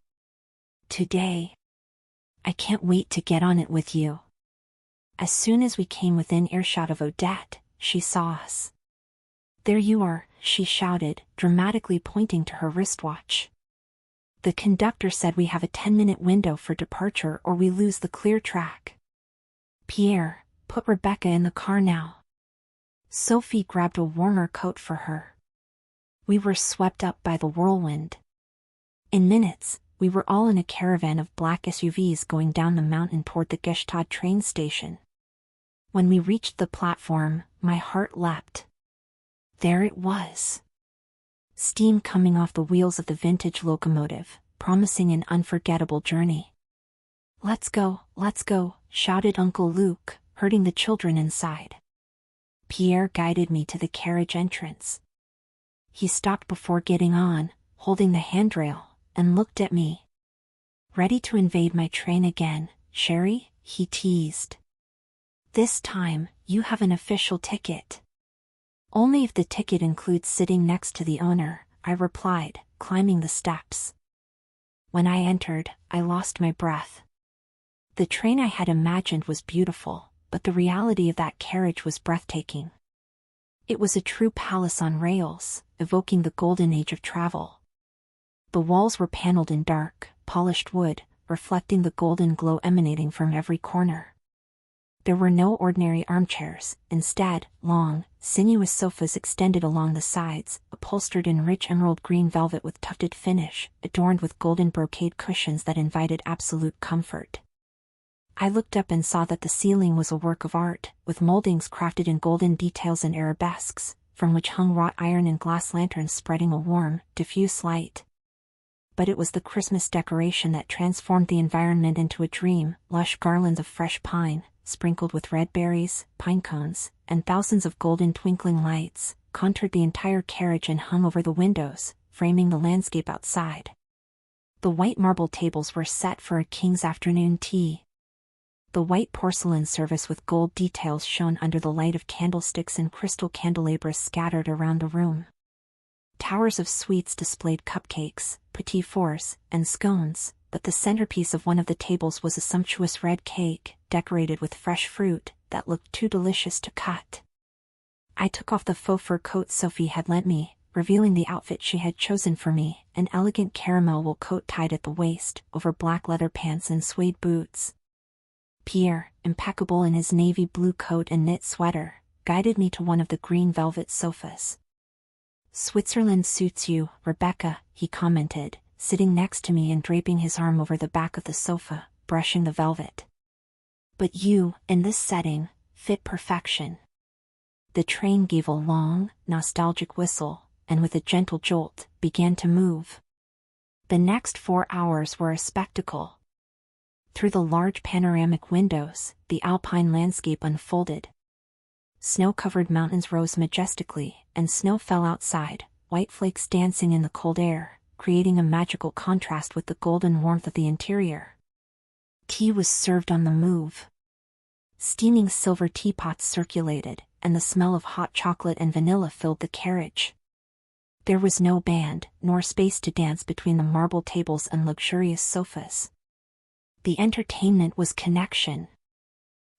Today, I can't wait to get on it with you." As soon as we came within earshot of Odette, she saw us. "There you are," she shouted, dramatically pointing to her wristwatch. "The conductor said we have a 10-minute window for departure or we lose the clear track. Pierre, put Rebeca in the car now." Sophie grabbed a warmer coat for her. We were swept up by the whirlwind. In minutes, we were all in a caravan of black SUVs going down the mountain toward the Gstaad train station. When we reached the platform, my heart leapt. There it was. Steam coming off the wheels of the vintage locomotive, promising an unforgettable journey. Let's go," shouted Uncle Luke, herding the children inside. Pierre guided me to the carriage entrance. He stopped before getting on, holding the handrail, and looked at me. "Ready to invade my train again, Sherry?" he teased. "This time, you have an official ticket." "Only if the ticket includes sitting next to the owner," I replied, climbing the steps. When I entered, I lost my breath. The train I had imagined was beautiful, but the reality of that carriage was breathtaking. It was a true palace on rails, evoking the golden age of travel. The walls were paneled in dark, polished wood, reflecting the golden glow emanating from every corner. There were no ordinary armchairs, instead, long, sinuous sofas extended along the sides, upholstered in rich emerald green velvet with tufted finish, adorned with golden brocade cushions that invited absolute comfort. I looked up and saw that the ceiling was a work of art, with moldings crafted in golden details and arabesques, from which hung wrought iron and glass lanterns spreading a warm, diffuse light. But it was the Christmas decoration that transformed the environment into a dream. Lush garlands of fresh pine, sprinkled with red berries, pine cones, and thousands of golden twinkling lights, contoured the entire carriage and hung over the windows, framing the landscape outside. The white marble tables were set for a king's afternoon tea. The white porcelain service with gold details shone under the light of candlesticks and crystal candelabras scattered around the room. Towers of sweets displayed cupcakes, petit fours, and scones, but the centerpiece of one of the tables was a sumptuous red cake, decorated with fresh fruit, that looked too delicious to cut. I took off the faux fur coat Sophie had lent me, revealing the outfit she had chosen for me, an elegant caramel wool coat tied at the waist, over black leather pants and suede boots. Pierre, impeccable in his navy blue coat and knit sweater, guided me to one of the green velvet sofas. "Switzerland suits you, Rebeca," he commented, sitting next to me and draping his arm over the back of the sofa, brushing the velvet. "But you, in this setting, fit perfection." The train gave a long, nostalgic whistle, and with a gentle jolt, began to move. The next 4 hours were a spectacle. Through the large panoramic windows, the alpine landscape unfolded. Snow-covered mountains rose majestically, and snow fell outside, white flakes dancing in the cold air, creating a magical contrast with the golden warmth of the interior. Tea was served on the move. Steaming silver teapots circulated, and the smell of hot chocolate and vanilla filled the carriage. There was no band, nor space to dance between the marble tables and luxurious sofas. The entertainment was connection.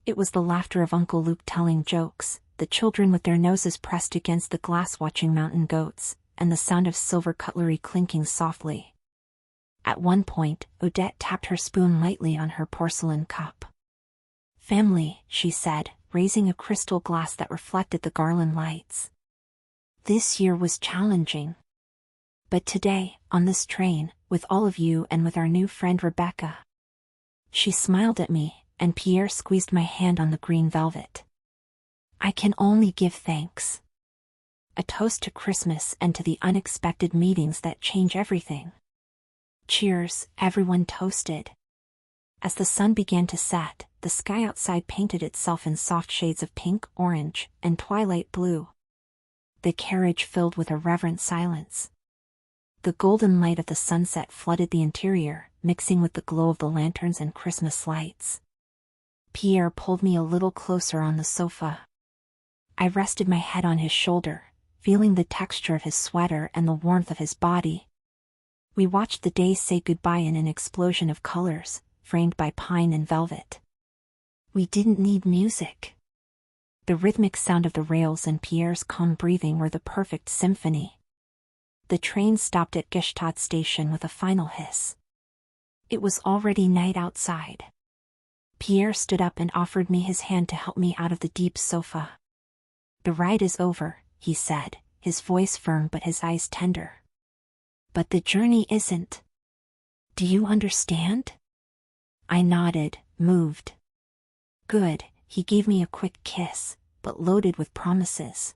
It was the laughter of Uncle Luke telling jokes, the children with their noses pressed against the glass watching mountain goats, and the sound of silver cutlery clinking softly. At one point, Odette tapped her spoon lightly on her porcelain cup. "Family," she said, raising a crystal glass that reflected the garland lights. "This year was challenging. But today, on this train, with all of you and with our new friend Rebeca." She smiled at me, and Pierre squeezed my hand on the green velvet. "I can only give thanks. A toast to Christmas and to the unexpected meetings that change everything." "Cheers," everyone toasted. As the sun began to set, the sky outside painted itself in soft shades of pink, orange, and twilight blue. The carriage filled with a reverent silence. The golden light of the sunset flooded the interior, mixing with the glow of the lanterns and Christmas lights. Pierre pulled me a little closer on the sofa. I rested my head on his shoulder, feeling the texture of his sweater and the warmth of his body. We watched the day say goodbye in an explosion of colors, framed by pine and velvet. We didn't need music. The rhythmic sound of the rails and Pierre's calm breathing were the perfect symphony. The train stopped at Gstaad station with a final hiss. It was already night outside. Pierre stood up and offered me his hand to help me out of the deep sofa. "The ride is over," he said, his voice firm but his eyes tender. "But the journey isn't. Do you understand?" I nodded, moved. "Good," he gave me a quick kiss, but loaded with promises.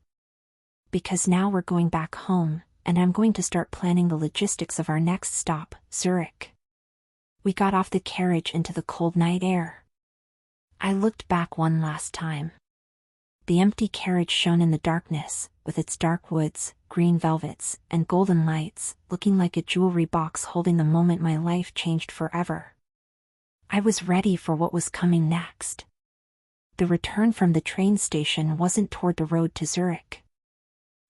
"Because now we're going back home, and I'm going to start planning the logistics of our next stop, Zurich." We got off the carriage into the cold night air. I looked back one last time. The empty carriage shone in the darkness, with its dark woods, green velvets, and golden lights, looking like a jewelry box holding the moment my life changed forever. I was ready for what was coming next. The return from the train station wasn't toward the road to Zurich.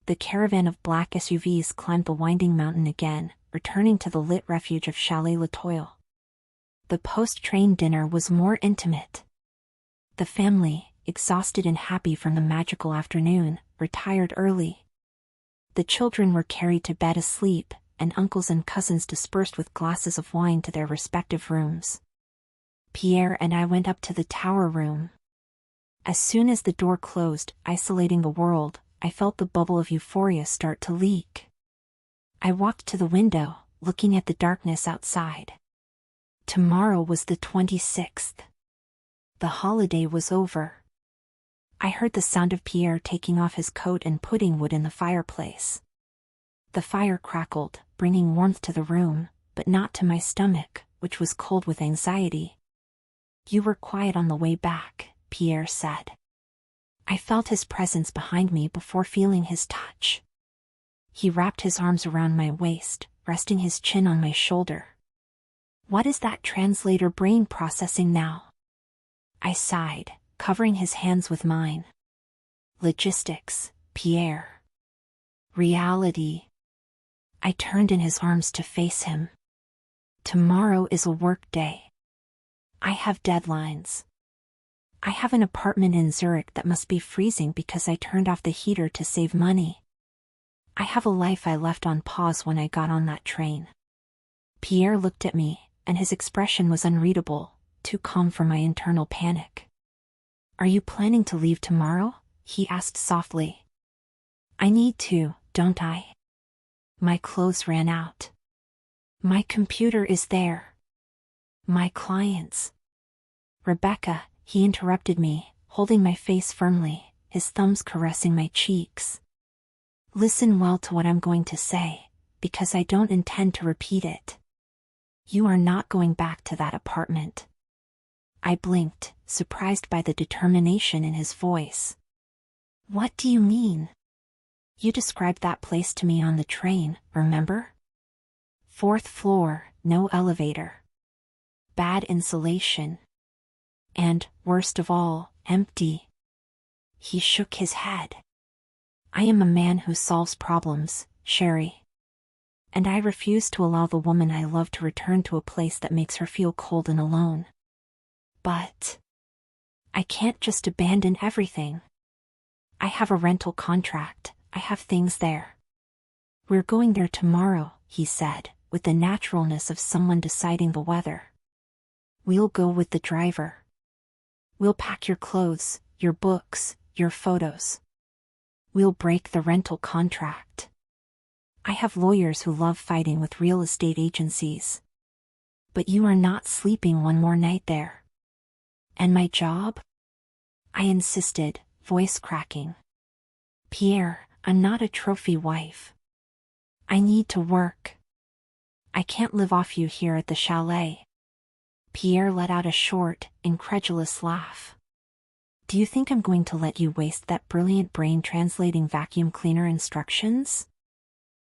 The caravan of black SUVs climbed the winding mountain again, returning to the lit refuge of Chalet La Toile. The post-train dinner was more intimate. The family, exhausted and happy from the magical afternoon, retired early. The children were carried to bed asleep, and uncles and cousins dispersed with glasses of wine to their respective rooms. Pierre and I went up to the tower room. As soon as the door closed, isolating the world, I felt the bubble of euphoria start to leak. I walked to the window, looking at the darkness outside. Tomorrow was the 26th. The holiday was over. I heard the sound of Pierre taking off his coat and putting wood in the fireplace. The fire crackled, bringing warmth to the room, but not to my stomach, which was cold with anxiety. "You were quiet on the way back," Pierre said. I felt his presence behind me before feeling his touch. He wrapped his arms around my waist, resting his chin on my shoulder. "What is that translator brain processing now?" I sighed, covering his hands with mine. "Logistics, Pierre. Reality. I turned in his arms to face him. Tomorrow is a work day. I have deadlines. I have an apartment in Zurich that must be freezing because I turned off the heater to save money. I have a life I left on pause when I got on that train. Pierre looked at me, and his expression was unreadable, too calm for my internal panic. Are you planning to leave tomorrow? He asked softly. I need to, don't I? My clothes ran out. My computer is there. My clients. Rebeca, he interrupted me, holding my face firmly, his thumbs caressing my cheeks. Listen well to what I'm going to say, because I don't intend to repeat it. You are not going back to that apartment. I blinked, surprised by the determination in his voice. What do you mean? You described that place to me on the train, remember? 4th floor, no elevator. Bad insulation. And, worst of all, empty. He shook his head. I am a man who solves problems, Sherry. And I refuse to allow the woman I love to return to a place that makes her feel cold and alone. But I can't just abandon everything. I have a rental contract, I have things there. We're going there tomorrow, he said, with the naturalness of someone deciding the weather. We'll go with the driver. We'll pack your clothes, your books, your photos. We'll break the rental contract. I have lawyers who love fighting with real estate agencies. But you are not sleeping one more night there. And my job? I insisted, voice cracking. Pierre, I'm not a trophy wife. I need to work. I can't live off you here at the chalet. Pierre let out a short, incredulous laugh. Do you think I'm going to let you waste that brilliant brain translating vacuum cleaner instructions?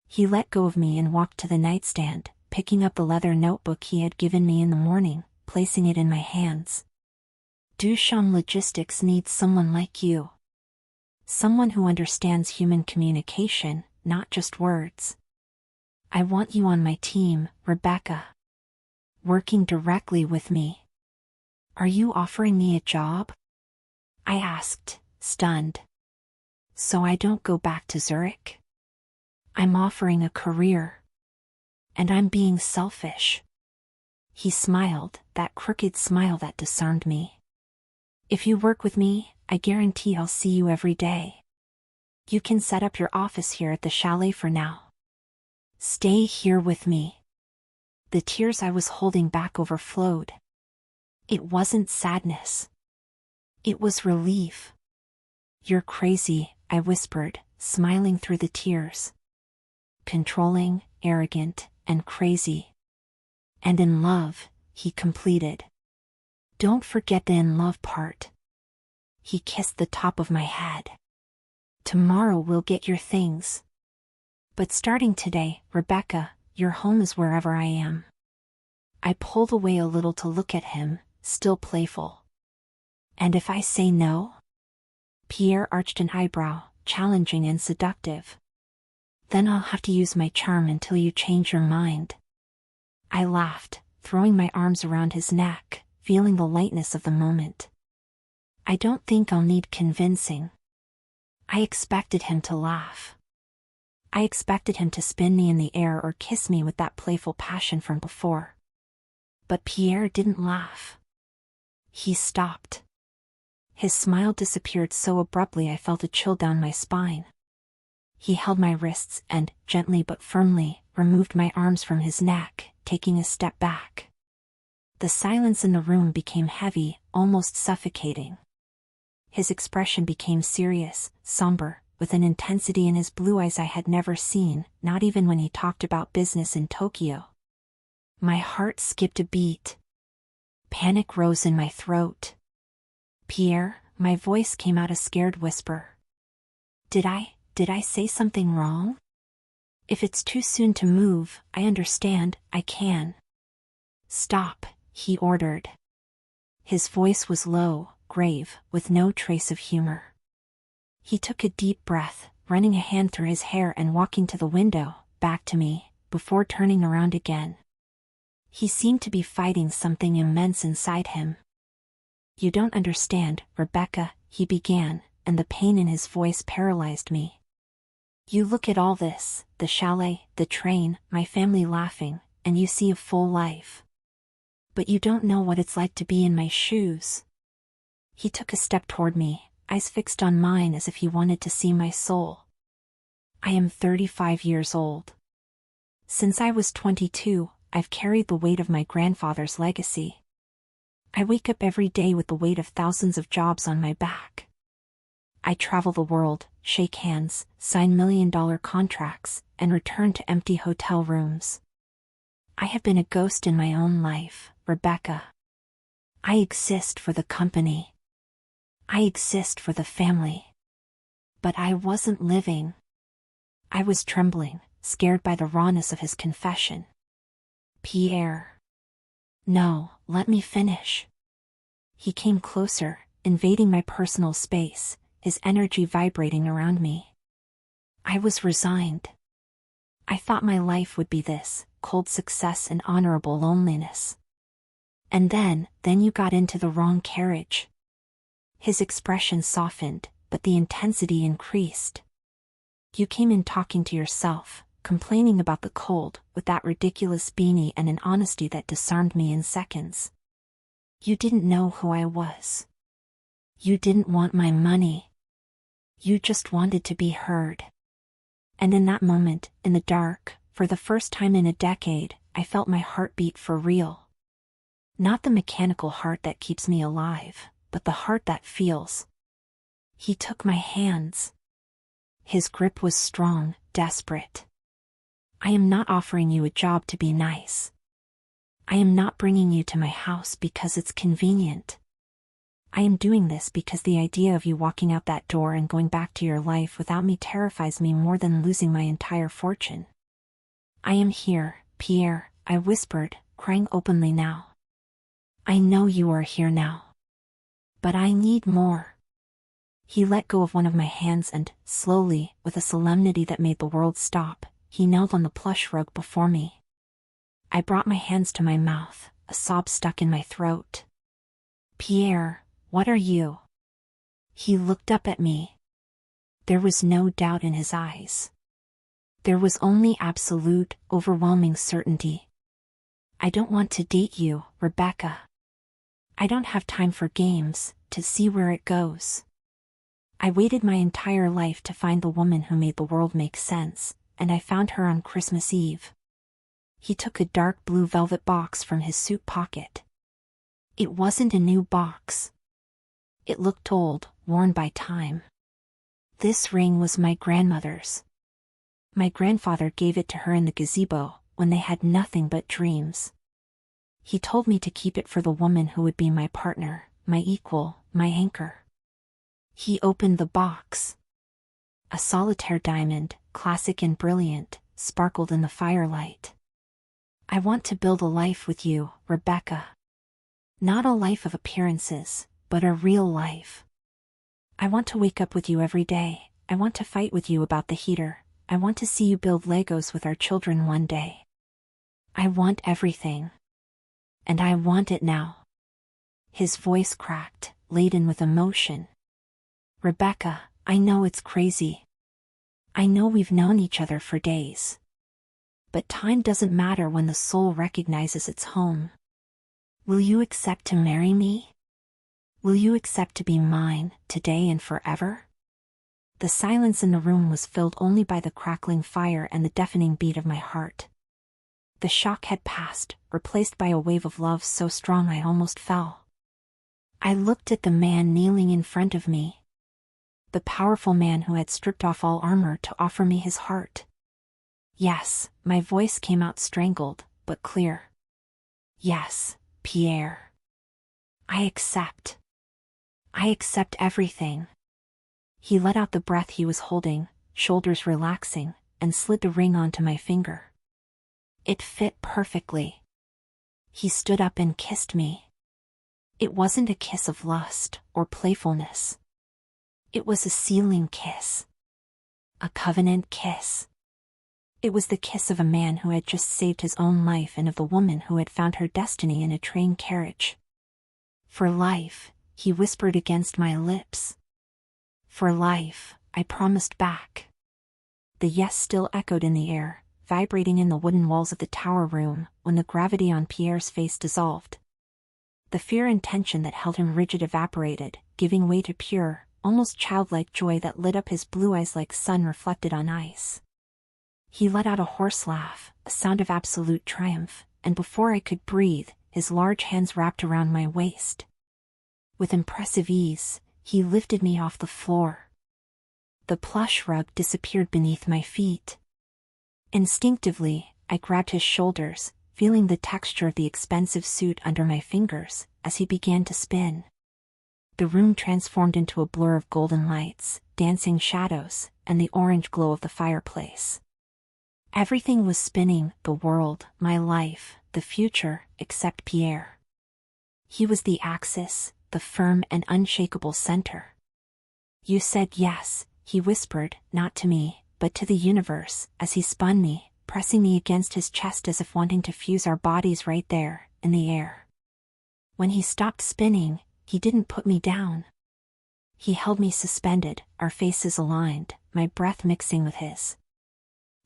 He let go of me and walked to the nightstand, picking up the leather notebook he had given me in the morning, placing it in my hands. Duchamp Logistics needs someone like you. Someone who understands human communication, not just words. I want you on my team, Rebeca. Working directly with me. Are you offering me a job? I asked, stunned. So I don't go back to Zurich? I'm offering a career. And I'm being selfish. He smiled, that crooked smile that disarmed me. If you work with me, I guarantee I'll see you every day. You can set up your office here at the chalet for now. Stay here with me. The tears I was holding back overflowed. It wasn't sadness. It was relief. You're crazy, I whispered, smiling through the tears. Controlling, arrogant, and crazy. And in love, he completed. Don't forget the in love part. He kissed the top of my head. Tomorrow we'll get your things. But starting today, Rebeca, your home is wherever I am. I pulled away a little to look at him, still playful. And if I say no? Pierre arched an eyebrow, challenging and seductive. Then I'll have to use my charm until you change your mind. I laughed, throwing my arms around his neck, feeling the lightness of the moment. I don't think I'll need convincing. I expected him to laugh. I expected him to spin me in the air or kiss me with that playful passion from before. But Pierre didn't laugh. He stopped. His smile disappeared so abruptly I felt a chill down my spine. He held my wrists and, gently but firmly, removed my arms from his neck, taking a step back. The silence in the room became heavy, almost suffocating. His expression became serious, somber, with an intensity in his blue eyes I had never seen, not even when he talked about business in Tokyo. My heart skipped a beat. Panic rose in my throat. Pierre, my voice came out a scared whisper. Did I say something wrong? If it's too soon to move, I understand, I can. Stop, he ordered. His voice was low, grave, with no trace of humor. He took a deep breath, running a hand through his hair and walking to the window, back to me, before turning around again. He seemed to be fighting something immense inside him. "You don't understand, Rebecca," he began, and the pain in his voice paralyzed me. "You look at all this, the chalet, the train, my family laughing, and you see a full life. But you don't know what it's like to be in my shoes." He took a step toward me, eyes fixed on mine as if he wanted to see my soul. "I am 35 years old. Since I was 22, I've carried the weight of my grandfather's legacy. I wake up every day with the weight of thousands of jobs on my back. I travel the world, shake hands, sign million-dollar contracts, and return to empty hotel rooms. I have been a ghost in my own life, Rebecca. I exist for the company. I exist for the family. But I wasn't living." I was trembling, scared by the rawness of his confession. "Pierre." "No, let me finish." He came closer, invading my personal space, his energy vibrating around me. I was resigned. I thought my life would be this, cold success and honorable loneliness. "And then you got into the wrong carriage." His expression softened, but the intensity increased. "You came in talking to yourself, complaining about the cold, with that ridiculous beanie and an honesty that disarmed me in seconds. You didn't know who I was. You didn't want my money. You just wanted to be heard." And in that moment, in the dark, for the first time in a decade, I felt my heart beat for real. Not the mechanical heart that keeps me alive, but the heart that feels. He took my hands. His grip was strong, desperate. "I am not offering you a job to be nice. I am not bringing you to my house because it's convenient. I am doing this because the idea of you walking out that door and going back to your life without me terrifies me more than losing my entire fortune. I am here, Pierre," I whispered, crying openly now. "I know you are here now. But I need more." He let go of one of my hands and, slowly, with a solemnity that made the world stop, he knelt on the plush rug before me. I brought my hands to my mouth, a sob stuck in my throat. "Pierre, what are you?" He looked up at me. There was no doubt in his eyes. There was only absolute, overwhelming certainty. "I don't want to date you, Rebecca. I don't have time for games, to see where it goes. I waited my entire life to find the woman who made the world make sense, and I found her on Christmas Eve." He took a dark blue velvet box from his suit pocket. It wasn't a new box. It looked old, worn by time. This ring was my grandmother's. My grandfather gave it to her in the gazebo, when they had nothing but dreams. He told me to keep it for the woman who would be my partner, my equal, my anchor. He opened the box. A solitaire diamond, classic and brilliant, sparkled in the firelight. "I want to build a life with you, Rebecca. Not a life of appearances, but a real life. I want to wake up with you every day. I want to fight with you about the heater. I want to see you build Legos with our children one day. I want everything. And I want it now." His voice cracked, laden with emotion. "Rebecca, I know it's crazy. I know we've known each other for days. But time doesn't matter when the soul recognizes its home. Will you accept to marry me? Will you accept to be mine, today and forever?" The silence in the room was filled only by the crackling fire and the deafening beat of my heart. The shock had passed, replaced by a wave of love so strong I almost fell. I looked at the man kneeling in front of me. The powerful man who had stripped off all armor to offer me his heart. Yes, my voice came out strangled, but clear. "Yes, Pierre. I accept. I accept everything." He let out the breath he was holding, shoulders relaxing, and slid the ring onto my finger. It fit perfectly. He stood up and kissed me. It wasn't a kiss of lust or playfulness. It was a sealing kiss. A covenant kiss. It was the kiss of a man who had just saved his own life and of the woman who had found her destiny in a train carriage. For life, he whispered against my lips. For life, I promised back. The yes still echoed in the air, vibrating in the wooden walls of the tower room, when the gravity on Pierre's face dissolved. The fear and tension that held him rigid evaporated, giving way to pure, almost childlike joy that lit up his blue eyes like sun reflected on ice. He let out a hoarse laugh, a sound of absolute triumph, and before I could breathe, his large hands wrapped around my waist. With impressive ease, he lifted me off the floor. The plush rug disappeared beneath my feet. Instinctively, I grabbed his shoulders, feeling the texture of the expensive suit under my fingers, as he began to spin. The room transformed into a blur of golden lights, dancing shadows, and the orange glow of the fireplace. Everything was spinning, the world, my life, the future, except Pierre. He was the axis, the firm and unshakable center. You said yes, he whispered, not to me, but to the universe, as he spun me, pressing me against his chest as if wanting to fuse our bodies right there, in the air. When he stopped spinning, he didn't put me down. He held me suspended, our faces aligned, my breath mixing with his.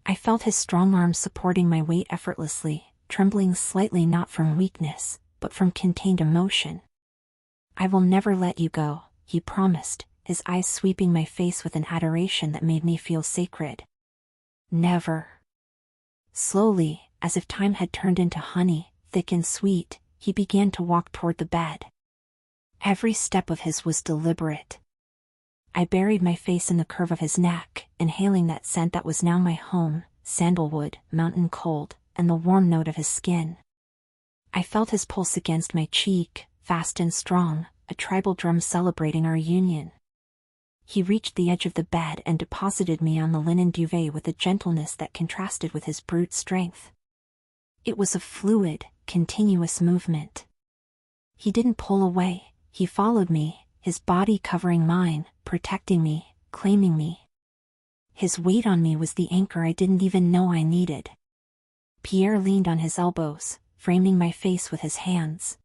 I felt his strong arms supporting my weight effortlessly, trembling slightly not from weakness, but from contained emotion. I will never let you go, he promised, his eyes sweeping my face with an adoration that made me feel sacred. Never. Slowly, as if time had turned into honey, thick and sweet, he began to walk toward the bed. Every step of his was deliberate. I buried my face in the curve of his neck, inhaling that scent that was now my home, sandalwood, mountain cold, and the warm note of his skin. I felt his pulse against my cheek, fast and strong, a tribal drum celebrating our union. He reached the edge of the bed and deposited me on the linen duvet with a gentleness that contrasted with his brute strength. It was a fluid, continuous movement. He didn't pull away, he followed me, his body covering mine, protecting me, claiming me. His weight on me was the anchor I didn't even know I needed. Pierre leaned on his elbows, framing my face with his hands.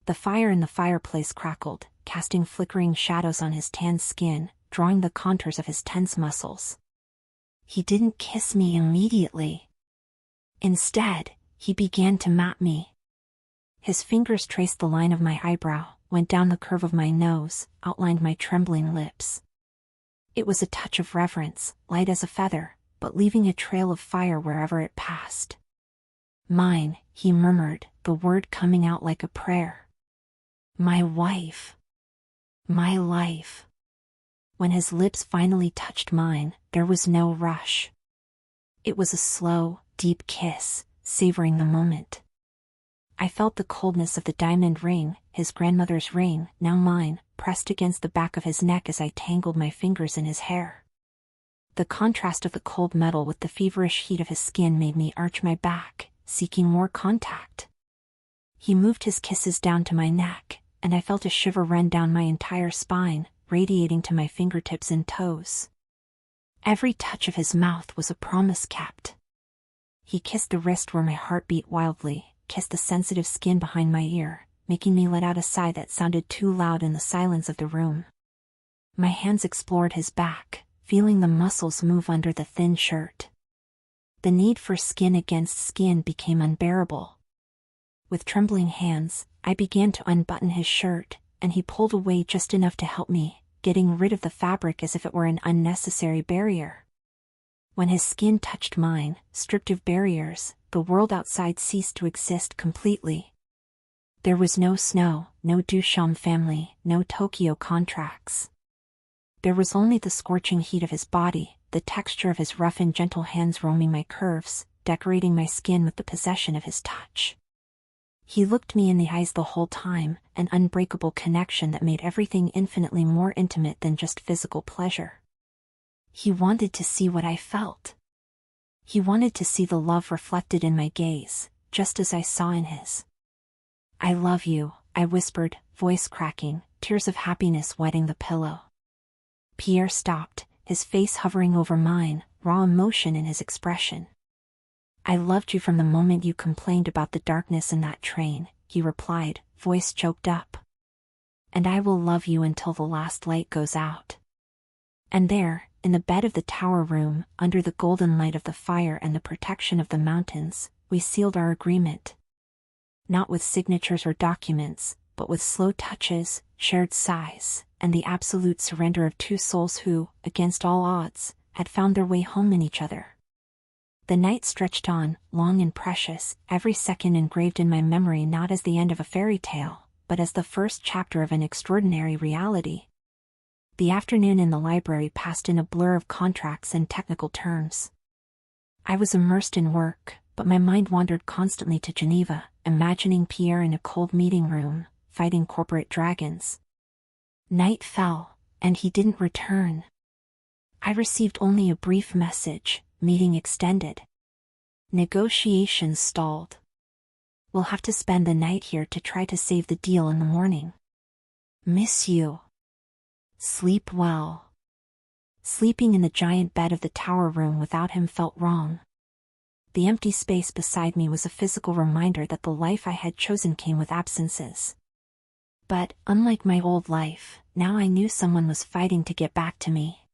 The fire in the fireplace crackled, casting flickering shadows on his tanned skin, drawing the contours of his tense muscles. He didn't kiss me immediately. Instead, he began to map me. His fingers traced the line of my eyebrow, went down the curve of my nose, outlined my trembling lips. It was a touch of reverence, light as a feather, but leaving a trail of fire wherever it passed. Mine, he murmured, the word coming out like a prayer. My wife. My life. When his lips finally touched mine, there was no rush. It was a slow, deep kiss, savoring the moment. I felt the coldness of the diamond ring, his grandmother's ring, now mine, pressed against the back of his neck as I tangled my fingers in his hair. The contrast of the cold metal with the feverish heat of his skin made me arch my back, seeking more contact. He moved his kisses down to my neck, and I felt a shiver run down my entire spine, radiating to my fingertips and toes. Every touch of his mouth was a promise kept. He kissed the wrist where my heart beat wildly, kissed the sensitive skin behind my ear, making me let out a sigh that sounded too loud in the silence of the room. My hands explored his back, feeling the muscles move under the thin shirt. The need for skin against skin became unbearable. With trembling hands, I began to unbutton his shirt, and he pulled away just enough to help me, getting rid of the fabric as if it were an unnecessary barrier. When his skin touched mine, stripped of barriers, the world outside ceased to exist completely. There was no snow, no Duchamp family, no Tokyo contracts. There was only the scorching heat of his body, the texture of his rough and gentle hands roaming my curves, decorating my skin with the possession of his touch. He looked me in the eyes the whole time, an unbreakable connection that made everything infinitely more intimate than just physical pleasure. He wanted to see what I felt. He wanted to see the love reflected in my gaze, just as I saw in his. I love you, I whispered, voice cracking, tears of happiness wetting the pillow. Pierre stopped, his face hovering over mine, raw emotion in his expression. "I loved you from the moment you complained about the darkness in that train," he replied, voice choked up. "And I will love you until the last light goes out." And there, in the bed of the tower room, under the golden light of the fire and the protection of the mountains, we sealed our agreement. Not with signatures or documents, but with slow touches, shared sighs, and the absolute surrender of two souls who, against all odds, had found their way home in each other. The night stretched on, long and precious, every second engraved in my memory not as the end of a fairy tale, but as the first chapter of an extraordinary reality. The afternoon in the library passed in a blur of contracts and technical terms. I was immersed in work, but my mind wandered constantly to Geneva, imagining Pierre in a cold meeting room, fighting corporate dragons. Night fell, and he didn't return. I received only a brief message: meeting extended. Negotiations stalled. We'll have to spend the night here to try to save the deal in the morning. Miss you. Sleep well. Sleeping in the giant bed of the tower room without him felt wrong. The empty space beside me was a physical reminder that the life I had chosen came with absences. But, unlike my old life, now I knew someone was fighting to get back to me.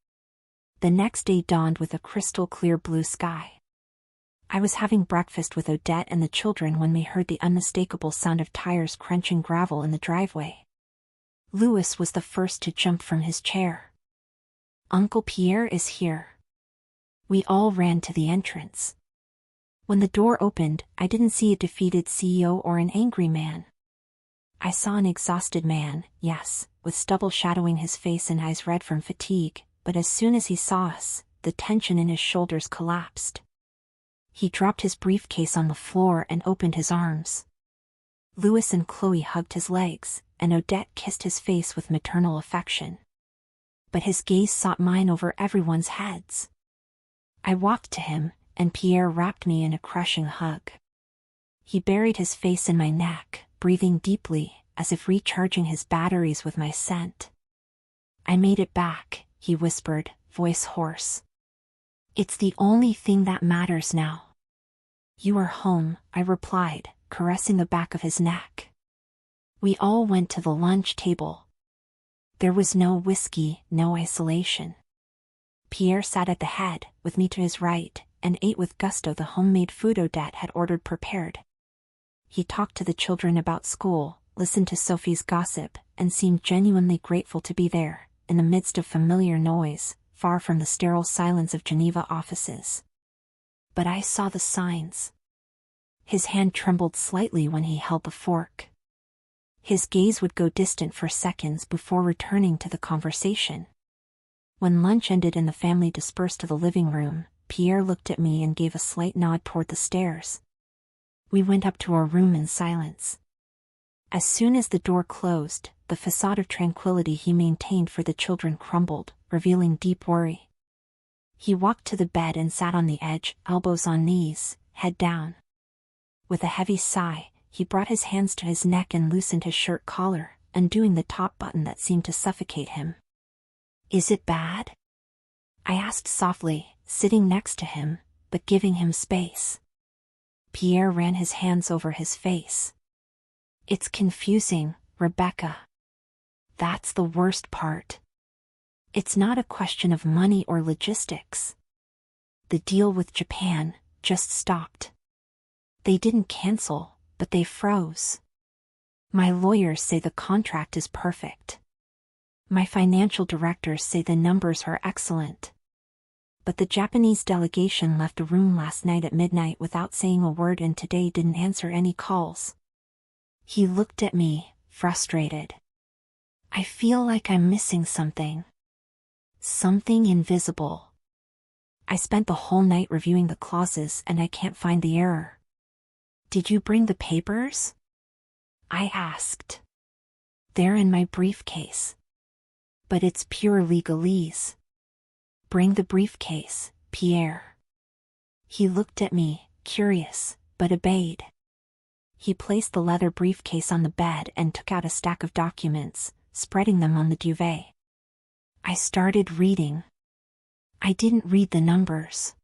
The next day dawned with a crystal-clear blue sky. I was having breakfast with Odette and the children when we heard the unmistakable sound of tires crunching gravel in the driveway. Louis was the first to jump from his chair. "Uncle Pierre is here." We all ran to the entrance. When the door opened, I didn't see a defeated CEO or an angry man. I saw an exhausted man, yes, with stubble shadowing his face and eyes red from fatigue, but as soon as he saw us, the tension in his shoulders collapsed. He dropped his briefcase on the floor and opened his arms. Louis and Chloe hugged his legs, and Odette kissed his face with maternal affection. But his gaze sought mine over everyone's heads. I walked to him, and Pierre wrapped me in a crushing hug. He buried his face in my neck, breathing deeply, as if recharging his batteries with my scent. "I made it back," he whispered, voice hoarse. "It's the only thing that matters now." "You are home," I replied, caressing the back of his neck. We all went to the lunch table. There was no whiskey, no isolation. Pierre sat at the head, with me to his right, and ate with gusto the homemade food Odette had ordered prepared. He talked to the children about school, listened to Sophie's gossip, and seemed genuinely grateful to be there, in the midst of familiar noise, far from the sterile silence of Geneva offices. But I saw the signs. His hand trembled slightly when he held the fork. His gaze would go distant for seconds before returning to the conversation. When lunch ended and the family dispersed to the living room, Pierre looked at me and gave a slight nod toward the stairs. We went up to our room in silence. As soon as the door closed, the facade of tranquility he maintained for the children crumbled, revealing deep worry. He walked to the bed and sat on the edge, elbows on knees, head down. With a heavy sigh, he brought his hands to his neck and loosened his shirt collar, undoing the top button that seemed to suffocate him. "Is it bad?" I asked softly, sitting next to him, but giving him space. Pierre ran his hands over his face. "It's confusing, Rebeca. That's the worst part. It's not a question of money or logistics. The deal with Japan just stopped. They didn't cancel, but they froze. My lawyers say the contract is perfect. My financial directors say the numbers are excellent. But the Japanese delegation left the room last night at midnight without saying a word and today didn't answer any calls." He looked at me, frustrated. "I feel like I'm missing something. Something invisible. I spent the whole night reviewing the clauses and I can't find the error." "Did you bring the papers?" I asked. "They're in my briefcase." "But it's pure legalese." "Bring the briefcase, Pierre." He looked at me, curious, but obeyed. He placed the leather briefcase on the bed and took out a stack of documents, spreading them on the duvet. I started reading. I didn't read the numbers.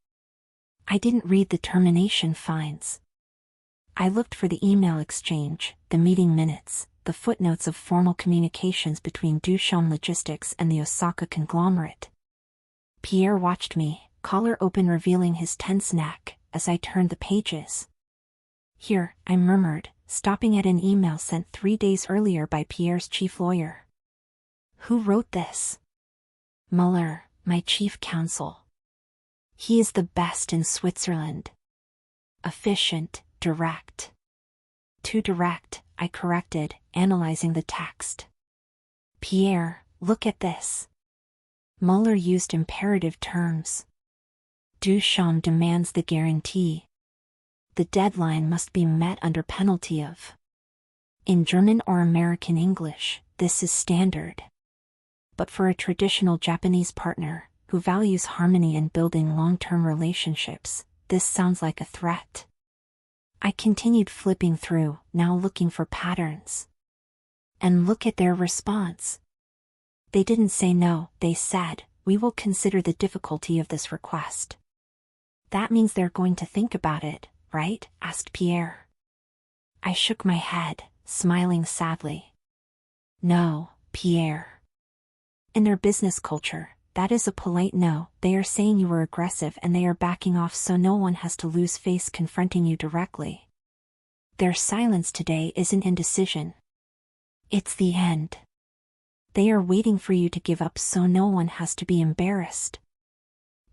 I didn't read the termination fines. I looked for the email exchange, the meeting minutes, the footnotes of formal communications between Duchamp Logistics and the Osaka conglomerate. Pierre watched me, collar open, revealing his tense neck, as I turned the pages. Here, I murmured, stopping at an email sent 3 days earlier by Pierre's chief lawyer. Who wrote this? Muller, my chief counsel. He is the best in Switzerland. Efficient, direct. Too direct, I corrected, analyzing the text. Pierre, look at this. Muller used imperative terms. Duchamp demands the guarantee. The deadline must be met under penalty of. In German or American English, this is standard. But for a traditional Japanese partner, who values harmony and building long-term relationships, this sounds like a threat. I continued flipping through, now looking for patterns. And look at their response. They didn't say no, they said, we will consider the difficulty of this request. That means they're going to think about it, right? Asked Pierre. I shook my head, smiling sadly. No, Pierre. In their business culture, that is a polite no. They are saying you were aggressive and they are backing off so no one has to lose face confronting you directly. Their silence today isn't indecision. It's the end. They are waiting for you to give up so no one has to be embarrassed.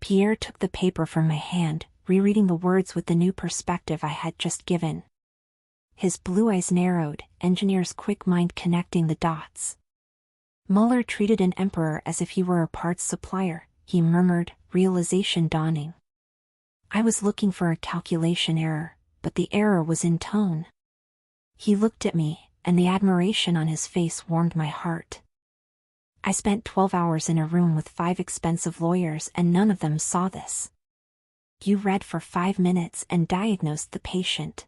Pierre took the paper from my hand, rereading the words with the new perspective I had just given. His blue eyes narrowed, engineer's quick mind connecting the dots. Muller treated an emperor as if he were a parts supplier, he murmured, realization dawning. I was looking for a calculation error, but the error was in tone. He looked at me, and the admiration on his face warmed my heart. I spent 12 hours in a room with 5 expensive lawyers and none of them saw this. You read for 5 minutes and diagnosed the patient.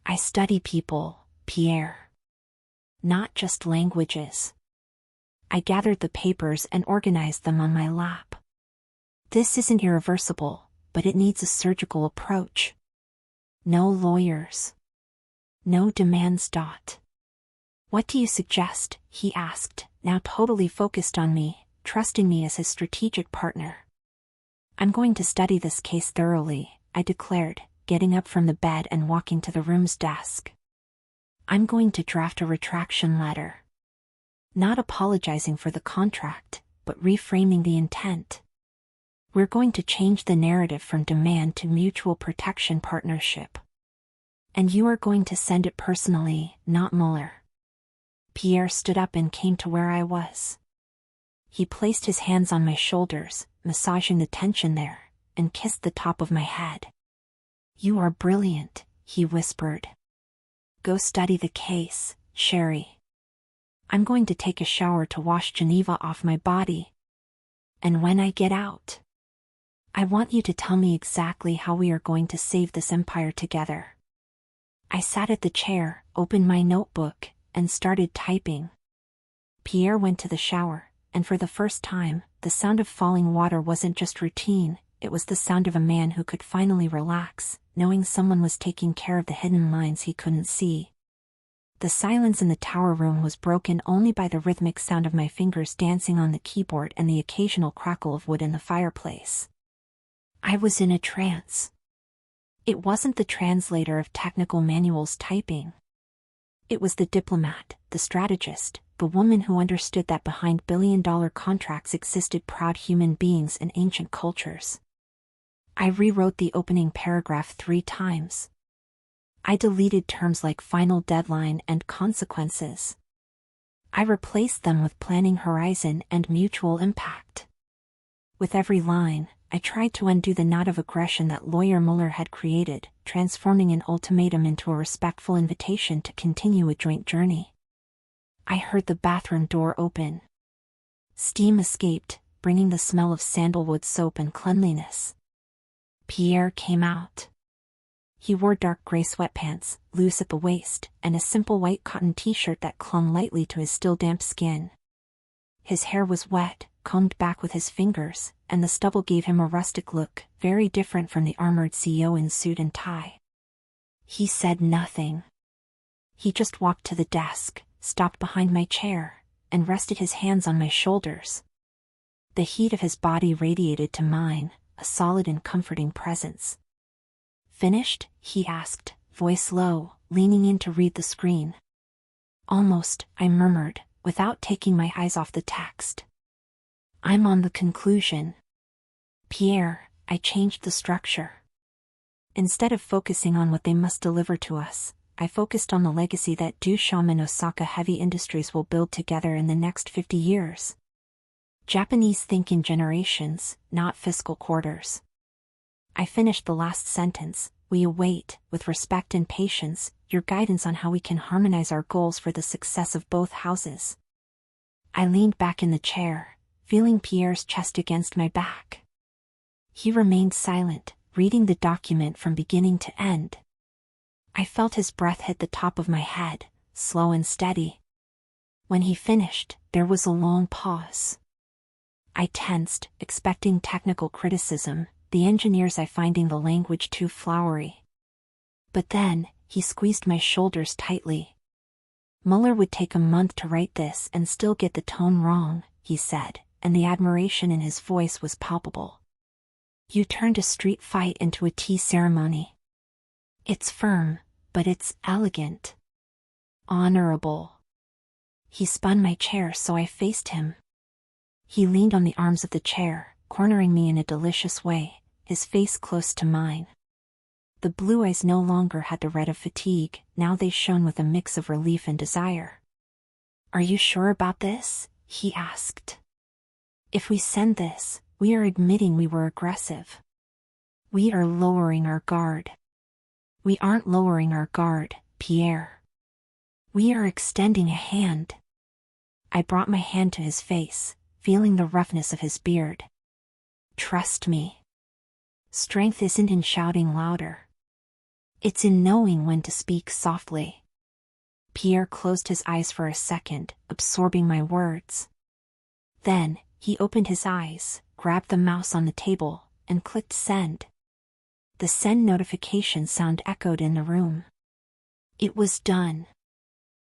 I study people, Pierre. Not just languages. I gathered the papers and organized them on my lap. This isn't irreversible, but it needs a surgical approach. No lawyers. No demands. What do you suggest? He asked, now totally focused on me, trusting me as his strategic partner. I'm going to study this case thoroughly, I declared, getting up from the bed and walking to the room's desk. I'm going to draft a retraction letter. Not apologizing for the contract, but reframing the intent. We're going to change the narrative from demand to mutual protection partnership. And you are going to send it personally, not Muller. Pierre stood up and came to where I was. He placed his hands on my shoulders, massaging the tension there, and kissed the top of my head. You are brilliant, he whispered. Go study the case, Sherry. I'm going to take a shower to wash Geneva off my body. And when I get out, I want you to tell me exactly how we are going to save this empire together. I sat at the chair, opened my notebook, and started typing. Pierre went to the shower, and for the first time, the sound of falling water wasn't just routine, it was the sound of a man who could finally relax, knowing someone was taking care of the hidden lines he couldn't see. The silence in the tower room was broken only by the rhythmic sound of my fingers dancing on the keyboard and the occasional crackle of wood in the fireplace. I was in a trance. It wasn't the translator of technical manuals typing. It was the diplomat, the strategist, the woman who understood that behind billion-dollar contracts existed proud human beings in ancient cultures. I rewrote the opening paragraph 3 times. I deleted terms like final deadline and consequences. I replaced them with planning horizon and mutual impact. With every line, I tried to undo the knot of aggression that lawyer Muller had created, transforming an ultimatum into a respectful invitation to continue a joint journey. I heard the bathroom door open. Steam escaped, bringing the smell of sandalwood soap and cleanliness. Pierre came out. He wore dark gray sweatpants, loose at the waist, and a simple white cotton t-shirt that clung lightly to his still damp skin. His hair was wet, combed back with his fingers, and the stubble gave him a rustic look, very different from the armored CEO in suit and tie. He said nothing. He just walked to the desk, stopped behind my chair, and rested his hands on my shoulders. The heat of his body radiated to mine, a solid and comforting presence. "Finished?" he asked, voice low, leaning in to read the screen. "Almost," I murmured, without taking my eyes off the text. "I'm on the conclusion." "Pierre," I changed the structure. Instead of focusing on what they must deliver to us, I focused on the legacy that Duchamp and Osaka Heavy Industries will build together in the next 50 years. Japanese think in generations, not fiscal quarters. I finished the last sentence. "We await, with respect and patience, your guidance on how we can harmonize our goals for the success of both houses." I leaned back in the chair, feeling Pierre's chest against my back. He remained silent, reading the document from beginning to end. I felt his breath hit the top of my head, slow and steady. When he finished, there was a long pause. I tensed, expecting technical criticism, the engineers finding the language too flowery. But then, he squeezed my shoulders tightly. "Muller would take a month to write this and still get the tone wrong," he said, and the admiration in his voice was palpable. "You turned a street fight into a tea ceremony. It's firm, but it's elegant. Honorable." He spun my chair so I faced him. He leaned on the arms of the chair, cornering me in a delicious way, his face close to mine. The blue eyes no longer had the red of fatigue, now they shone with a mix of relief and desire. "Are you sure about this?" he asked. "If we send this, we are admitting we were aggressive. We are lowering our guard." "We aren't lowering our guard, Pierre. We are extending a hand." I brought my hand to his face, feeling the roughness of his beard. "Trust me. Strength isn't in shouting louder. It's in knowing when to speak softly." Pierre closed his eyes for a second, absorbing my words. Then, he opened his eyes, grabbed the mouse on the table, and clicked send. The send notification sound echoed in the room. It was done.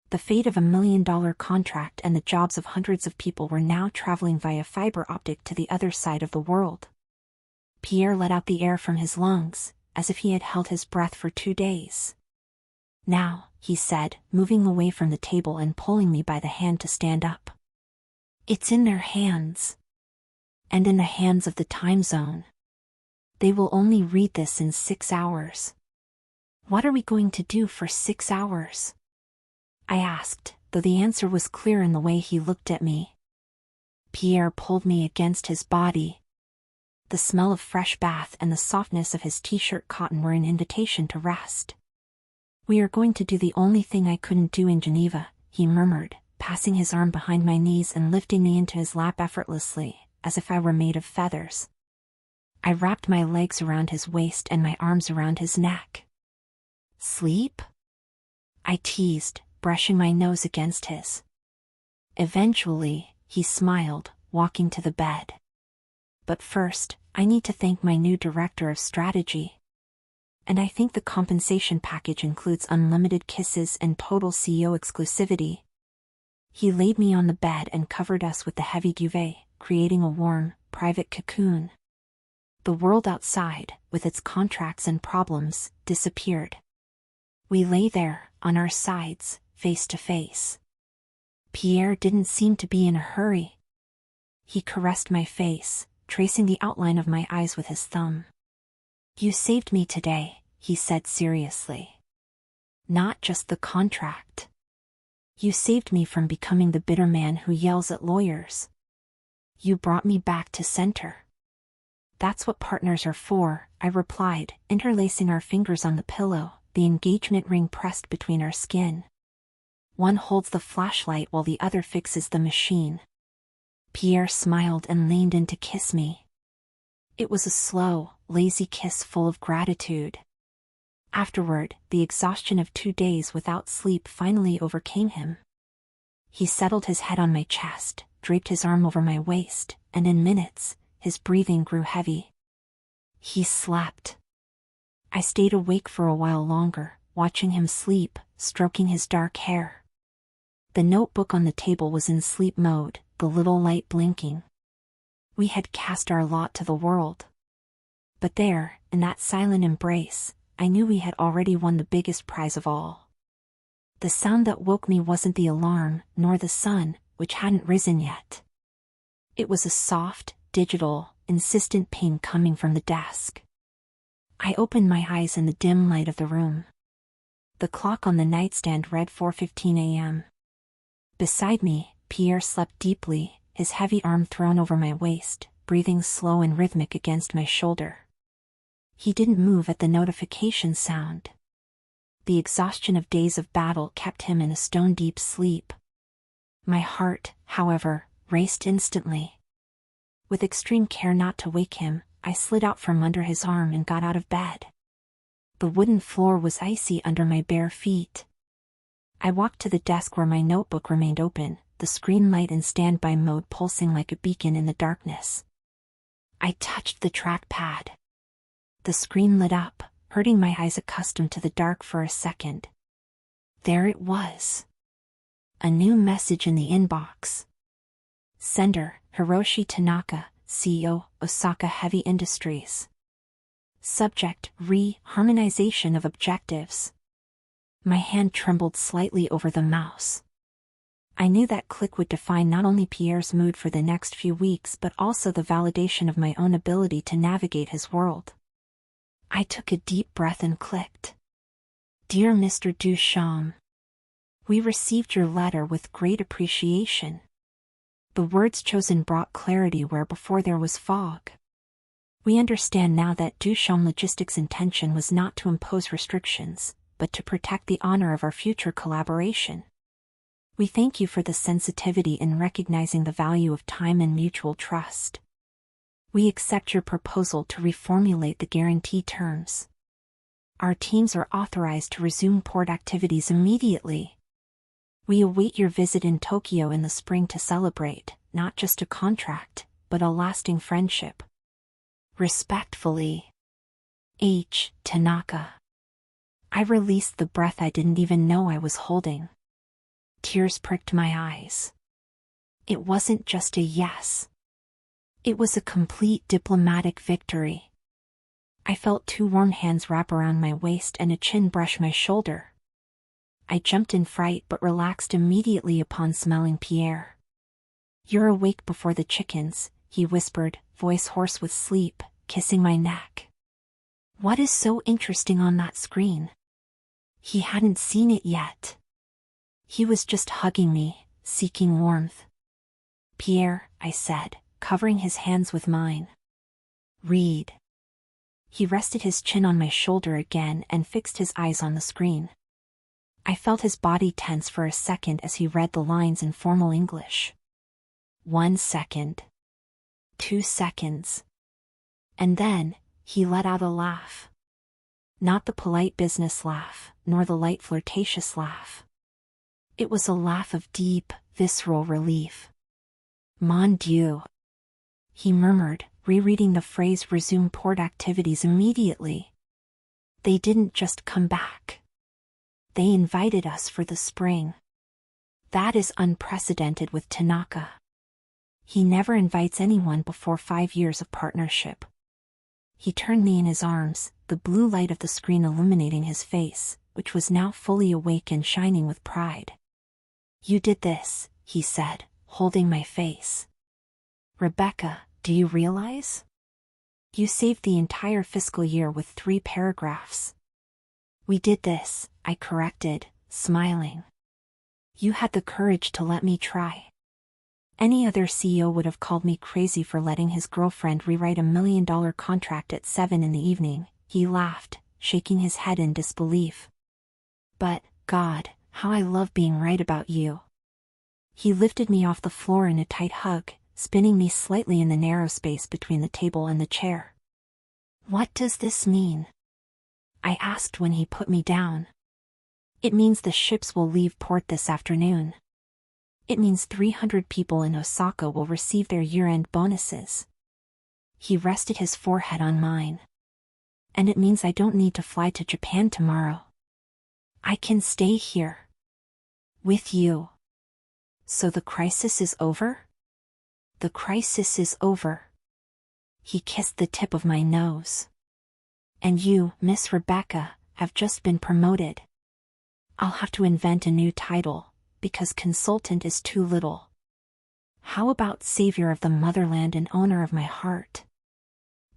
The fate of $1 million contract and the jobs of hundreds of people were now traveling via fiber optic to the other side of the world. Pierre let out the air from his lungs, as if he had held his breath for 2 days. "Now," he said, moving away from the table and pulling me by the hand to stand up. "It's in their hands. And in the hands of the time zone. They will only read this in 6 hours." "What are we going to do for 6 hours?" I asked, though the answer was clear in the way he looked at me. Pierre pulled me against his body. The smell of fresh bath and the softness of his t-shirt cotton were an invitation to rest. "We are going to do the only thing I couldn't do in Geneva," he murmured, passing his arm behind my knees and lifting me into his lap effortlessly, as if I were made of feathers. I wrapped my legs around his waist and my arms around his neck. "Sleep?" I teased, brushing my nose against his. Eventually, he smiled, walking to the bed. "But first, I need to thank my new director of strategy. And I think the compensation package includes unlimited kisses and total CEO exclusivity." He laid me on the bed and covered us with the heavy duvet, creating a warm, private cocoon. The world outside, with its contracts and problems, disappeared. We lay there, on our sides, face to face. Pierre didn't seem to be in a hurry. He caressed my face, tracing the outline of my eyes with his thumb. "You saved me today," he said seriously. "Not just the contract. You saved me from becoming the bitter man who yells at lawyers. You brought me back to center." "That's what partners are for," I replied, interlacing our fingers on the pillow, the engagement ring pressed between our skin. One holds the flashlight while the other fixes the machine. Pierre smiled and leaned in to kiss me. It was a slow, lazy kiss full of gratitude. Afterward, the exhaustion of 2 days without sleep finally overcame him. He settled his head on my chest, draped his arm over my waist, and in minutes, his breathing grew heavy. He slept. I stayed awake for a while longer, watching him sleep, stroking his dark hair. The notebook on the table was in sleep mode, the little light blinking. We had cast our lot to the world. But there, in that silent embrace, I knew we had already won the biggest prize of all. The sound that woke me wasn't the alarm, nor the sun, which hadn't risen yet. It was a soft, digital, insistent ping coming from the desk. I opened my eyes in the dim light of the room. The clock on the nightstand read 4:15 a.m. Beside me, Pierre slept deeply, his heavy arm thrown over my waist, breathing slow and rhythmic against my shoulder. He didn't move at the notification sound. The exhaustion of days of battle kept him in a stone-deep sleep. My heart, however, raced instantly. With extreme care not to wake him, I slid out from under his arm and got out of bed. The wooden floor was icy under my bare feet. I walked to the desk where my notebook remained open, the screen light in standby mode pulsing like a beacon in the darkness. I touched the trackpad. The screen lit up, hurting my eyes accustomed to the dark for a second. There it was. A new message in the inbox. Sender, Hiroshi Tanaka, CEO, Osaka Heavy Industries. Subject, Harmonization of objectives. My hand trembled slightly over the mouse. I knew that click would define not only Pierre's mood for the next few weeks but also the validation of my own ability to navigate his world. I took a deep breath and clicked. Dear Mr. Duchamp, we received your letter with great appreciation. The words chosen brought clarity where before there was fog. We understand now that Duchamp Logistics' intention was not to impose restrictions, but to protect the honor of our future collaboration. We thank you for the sensitivity in recognizing the value of time and mutual trust. We accept your proposal to reformulate the guarantee terms. Our teams are authorized to resume port activities immediately. We await your visit in Tokyo in the spring to celebrate, not just a contract, but a lasting friendship. Respectfully, H. Tanaka. I released the breath I didn't even know I was holding. Tears pricked my eyes. It wasn't just a yes. It was a complete diplomatic victory. I felt two warm hands wrap around my waist and a chin brush my shoulder. I jumped in fright but relaxed immediately upon smelling Pierre. You're awake before the chickens, he whispered, voice hoarse with sleep, kissing my neck. What is so interesting on that screen? He hadn't seen it yet. He was just hugging me, seeking warmth. Pierre, I said, covering his hands with mine. Read. He rested his chin on my shoulder again and fixed his eyes on the screen. I felt his body tense for a second as he read the lines in formal English. 1 second. 2 seconds. And then, he let out a laugh. Not the polite business laugh, nor the light flirtatious laugh. It was a laugh of deep, visceral relief. Mon Dieu. He murmured, rereading the phrase resume port activities immediately. They didn't just come back. They invited us for the spring. That is unprecedented with Tanaka. He never invites anyone before 5 years of partnership. He turned me in his arms, the blue light of the screen illuminating his face, which was now fully awake and shining with pride. You did this, he said, holding my face. Rebeca, do you realize? You saved the entire fiscal year with 3 paragraphs. We did this, I corrected, smiling. You had the courage to let me try. Any other CEO would have called me crazy for letting his girlfriend rewrite $1 million contract at 7 in the evening, he laughed, shaking his head in disbelief. But, God, how I love being right about you. He lifted me off the floor in a tight hug, spinning me slightly in the narrow space between the table and the chair. What does this mean? I asked when he put me down. It means the ships will leave port this afternoon. It means 300 people in Osaka will receive their year-end bonuses. He rested his forehead on mine. And it means I don't need to fly to Japan tomorrow. I can stay here. With you. So the crisis is over? The crisis is over. He kissed the tip of my nose. And you, Miss Rebeca, have just been promoted. I'll have to invent a new title, because consultant is too little. How about savior of the motherland and owner of my heart?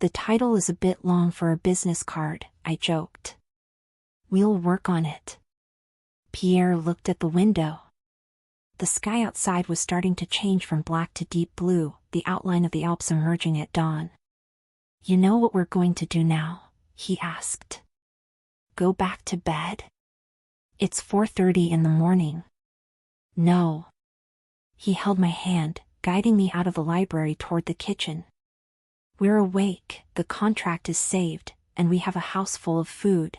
The title is a bit long for a business card, I joked. We'll work on it. Pierre looked at the window. The sky outside was starting to change from black to deep blue, the outline of the Alps emerging at dawn. You know what we're going to do now? He asked. Go back to bed? It's 4:30 in the morning. No. He held my hand, guiding me out of the library toward the kitchen. We're awake, the contract is saved, and we have a house full of food.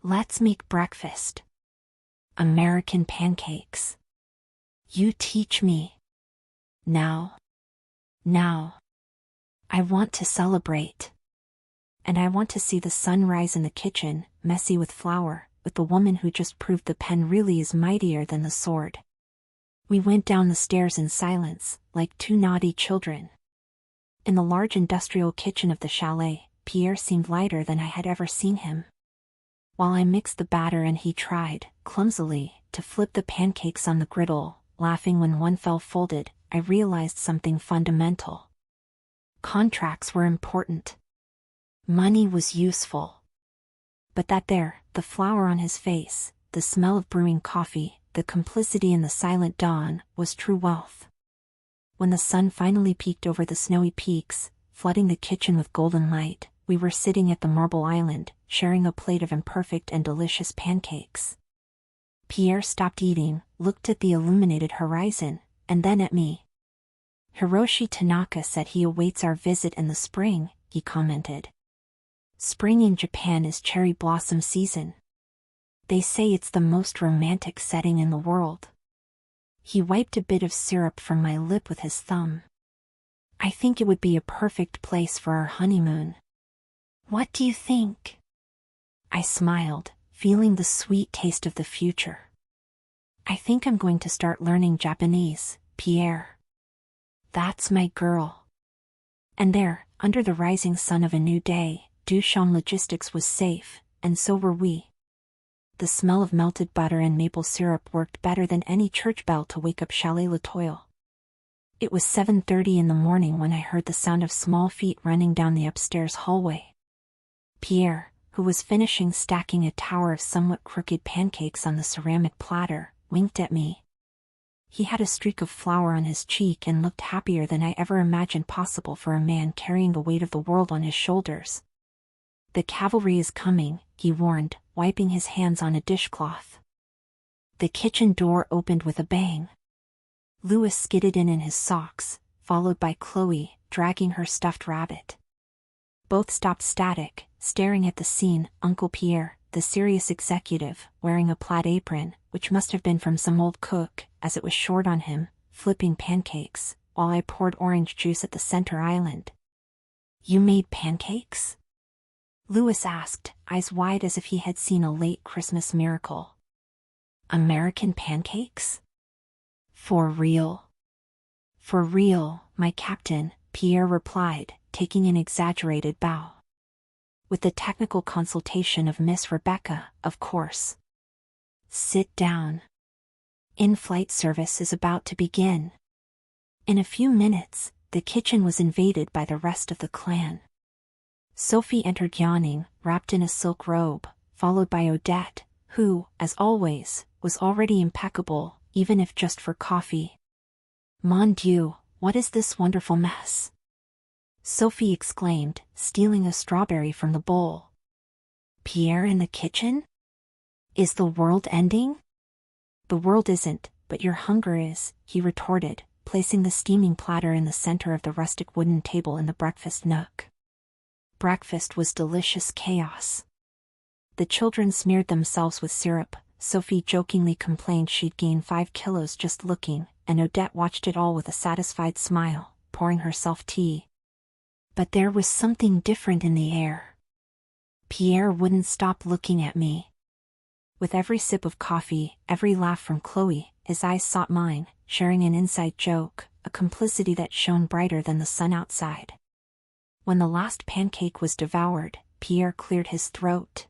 Let's make breakfast. American pancakes. You teach me. Now. Now. I want to celebrate. And I want to see the sun rise in the kitchen, messy with flour, with the woman who just proved the pen really is mightier than the sword. We went down the stairs in silence, like two naughty children. In the large industrial kitchen of the chalet, Pierre seemed lighter than I had ever seen him. While I mixed the batter and he tried, clumsily, to flip the pancakes on the griddle, laughing when one fell folded, I realized something fundamental. Contracts were important. Money was useful. But the flour on his face, the smell of brewing coffee, the complicity in the silent dawn, was true wealth. When the sun finally peeked over the snowy peaks, flooding the kitchen with golden light, we were sitting at the marble island, sharing a plate of imperfect and delicious pancakes. Pierre stopped eating, looked at the illuminated horizon, and then at me. Hiroshi Tanaka said he awaits our visit in the spring, he commented. Spring in Japan is cherry blossom season. They say it's the most romantic setting in the world. He wiped a bit of syrup from my lip with his thumb. I think it would be a perfect place for our honeymoon. What do you think? I smiled, feeling the sweet taste of the future. I think I'm going to start learning Japanese, Pierre. That's my girl. And there, under the rising sun of a new day, Duchamp Logistics was safe, and so were we. The smell of melted butter and maple syrup worked better than any church bell to wake up Chalet Latoile. It was 7:30 in the morning when I heard the sound of small feet running down the upstairs hallway. Pierre, who was finishing stacking a tower of somewhat crooked pancakes on the ceramic platter, winked at me. He had a streak of flour on his cheek and looked happier than I ever imagined possible for a man carrying the weight of the world on his shoulders. The cavalry is coming, he warned, wiping his hands on a dishcloth. The kitchen door opened with a bang. Louis skidded in his socks, followed by Chloe, dragging her stuffed rabbit. Both stopped static, staring at the scene. Uncle Pierre, the serious executive, wearing a plaid apron, which must have been from some old cook, as it was short on him, flipping pancakes, while I poured orange juice at the center island. You made pancakes? Louis asked, eyes wide as if he had seen a late Christmas miracle. American pancakes? For real? For real, my captain, Pierre replied, taking an exaggerated bow. With the technical consultation of Miss Rebeca, of course. Sit down. In-flight service is about to begin. In a few minutes, the kitchen was invaded by the rest of the clan. Sophie entered yawning, wrapped in a silk robe, followed by Odette, who, as always, was already impeccable, even if just for coffee. Mon Dieu, what is this wonderful mess? Sophie exclaimed, stealing a strawberry from the bowl. Pierre in the kitchen? Is the world ending? The world isn't, but your hunger is, he retorted, placing the steaming platter in the center of the rustic wooden table in the breakfast nook. Breakfast was delicious chaos. The children smeared themselves with syrup, Sophie jokingly complained she'd gained 5 kilos just looking, and Odette watched it all with a satisfied smile, pouring herself tea. But there was something different in the air. Pierre wouldn't stop looking at me. With every sip of coffee, every laugh from Chloe, his eyes sought mine, sharing an inside joke, a complicity that shone brighter than the sun outside. When the last pancake was devoured, Pierre cleared his throat.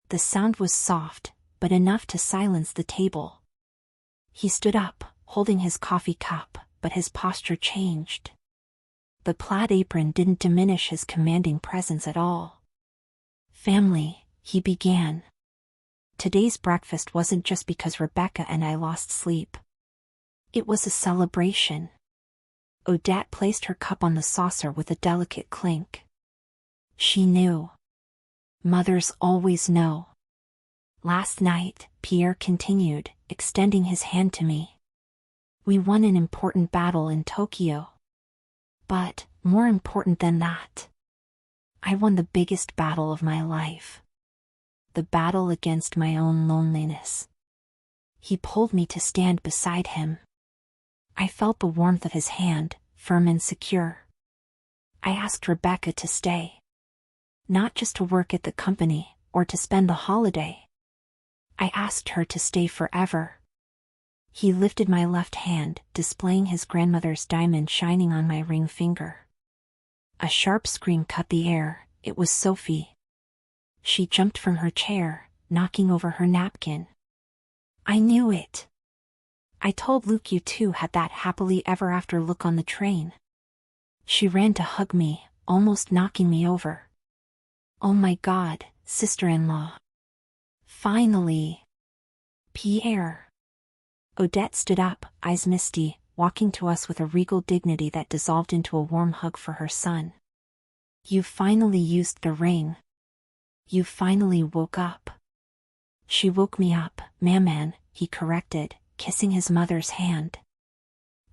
The sound was soft, but enough to silence the table. He stood up, holding his coffee cup, but his posture changed. The plaid apron didn't diminish his commanding presence at all. "Family," he began. "Today's breakfast wasn't just because Rebeca and I lost sleep. It was a celebration." Odette placed her cup on the saucer with a delicate clink. She knew. Mothers always know. "Last night," Pierre continued, extending his hand to me, "we won an important battle in Tokyo. But, more important than that, I won the biggest battle of my life. The battle against my own loneliness." He pulled me to stand beside him. I felt the warmth of his hand, firm and secure. "I asked Rebeca to stay. Not just to work at the company, or to spend the holiday. I asked her to stay forever." He lifted my left hand, displaying his grandmother's diamond shining on my ring finger. A sharp scream cut the air. It was Sophie. She jumped from her chair, knocking over her napkin. "I knew it. I told Luke you two had that happily ever after look on the train." She ran to hug me, almost knocking me over. "Oh my God, sister-in-law. Finally." "Pierre." Odette stood up, eyes misty, walking to us with a regal dignity that dissolved into a warm hug for her son. "You finally used the ring. You finally woke up." "She woke me up, Maman," he corrected, kissing his mother's hand.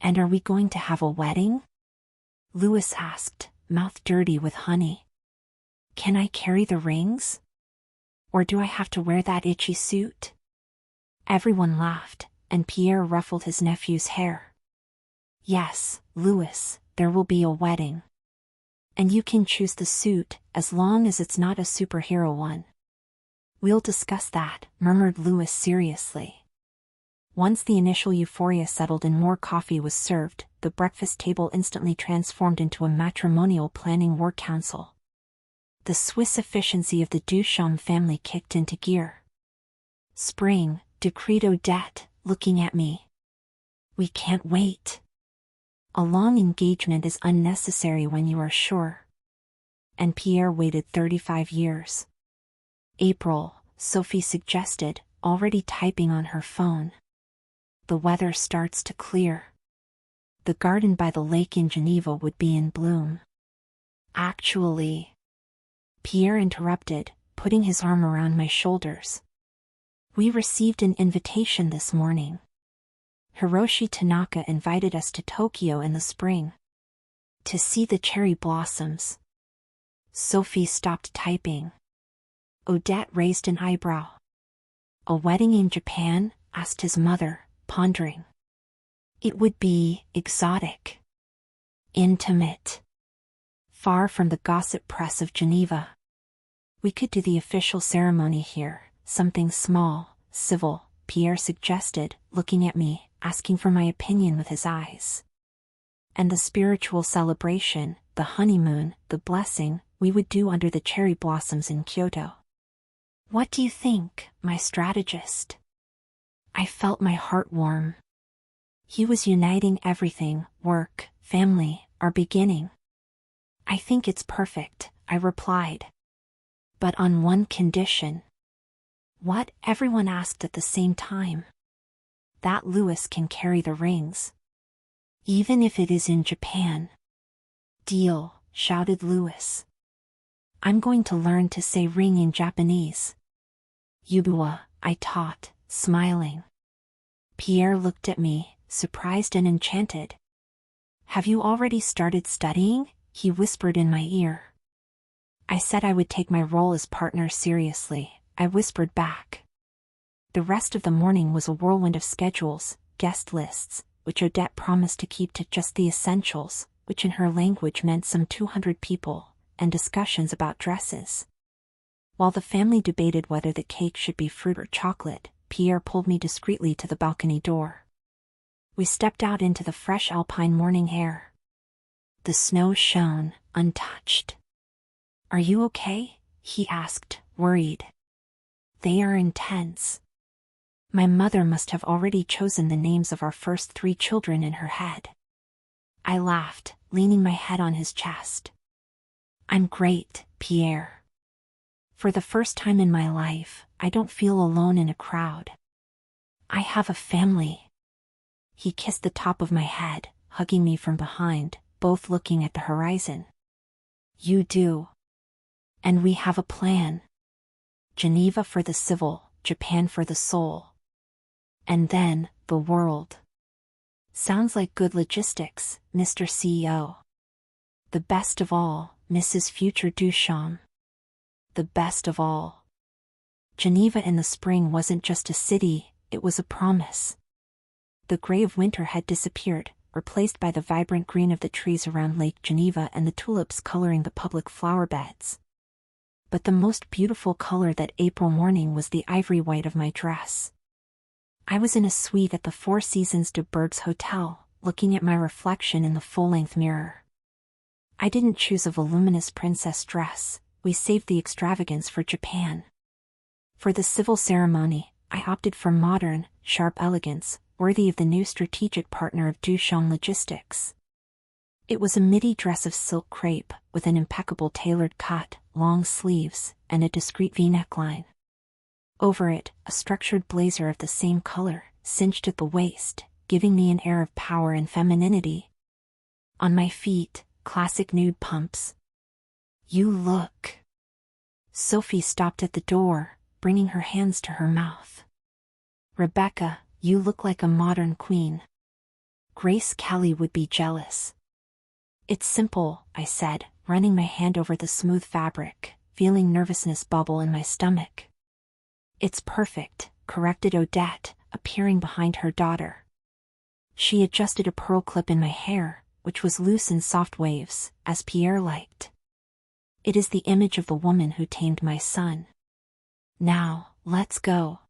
"And are we going to have a wedding?" Louis asked, mouth dirty with honey. "Can I carry the rings? Or do I have to wear that itchy suit?" Everyone laughed, and Pierre ruffled his nephew's hair. "Yes, Louis, there will be a wedding. And you can choose the suit, as long as it's not a superhero one." "We'll discuss that," murmured Louis seriously. Once the initial euphoria settled and more coffee was served, the breakfast table instantly transformed into a matrimonial planning war council. The Swiss efficiency of the Duchamp family kicked into gear. "Spring," decreed Odette, looking at me. "We can't wait. A long engagement is unnecessary when you are sure." And Pierre waited 35 years. "April," Sophie suggested, already typing on her phone. "The weather starts to clear. The garden by the lake in Geneva would be in bloom." "Actually," Pierre interrupted, putting his arm around my shoulders, "we received an invitation this morning. Hiroshi Tanaka invited us to Tokyo in the spring. To see the cherry blossoms." Sophie stopped typing. Odette raised an eyebrow. "A wedding in Japan?" asked his mother, pondering. "It would be exotic. Intimate. Far from the gossip press of Geneva. We could do the official ceremony here, something small, civil," Pierre suggested, looking at me, asking for my opinion with his eyes. "And the spiritual celebration, the honeymoon, the blessing, we would do under the cherry blossoms in Kyoto. What do you think, my strategist?" I felt my heart warm. He was uniting everything, work, family, our beginning. "I think it's perfect," I replied. "But on one condition." "What?" everyone asked at the same time. "That Louis can carry the rings. Even if it is in Japan." "Deal," shouted Louis. "I'm going to learn to say ring in Japanese." "Yubua," I taught, smiling. Pierre looked at me, surprised and enchanted. "Have you already started studying?" he whispered in my ear. I said I would take my role as partner seriously, I whispered back. The rest of the morning was a whirlwind of schedules, guest lists, which Odette promised to keep to just the essentials, which in her language meant some 200 people, and discussions about dresses. While the family debated whether the cake should be fruit or chocolate, Pierre pulled me discreetly to the balcony door. We stepped out into the fresh alpine morning air. The snow shone, untouched. "Are you okay?" he asked, worried. "They are intense." My mother must have already chosen the names of our first 3 children in her head. I laughed, leaning my head on his chest. "I'm great, Pierre. For the first time in my life, I don't feel alone in a crowd. I have a family." He kissed the top of my head, hugging me from behind, both looking at the horizon. "You do. And we have a plan. Geneva for the civil, Japan for the soul. And then, the world. Sounds like good logistics, Mr. CEO. The best of all, Mrs. Future Duchamp. The best of all." Geneva in the spring wasn't just a city, it was a promise. The gray of winter had disappeared, replaced by the vibrant green of the trees around Lake Geneva and the tulips coloring the public flower beds. But the most beautiful color that April morning was the ivory white of my dress. I was in a suite at the Four Seasons de Berg's Hotel, looking at my reflection in the full-length mirror. I didn't choose a voluminous princess dress, we saved the extravagance for Japan. For the civil ceremony, I opted for modern, sharp elegance, worthy of the new strategic partner of Duchamp Logistics. It was a midi dress of silk crepe, with an impeccable tailored cut, long sleeves, and a discreet V-neckline. Over it, a structured blazer of the same color, cinched at the waist, giving me an air of power and femininity. On my feet, classic nude pumps. "You look." Sophie stopped at the door, bringing her hands to her mouth. "Rebeca, you look like a modern queen. Grace Kelly would be jealous." "It's simple," I said, running my hand over the smooth fabric, feeling nervousness bubble in my stomach. "It's perfect," corrected Odette, appearing behind her daughter. She adjusted a pearl clip in my hair, which was loose in soft waves, as Pierre liked. "It is the image of the woman who tamed my son. Now, let's go."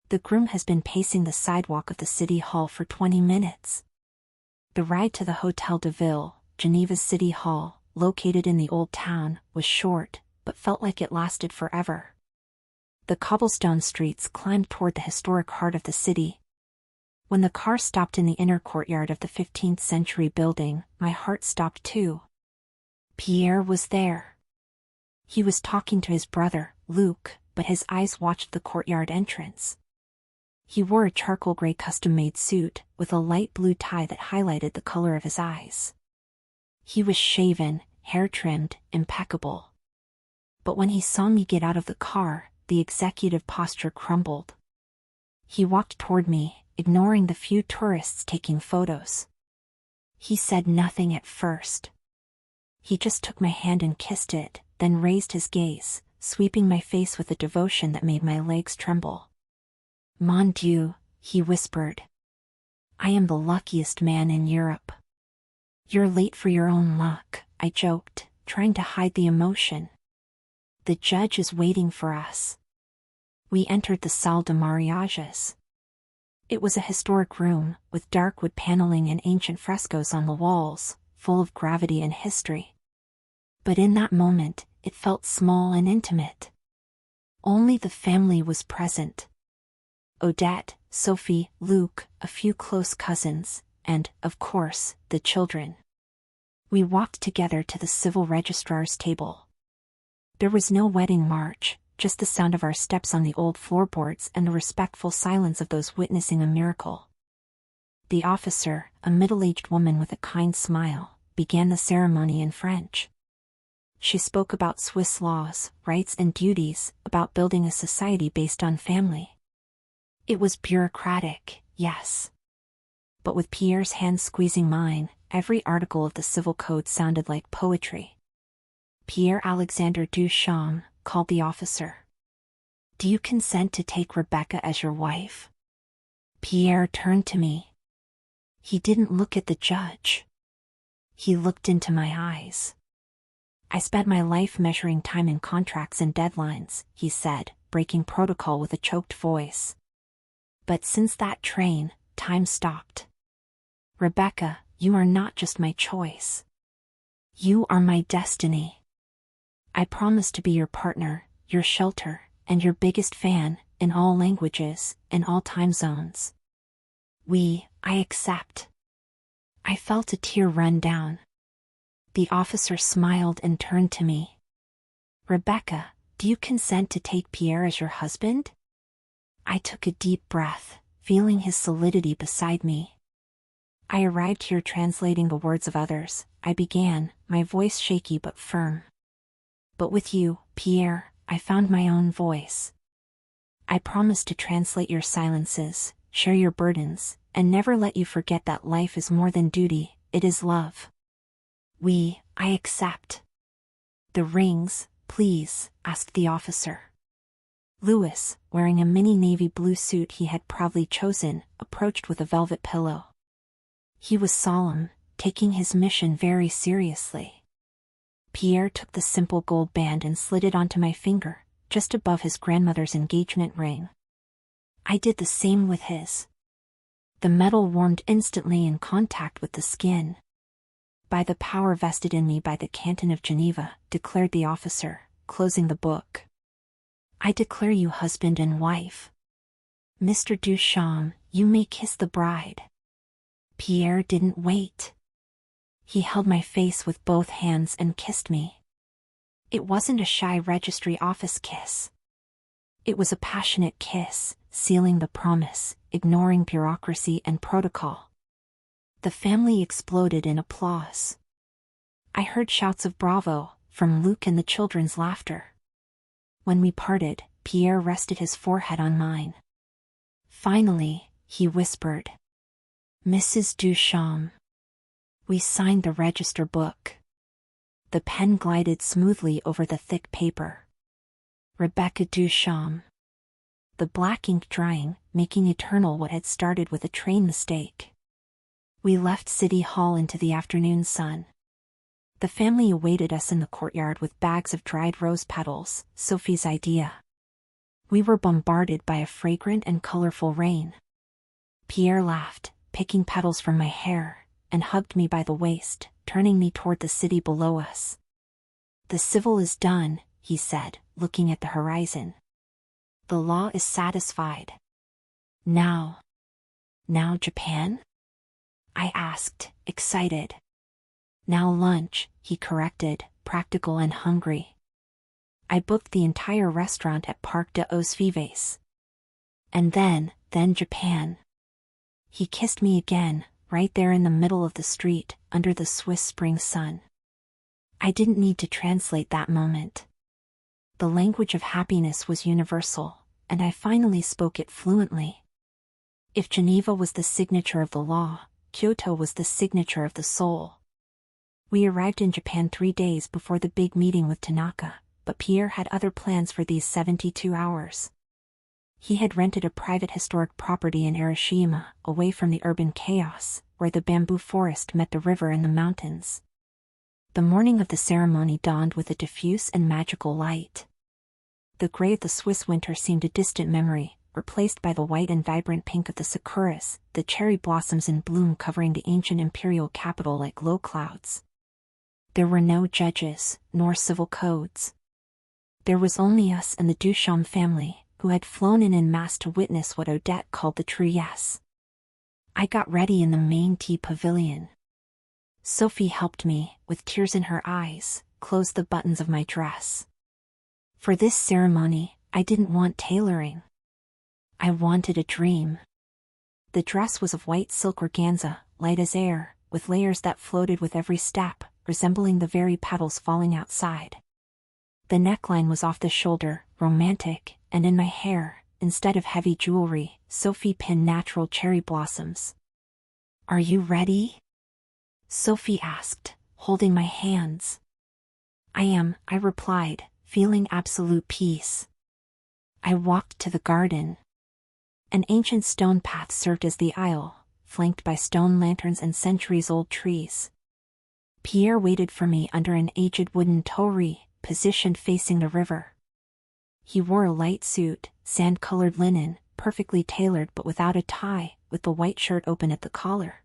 The groom has been pacing the sidewalk of the city hall for 20 minutes. The ride to the Hôtel de Ville, Geneva's city hall, located in the old town, was short, but felt like it lasted forever. The cobblestone streets climbed toward the historic heart of the city. When the car stopped in the inner courtyard of the 15th century building, my heart stopped too. Pierre was there. He was talking to his brother, Luc, but his eyes watched the courtyard entrance. He wore a charcoal gray custom-made suit, with a light blue tie that highlighted the color of his eyes. He was shaven, hair trimmed, impeccable. But when he saw me get out of the car, the executive posture crumbled. He walked toward me, ignoring the few tourists taking photos. He said nothing at first. He just took my hand and kissed it, then raised his gaze, sweeping my face with a devotion that made my legs tremble. "Mon Dieu," he whispered. "I am the luckiest man in Europe." "You're late for your own luck," I joked, trying to hide the emotion. "The judge is waiting for us." We entered the salle de mariages. It was a historic room, with dark wood paneling and ancient frescoes on the walls, full of gravity and history. But in that moment, it felt small and intimate. Only the family was present. Odette, Sophie, Luc, a few close cousins, and, of course, the children. We walked together to the civil registrar's table. There was no wedding march, just the sound of our steps on the old floorboards and the respectful silence of those witnessing a miracle. The officer, a middle-aged woman with a kind smile, began the ceremony in French. She spoke about Swiss laws, rights and duties, about building a society based on family. It was bureaucratic, yes. But with Pierre's hand squeezing mine, every article of the civil code sounded like poetry. "Pierre Alexander Duchamp," called the officer. Do you consent to take Rebeca as your wife? Pierre turned to me. He didn't look at the judge. He looked into my eyes. I spent my life measuring time in contracts and deadlines, he said, breaking protocol with a choked voice. But since that train, time stopped. Rebeca, you are not just my choice. You are my destiny. I promise to be your partner, your shelter, and your biggest fan, in all languages, in all time zones. I accept. I felt a tear run down. The officer smiled and turned to me. Rebeca, do you consent to take Pierre as your husband? I took a deep breath, feeling his solidity beside me. I arrived here translating the words of others, I began, my voice shaky but firm. But with you, Pierre, I found my own voice. I promise to translate your silences, share your burdens, and never let you forget that life is more than duty, it is love. I accept. The rings, please, asked the officer. Louis, wearing a mini navy blue suit he had proudly chosen, approached with a velvet pillow. He was solemn, taking his mission very seriously. Pierre took the simple gold band and slid it onto my finger, just above his grandmother's engagement ring. I did the same with his. The metal warmed instantly in contact with the skin. By the power vested in me by the Canton of Geneva, declared the officer, closing the book. I declare you husband and wife. Mr. Duchamp, you may kiss the bride. Pierre didn't wait. He held my face with both hands and kissed me. It wasn't a shy registry office kiss. It was a passionate kiss, sealing the promise, ignoring bureaucracy and protocol. The family exploded in applause. I heard shouts of bravo, from Luc and the children's laughter. When we parted, Pierre rested his forehead on mine. Finally, he whispered. Mrs. Duchamp. We signed the register book. The pen glided smoothly over the thick paper. Rebeca Duchamp. The black ink drying, making eternal what had started with a train mistake. We left City Hall into the afternoon sun. The family awaited us in the courtyard with bags of dried rose petals, Sophie's idea. We were bombarded by a fragrant and colorful rain. Pierre laughed, picking petals from my hair, and hugged me by the waist, turning me toward the city below us. The civil is done, he said, looking at the horizon. The law is satisfied. Now Japan? I asked, excited. Now lunch, he corrected, practical and hungry. I booked the entire restaurant at Parc des Vives. And then Japan. He kissed me again, right there in the middle of the street, under the Swiss spring sun. I didn't need to translate that moment. The language of happiness was universal, and I finally spoke it fluently. If Geneva was the signature of the law, Kyoto was the signature of the soul. We arrived in Japan 3 days before the big meeting with Tanaka, but Pierre had other plans for these 72 hours. He had rented a private historic property in Arashiyama, away from the urban chaos, where the bamboo forest met the river and the mountains. The morning of the ceremony dawned with a diffuse and magical light. The gray of the Swiss winter seemed a distant memory, replaced by the white and vibrant pink of the sakuras, the cherry blossoms in bloom covering the ancient imperial capital like low clouds. There were no judges, nor civil codes. There was only us and the Duchamp family, who had flown in masse to witness what Odette called the true yes. I got ready in the main tea pavilion. Sophie helped me, with tears in her eyes, close the buttons of my dress. For this ceremony, I didn't want tailoring. I wanted a dream. The dress was of white silk organza, light as air, with layers that floated with every step, resembling the very petals falling outside. The neckline was off the shoulder, romantic, and in my hair, instead of heavy jewelry, Sophie pinned natural cherry blossoms. Are you ready? Sophie asked, holding my hands. I am, I replied, feeling absolute peace. I walked to the garden. An ancient stone path served as the aisle, flanked by stone lanterns and centuries-old trees. Pierre waited for me under an aged wooden torii, positioned facing the river. He wore a light suit, sand-colored linen, perfectly tailored but without a tie, with the white shirt open at the collar.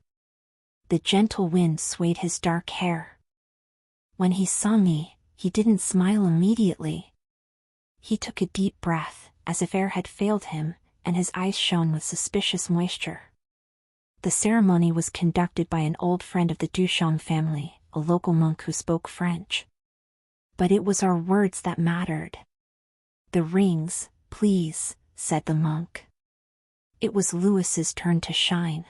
The gentle wind swayed his dark hair. When he saw me, he didn't smile immediately. He took a deep breath, as if air had failed him, and his eyes shone with suspicious moisture. The ceremony was conducted by an old friend of the Duchamp family, a local monk who spoke French. But it was our words that mattered. "The rings, please," said the monk. It was Louis's turn to shine.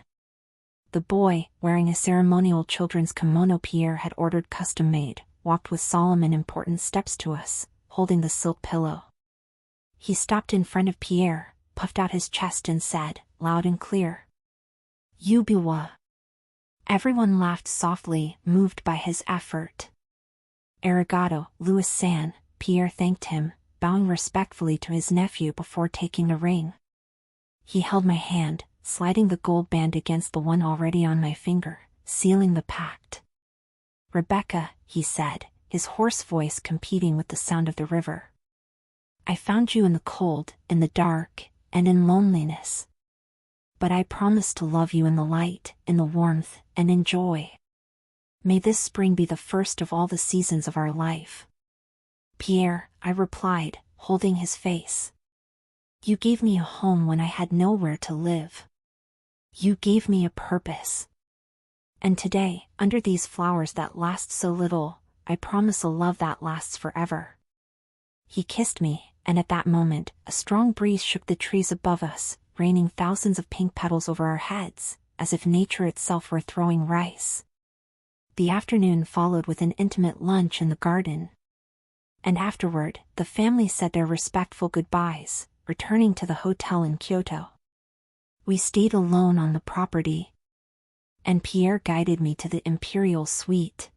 The boy, wearing a ceremonial children's kimono Pierre had ordered custom-made, walked with solemn and important steps to us, holding the silk pillow. He stopped in front of Pierre, puffed out his chest and said, loud and clear, "Yubiwa." Everyone laughed softly, moved by his effort. "Arigato, Louis-san," Pierre thanked him, bowing respectfully to his nephew before taking the ring. He held my hand, sliding the gold band against the one already on my finger, sealing the pact. "Rebeca," he said, his hoarse voice competing with the sound of the river. "I found you in the cold, in the dark, and in loneliness. But I promise to love you in the light, in the warmth, and in joy. May this spring be the first of all the seasons of our life." "Pierre," I replied, holding his face. "You gave me a home when I had nowhere to live. You gave me a purpose. And today, under these flowers that last so little, I promise a love that lasts forever." He kissed me, and at that moment, a strong breeze shook the trees above us, raining thousands of pink petals over our heads, as if nature itself were throwing rice. The afternoon followed with an intimate lunch in the garden. And afterward, the family said their respectful goodbyes, returning to the hotel in Kyoto. We stayed alone on the property. And Pierre guided me to the imperial suite.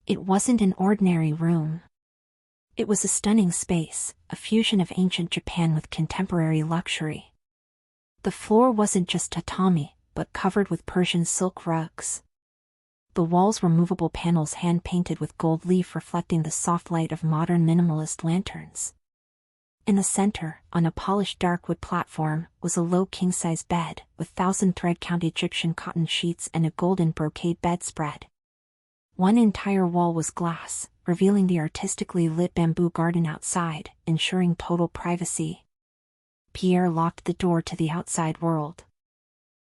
It wasn't an ordinary room. It was a stunning space, a fusion of ancient Japan with contemporary luxury. The floor wasn't just tatami, but covered with Persian silk rugs. The walls were movable panels hand-painted with gold leaf reflecting the soft light of modern minimalist lanterns. In the center, on a polished dark wood platform, was a low king-size bed, with thousand-thread-count Egyptian cotton sheets and a golden brocade bedspread. One entire wall was glass, revealing the artistically lit bamboo garden outside, ensuring total privacy. Pierre locked the door to the outside world.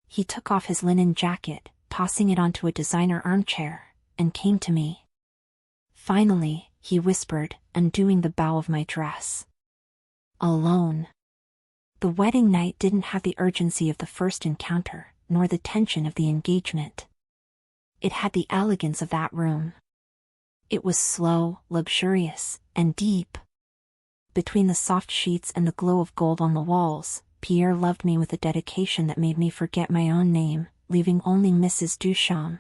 He took off his linen jacket, tossing it onto a designer armchair, and came to me. "Finally," he whispered, undoing the bow of my dress. Alone. The wedding night didn't have the urgency of the first encounter, nor the tension of the engagement. It had the elegance of that room. It was slow, luxurious, and deep. Between the soft sheets and the glow of gold on the walls, Pierre loved me with a dedication that made me forget my own name, leaving only Mrs. Duchamp.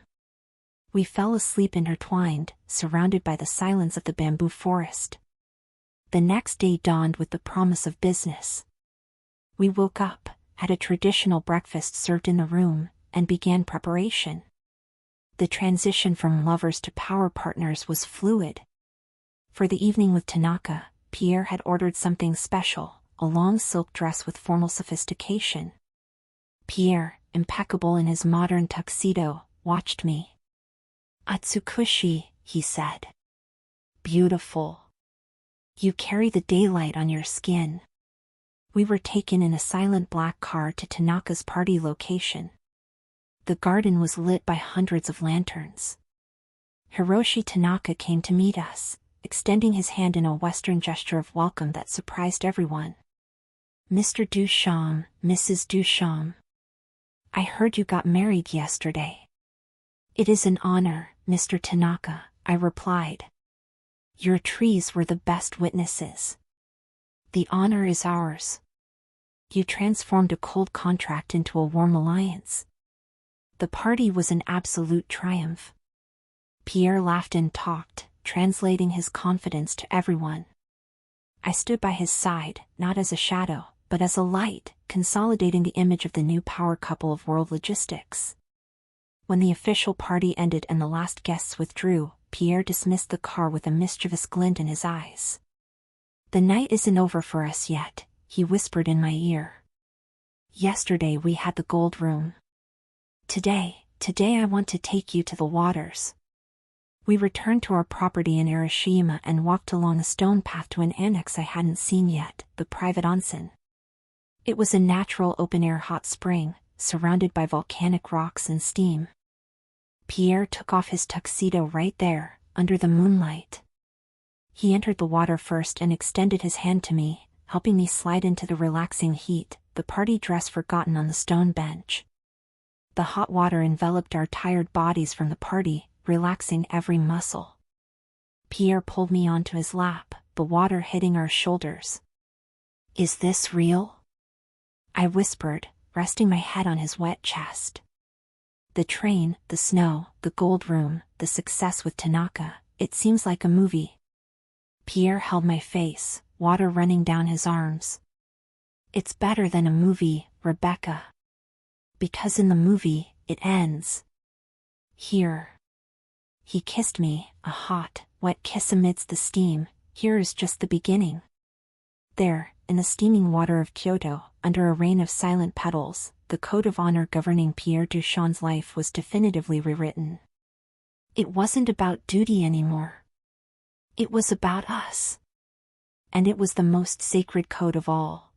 We fell asleep intertwined, surrounded by the silence of the bamboo forest. The next day dawned with the promise of business. We woke up, had a traditional breakfast served in the room, and began preparation. The transition from lovers to power partners was fluid. For the evening with Tanaka, Pierre had ordered something special, a long silk dress with formal sophistication. Pierre, impeccable in his modern tuxedo, watched me. "Atsukushi," he said. "Beautiful. You carry the daylight on your skin." We were taken in a silent black car to Tanaka's party location. The garden was lit by hundreds of lanterns. Hiroshi Tanaka came to meet us, extending his hand in a Western gesture of welcome that surprised everyone. "Mr. Duchamp, Mrs. Duchamp. I heard you got married yesterday." "It is an honor, Mr. Tanaka," I replied. "Your trees were the best witnesses. The honor is ours. You transformed a cold contract into a warm alliance." The party was an absolute triumph. Pierre laughed and talked, translating his confidence to everyone. I stood by his side, not as a shadow, but as a light, consolidating the image of the new power couple of world logistics. When the official party ended and the last guests withdrew, Pierre dismissed the car with a mischievous glint in his eyes. "The night isn't over for us yet," he whispered in my ear. "Yesterday we had the gold room. Today I want to take you to the waters." We returned to our property in Hiroshima and walked along a stone path to an annex I hadn't seen yet, the private onsen. It was a natural open-air hot spring, surrounded by volcanic rocks and steam. Pierre took off his tuxedo right there, under the moonlight. He entered the water first and extended his hand to me, helping me slide into the relaxing heat, the party dress forgotten on the stone bench. The hot water enveloped our tired bodies from the party, relaxing every muscle. Pierre pulled me onto his lap, the water hitting our shoulders. "Is this real?" I whispered, resting my head on his wet chest. The train, the snow, the gold room, the success with Tanaka, it seems like a movie. Pierre held my face, water running down his arms. "It's better than a movie, Rebeca. Because in the movie, it ends. Here." He kissed me, a hot, wet kiss amidst the steam. "Here is just the beginning." There, in the steaming water of Kyoto, under a rain of silent petals, the code of honor governing Pierre Duchamp's life was definitively rewritten. It wasn't about duty anymore. It was about us. And it was the most sacred code of all.